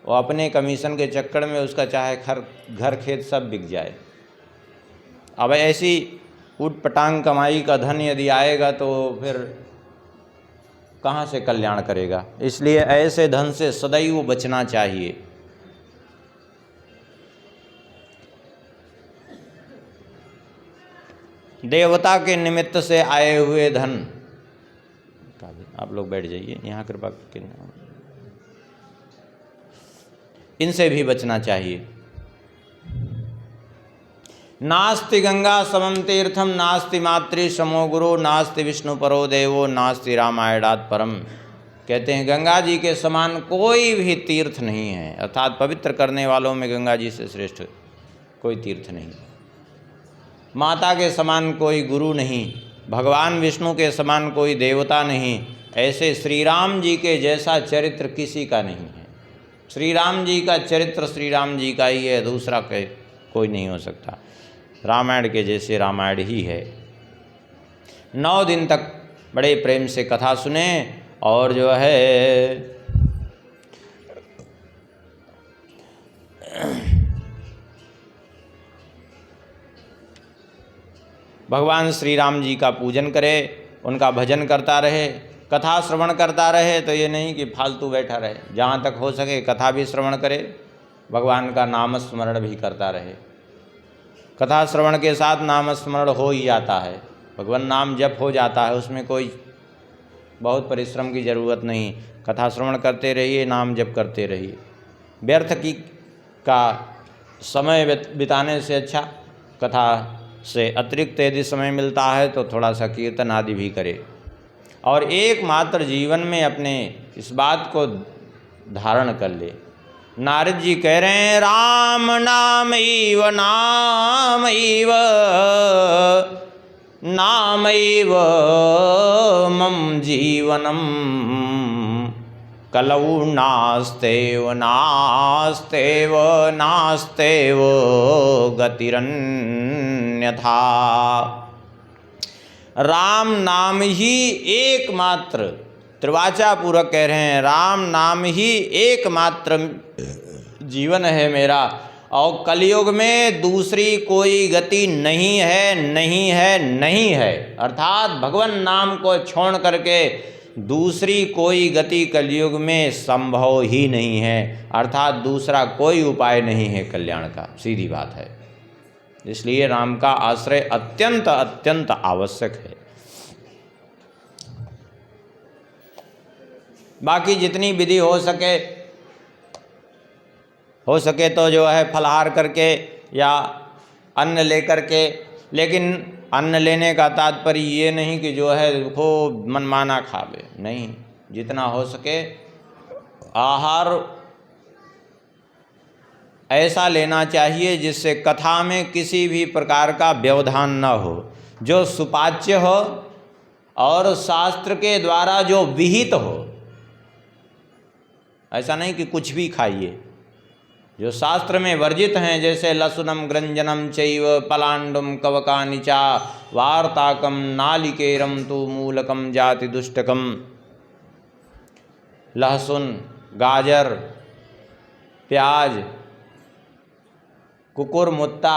A: वो अपने कमीशन के चक्कर में उसका चाहे घर खेत सब बिक जाए। अब ऐसी उटपटांग कमाई का धन यदि आएगा तो फिर कहाँ से कल्याण करेगा। इसलिए ऐसे धन से सदैव बचना चाहिए। देवता के निमित्त से आए हुए धन, आप लोग बैठ जाइए यहाँ कृपा करके, इनसे भी बचना चाहिए। नास्ति गंगा समम तीर्थम नास्ति मातृ समो गुरु नास्ति विष्णु परो देवो नास्ति रामायणात् परम। कहते हैं गंगा जी के समान कोई भी तीर्थ नहीं है, अर्थात पवित्र करने वालों में गंगा जी से श्रेष्ठ कोई तीर्थ नहीं। माता के समान कोई गुरु नहीं, भगवान विष्णु के समान कोई देवता नहीं, ऐसे श्री राम जी के जैसा चरित्र किसी का नहीं है। श्री राम जी का चरित्र श्री राम जी का ही है, दूसरा कोई नहीं हो सकता। रामायण के जैसे रामायण ही है। 9 दिन तक बड़े प्रेम से कथा सुने और जो है भगवान श्री राम जी का पूजन करे, उनका भजन करता रहे, कथा श्रवण करता रहे। तो ये नहीं कि फालतू बैठा रहे, जहाँ तक हो सके कथा भी श्रवण करे, भगवान का नाम स्मरण भी करता रहे। कथा श्रवण के साथ नाम स्मरण हो ही जाता है, भगवान नाम जप हो जाता है, उसमें कोई बहुत परिश्रम की ज़रूरत नहीं। कथा श्रवण करते रहिए, नाम जप करते रहिए। व्यर्थ की का समय बिताने से अच्छा कथा से अतिरिक्त यदि समय मिलता है तो थोड़ा सा कीर्तन आदि भी करे। और एकमात्र जीवन में अपने इस बात को धारण कर ले। नारद जी कह रहे हैं राम नामैव नामैव नामैव मम जीवनम कलौ नास्तेव नास्तेव नास्तेव गतिरन्यथा। राम नाम ही एकमात्र, त्रिवाचा पूर्वक कह रहे हैं, राम नाम ही एकमात्र जीवन है मेरा, और कलयुग में दूसरी कोई गति नहीं है, नहीं है, नहीं है। अर्थात भगवान नाम को छोड़ करके दूसरी कोई गति कलयुग में संभव ही नहीं है, अर्थात दूसरा कोई उपाय नहीं है कल्याण का, सीधी बात है। इसलिए राम का आश्रय अत्यंत अत्यंत आवश्यक है। बाकी जितनी विधि हो सके तो जो है फलाहार करके या अन्न लेकर के, लेकिन अन्न लेने का तात्पर्य ये नहीं कि जो है खूब मनमाना खावे, नहीं, जितना हो सके आहार ऐसा लेना चाहिए जिससे कथा में किसी भी प्रकार का व्यवधान न हो, जो सुपाच्य हो और शास्त्र के द्वारा जो विहित हो। ऐसा नहीं कि कुछ भी खाइए, जो शास्त्र में वर्जित हैं, जैसे लसुनम ग्रंजनम चैव पलांडुम कवकानि चा वार्ताकम नालिकेरम तु मूलकम जाति दुष्टकम। लहसुन, गाजर, प्याज, कुकुरमुत्ता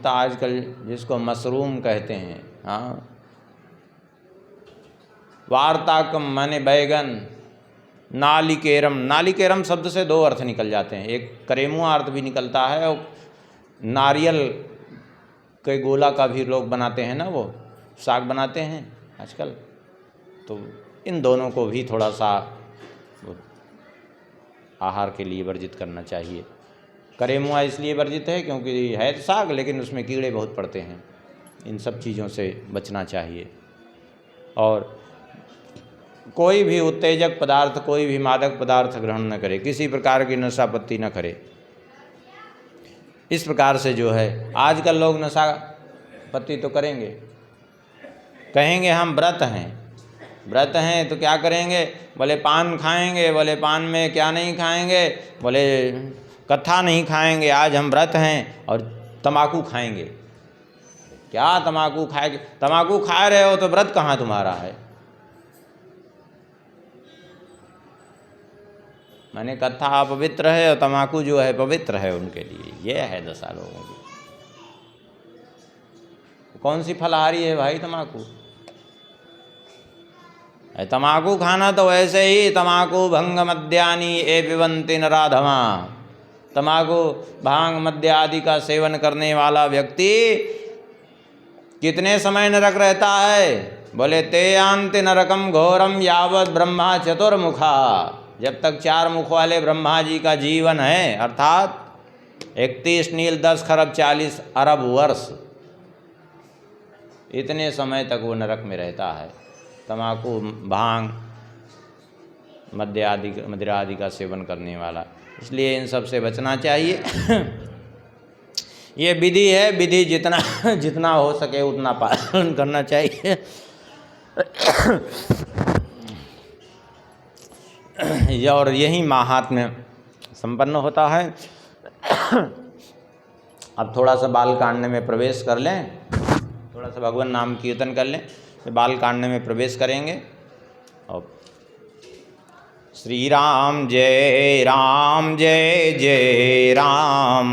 A: आजकल जिसको मशरूम कहते हैं, हाँ, वार्ताकम माने बैगन, नालिकेरम शब्द से 2 अर्थ निकल जाते हैं, एक करेमुआ अर्थ भी निकलता है, और नारियल के गोला का भी लोग बनाते हैं ना, वो साग बनाते हैं आजकल, तो इन दोनों को भी थोड़ा सा आहार के लिए वर्जित करना चाहिए। करेमुआ इसलिए वर्जित है क्योंकि है साग, लेकिन उसमें कीड़े बहुत पड़ते हैं, इन सब चीज़ों से बचना चाहिए। और कोई भी उत्तेजक पदार्थ, कोई भी मादक पदार्थ ग्रहण न करे, किसी प्रकार की नशा पत्ती न करे। इस प्रकार से जो है आजकल लोग नशा पत्ती तो करेंगे, कहेंगे हम व्रत हैं तो क्या करेंगे, बोले पान खाएंगे, बोले पान में क्या नहीं खाएंगे, बोले कथा नहीं खाएंगे, आज हम व्रत हैं, और तम्बाकू खाएंगे। क्या तम्बाकू खाएंगे? तम्बाकू खा रहे हो तो व्रत कहाँ तुम्हारा है? माने कथा अपवित्र है और तम्बाकू जो है पवित्र है उनके लिए। ये है दशा लोगों की। कौन सी फलाहारी है भाई तम्बाकू? तम्बाकू खाना तो वैसे ही तम्बाकू भंग मद्यानि ए पिबन्ति नराधमा। तम्बाकू भांग मद्य आदि का सेवन करने वाला व्यक्ति कितने समय नरक रहता है? बोले ते यान्ति नरकम घोरम यावत ब्रह्मा चतुर्मुखा। जब तक 4 मुख वाले ब्रह्मा जी का जीवन है, अर्थात 31 नील 10 खरब 40 अरब वर्ष, इतने समय तक वो नरक में रहता है। तम्बाकू, भांग, मदिरा आदि का सेवन करने वाला, इसलिए इन सब से बचना चाहिए। ये विधि है, विधि जितना हो सके उतना पालन करना चाहिए। और यही महात्म्य संपन्न होता है। अब थोड़ा सा बाल कांड में प्रवेश कर लें, थोड़ा सा भगवान नाम कीर्तन कर लें, तो बाल कांड में प्रवेश करेंगे। और श्री राम जय राम जय जय राम,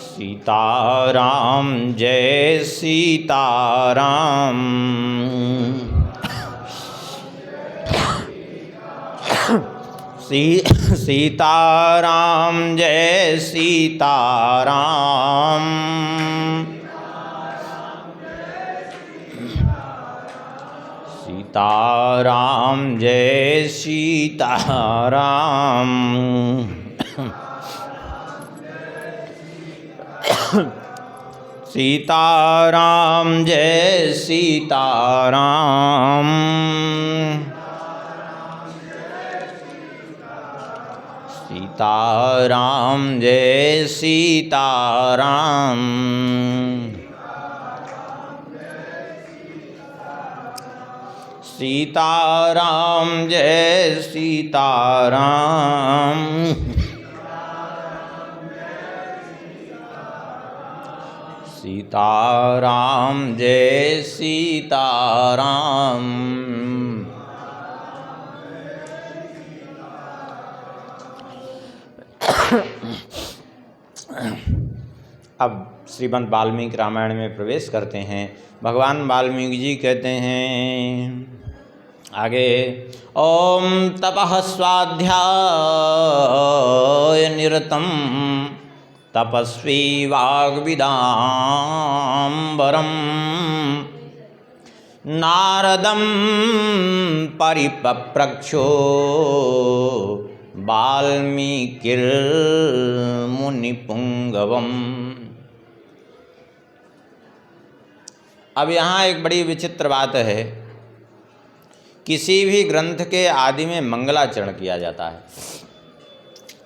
A: सीताराम जय सीताराम, सीताराम जय सीताराम, सीताराम जय सीताराम, सीताराम जय सीताराम, सीताराम जय सीताराम, सीताराम जय सीताराम, सीताराम जय सीताराम। अब श्रीमद् वाल्मीकि रामायण में प्रवेश करते हैं। भगवान वाल्मीकि जी कहते हैं आगे, ओम तपः स्वाध्याय निरतम तपस्वी वाग्विदाम्बरम नारदम परिपप्रक्षो वाल्मीकिर्मुनिपुंगवम। अब यहाँ एक बड़ी विचित्र बात है, किसी भी ग्रंथ के आदि में मंगलाचरण किया जाता है।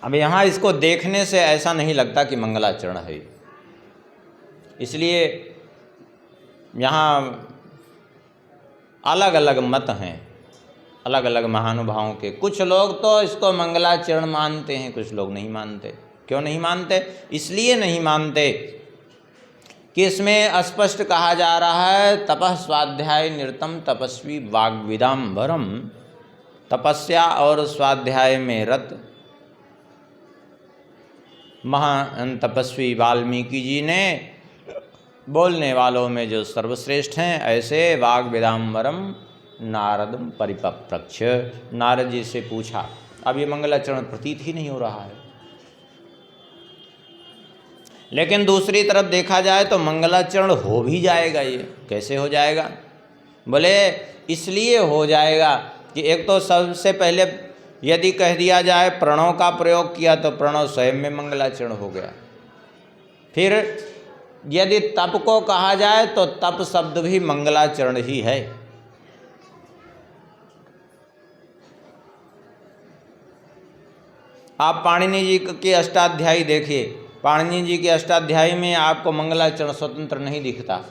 A: अब यहाँ इसको देखने से ऐसा नहीं लगता कि मंगलाचरण है, इसलिए यहाँ अलग अलग मत हैं, अलग अलग महानुभावों के। कुछ लोग तो इसको मंगलाचरण मानते हैं, कुछ लोग नहीं मानते। क्यों नहीं मानते? इसलिए नहीं मानते कि इसमें स्पष्ट कहा जा रहा है तपः स्वाध्याय निरतम तपस्वी वाग्विदाम्बरम। तपस्या और स्वाध्याय में रत महान तपस्वी वाल्मीकि जी ने बोलने वालों में जो सर्वश्रेष्ठ हैं, ऐसे वाग्विदाम्बरम नारदम परिपप्रक्ष। नारद जी से पूछा, अब ये मंगलाचरण प्रतीत ही नहीं हो रहा है। लेकिन दूसरी तरफ देखा जाए तो मंगलाचरण हो भी जाएगा। ये कैसे हो जाएगा? बोले इसलिए हो जाएगा कि एक तो सबसे पहले यदि कह दिया जाए प्रणव का प्रयोग किया तो प्रणव स्वयं में मंगलाचरण हो गया। फिर यदि तप को कहा जाए तो तप शब्द भी मंगलाचरण ही है। आप पाणिनि जी के अष्टाध्यायी देखिए, पाणिनि जी के अष्टाध्यायी में आपको मंगलाचरण स्वतंत्र नहीं दिखता,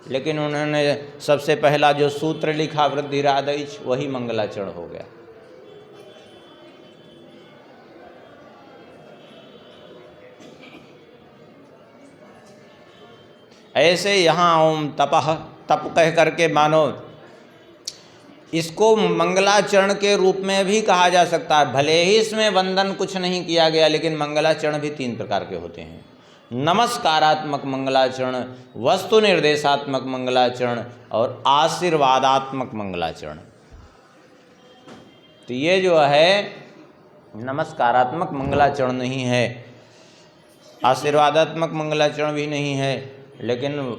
A: लेकिन उन्होंने सबसे पहला जो सूत्र लिखा वृद्धिरादैच, वही मंगलाचरण हो गया। ऐसे यहाँ ओम तपः, तप कह करके मानो इसको मंगलाचरण के रूप में भी कहा जा सकता है। भले ही इसमें वंदन कुछ नहीं किया गया, लेकिन मंगलाचरण भी 3 प्रकार के होते हैं। नमस्कारात्मक मंगलाचरण, वस्तु निर्देशात्मक मंगलाचरण और आशीर्वादात्मक मंगलाचरण। तो ये जो है नमस्कारात्मक मंगलाचरण नहीं है, आशीर्वादात्मक मंगलाचरण भी नहीं है, लेकिन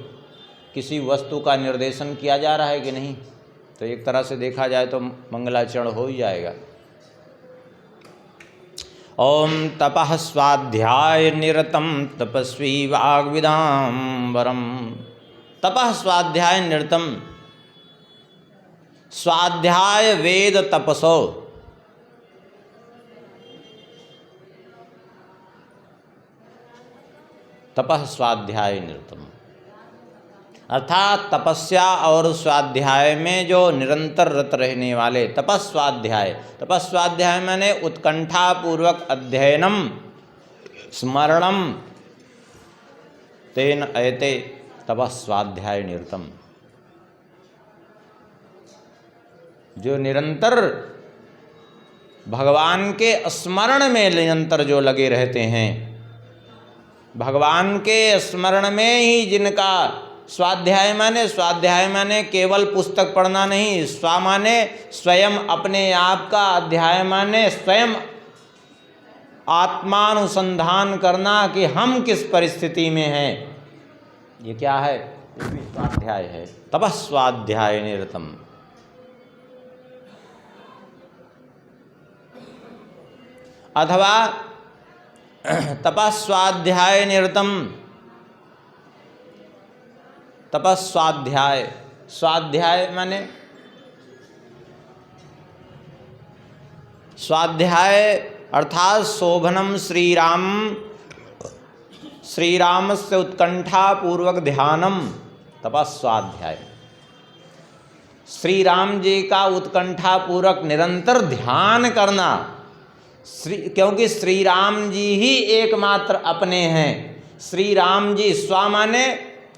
A: किसी वस्तु का निर्देशन किया जा रहा है कि नहीं, तो एक तरह से देखा जाए तो मंगलाचरण हो ही जाएगा। ओम तपः स्वाध्याय निरतं तपस्वी वाग्विदाम्बरम। तपः स्वाध्याय निरतम, स्वाध्याय वेद तपसो, तपः स्वाध्याय निरतम, अर्थात तपस्या और स्वाध्याय में जो निरंतर रत रहने वाले। तपस्वाध्याय, तपस्वाध्याय माने उत्कंठापूर्वक अध्ययनम स्मरणम तेन अयते तपस्वाध्याय निरतम, जो निरंतर भगवान के स्मरण में निरंतर जो लगे रहते हैं, भगवान के स्मरण में ही जिनका स्वाध्याय माने केवल पुस्तक पढ़ना नहीं, स्वा माने स्वयं अपने आप का, अध्याय माने स्वयं आत्मानुसंधान करना कि हम किस परिस्थिति में हैं। ये क्या है? ये भी स्वाध्याय है। तपस्वाध्याय निरतम, अथवा तपस्वाध्याय निरतम, तपस्वाध्याय, स्वाध्याय माने स्वाध्याय अर्थात शोभनम श्रीराम से उत्कंठा पूर्वक ध्यानम, तपस्वाध्याय श्री राम जी का उत्कंठा पूर्वक निरंतर ध्यान करना। क्योंकि श्री राम जी ही एकमात्र अपने हैं। श्री राम जी स्वा माने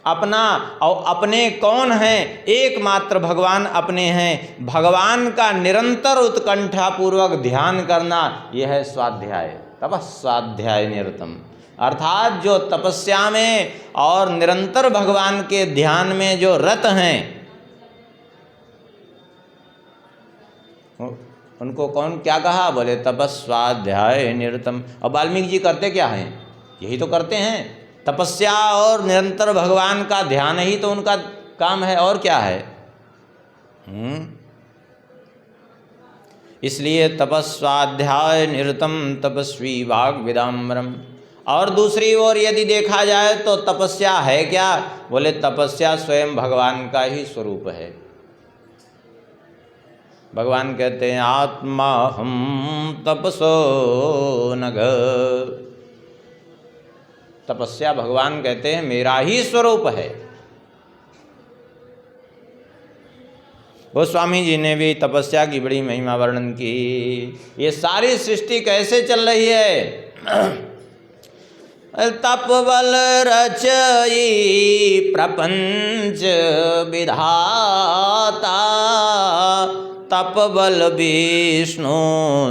A: अपना, और अपने कौन हैं? एकमात्र भगवान अपने हैं। भगवान का निरंतर उत्कंठा पूर्वक ध्यान करना, यह है स्वाध्याय, तपस्वाध्याय निरतम। अर्थात जो तपस्या में और निरंतर भगवान के ध्यान में जो रत हैं, उनको कौन क्या कहा? बोले तपस्वाध्याय निरतम। और वाल्मीकि जी करते क्या हैं? यही तो करते हैं, तपस्या और निरंतर भगवान का ध्यान ही तो उनका काम है, और क्या है? इसलिए तपस्वाध्याय निरतम तपस्वी वाग्विदाम्बरम। और दूसरी ओर यदि देखा जाए तो तपस्या है क्या? बोले तपस्या स्वयं भगवान का ही स्वरूप है। भगवान कहते हैं आत्मा हम तपसो नघ। तपस्या भगवान कहते हैं मेरा ही स्वरूप है। गोस्वामी जी ने भी तपस्या की बड़ी महिमा वर्णन की। ये सारी सृष्टि कैसे चल रही है? तपबल रचई प्रपंच विधाता, तपबल विष्णु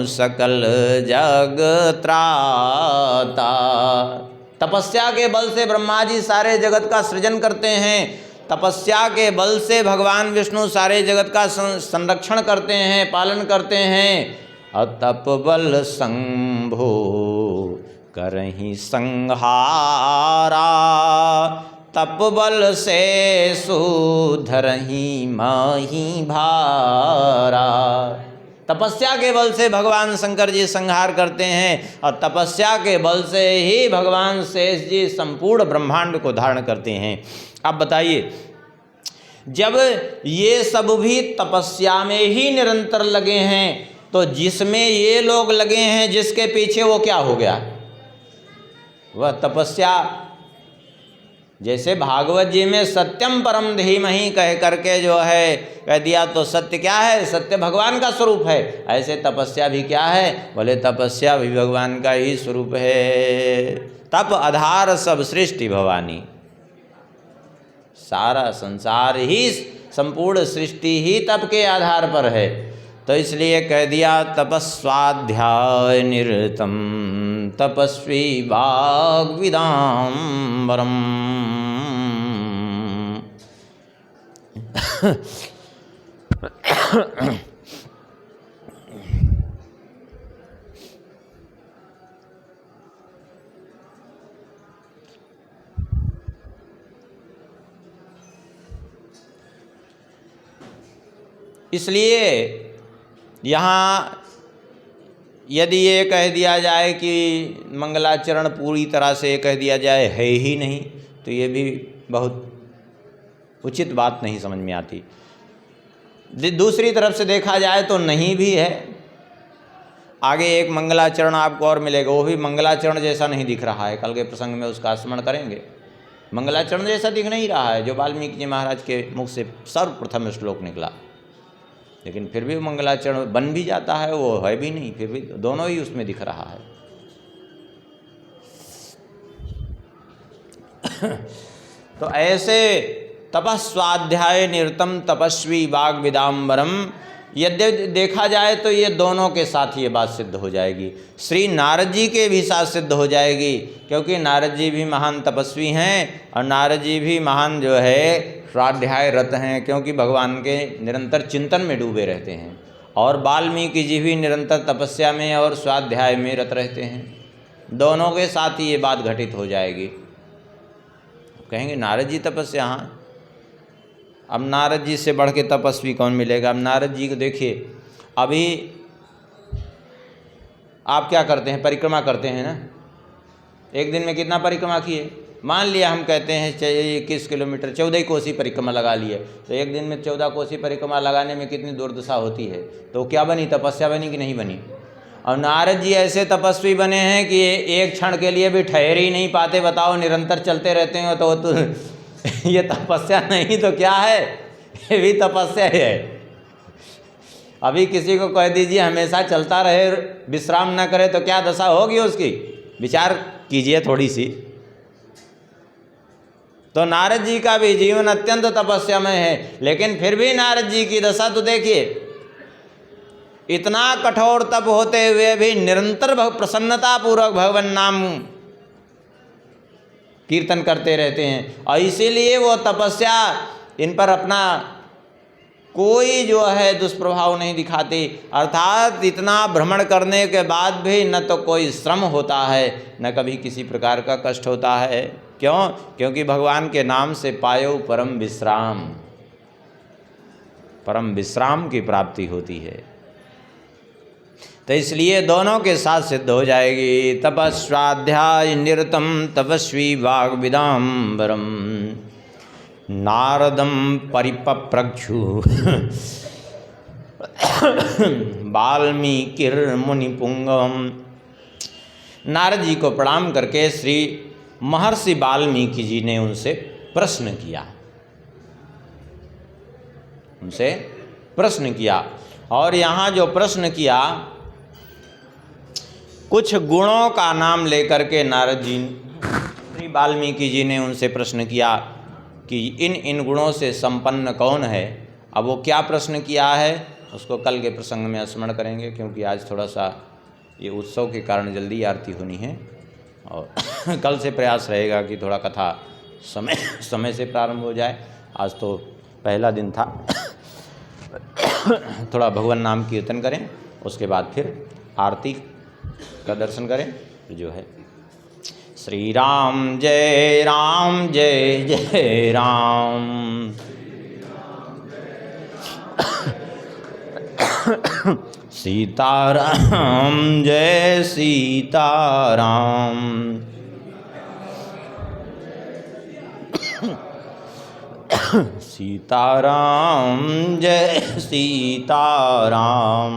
A: सकल जग त्राता। तपस्या के बल से ब्रह्मा जी सारे जगत का सृजन करते हैं। तपस्या के बल से भगवान विष्णु सारे जगत का संरक्षण करते हैं, पालन करते हैं। और तपबल संभो करहि संहारा, तपबल से सुधरहि माही भारा। तपस्या के बल से भगवान शंकर जी संहार करते हैं, और तपस्या के बल से ही भगवान शेष जी संपूर्ण ब्रह्मांड को धारण करते हैं। अब बताइए, जब ये सब भी तपस्या में ही निरंतर लगे हैं, तो जिसमें ये लोग लगे हैं जिसके पीछे, वो क्या हो गया? वह तपस्या। जैसे भागवत जी में सत्यम परम धीमहि कह करके जो है कह दिया, तो सत्य क्या है? सत्य भगवान का स्वरूप है। ऐसे तपस्या भी क्या है? बोले तपस्या भी भगवान का ही स्वरूप है। तप आधार सब सृष्टि भवानी, सारा संसार ही, संपूर्ण सृष्टि ही तप के आधार पर है। तो इसलिए कह दिया तपस्वाध्याय निरतम तपस्वी वाग्विदाम्बरम। इसलिए यहाँ यदि ये कह दिया जाए कि मंगलाचरण पूरी तरह से कह दिया जाए है ही नहीं, तो ये भी बहुत उचित बात नहीं समझ में आती। दूसरी तरफ से देखा जाए तो नहीं भी है। आगे एक मंगलाचरण आपको और मिलेगा, वो भी मंगलाचरण जैसा नहीं दिख रहा है। कल के प्रसंग में उसका स्मरण करेंगे। मंगलाचरण जैसा दिख नहीं रहा है जो वाल्मीकि जी महाराज के मुख से सर्वप्रथम श्लोक निकला, लेकिन फिर भी मंगलाचरण बन भी जाता है, वो है भी नहीं, फिर भी दोनों ही उसमें दिख रहा है। तो ऐसे तपस्वाध्याय निरतम तपस्वी वाग विदाम्बरम, यद्यपि देखा जाए तो ये दोनों के साथ ये बात सिद्ध हो जाएगी। श्री नारद जी के भी साथ सिद्ध हो जाएगी, क्योंकि नारद जी भी महान तपस्वी हैं और नारद जी भी महान जो है स्वाध्याय रत हैं, क्योंकि भगवान के निरंतर चिंतन में डूबे रहते हैं। और वाल्मीकि जी भी निरंतर तपस्या में और स्वाध्याय में रत रहते हैं। दोनों के साथ ही ये बात घटित हो जाएगी। कहेंगे नारद जी तपस्या, हाँ, अब नारद जी से बढ़ के तपस्वी कौन मिलेगा। अब नारद जी को देखिए, अभी आप क्या करते हैं, परिक्रमा करते हैं ना, एक दिन में कितना परिक्रमा किए। मान लिया हम कहते हैं 21 किलोमीटर 14 कोसी परिक्रमा लगा लिए, तो एक दिन में 14 कोसी परिक्रमा लगाने में कितनी दुर्दशा होती है। तो क्या बनी, तपस्या बनी कि नहीं बनी। और नारद जी ऐसे तपस्वी बने हैं कि एक क्षण के लिए भी ठहर ही नहीं पाते। बताओ, निरंतर चलते रहते हैं तो ये तपस्या नहीं तो क्या है, ये भी तपस्या है। अभी किसी को कह दीजिए हमेशा चलता रहे, विश्राम ना करे, तो क्या दशा होगी उसकी, विचार कीजिए थोड़ी सी। तो नारद जी का भी जीवन अत्यंत तपस्यामय है, लेकिन फिर भी नारद जी की दशा तो देखिए, इतना कठोर तप होते हुए भी निरंतर प्रसन्नता पूर्वक भगवान नाम कीर्तन करते रहते हैं। और इसीलिए वो तपस्या इन पर अपना कोई जो है दुष्प्रभाव नहीं दिखाती। अर्थात इतना भ्रमण करने के बाद भी न तो कोई श्रम होता है, न कभी किसी प्रकार का कष्ट होता है। क्यों? क्योंकि भगवान के नाम से पायो परम विश्राम, परम विश्राम की प्राप्ति होती है। तो इसलिए दोनों के साथ सिद्ध हो जाएगी। तपस्वाध्याय निरतम तपस्वी वाग विदाम्बरम नारदम परिपप्रक्षु वाल्मीकिर्मुनिपुंगवम। नारद जी को प्रणाम करके श्री महर्षि वाल्मीकि जी ने उनसे प्रश्न किया, उनसे प्रश्न किया। और यहाँ जो प्रश्न किया, कुछ गुणों का नाम लेकर के नारद जी श्री वाल्मीकि जी ने उनसे प्रश्न किया कि इन इन गुणों से संपन्न कौन है। अब वो क्या प्रश्न किया है उसको कल के प्रसंग में स्मरण करेंगे, क्योंकि आज थोड़ा सा ये उत्सव के कारण जल्दी आरती होनी है और कल से प्रयास रहेगा कि थोड़ा कथा समय से प्रारंभ हो जाए। आज तो पहला दिन था। थोड़ा भगवान नाम कीर्तन करें, उसके बाद फिर आरती का दर्शन करें। जो है श्री राम जय जय राम। सीताराम जय सीताराम। सीताराम जय सीताराम।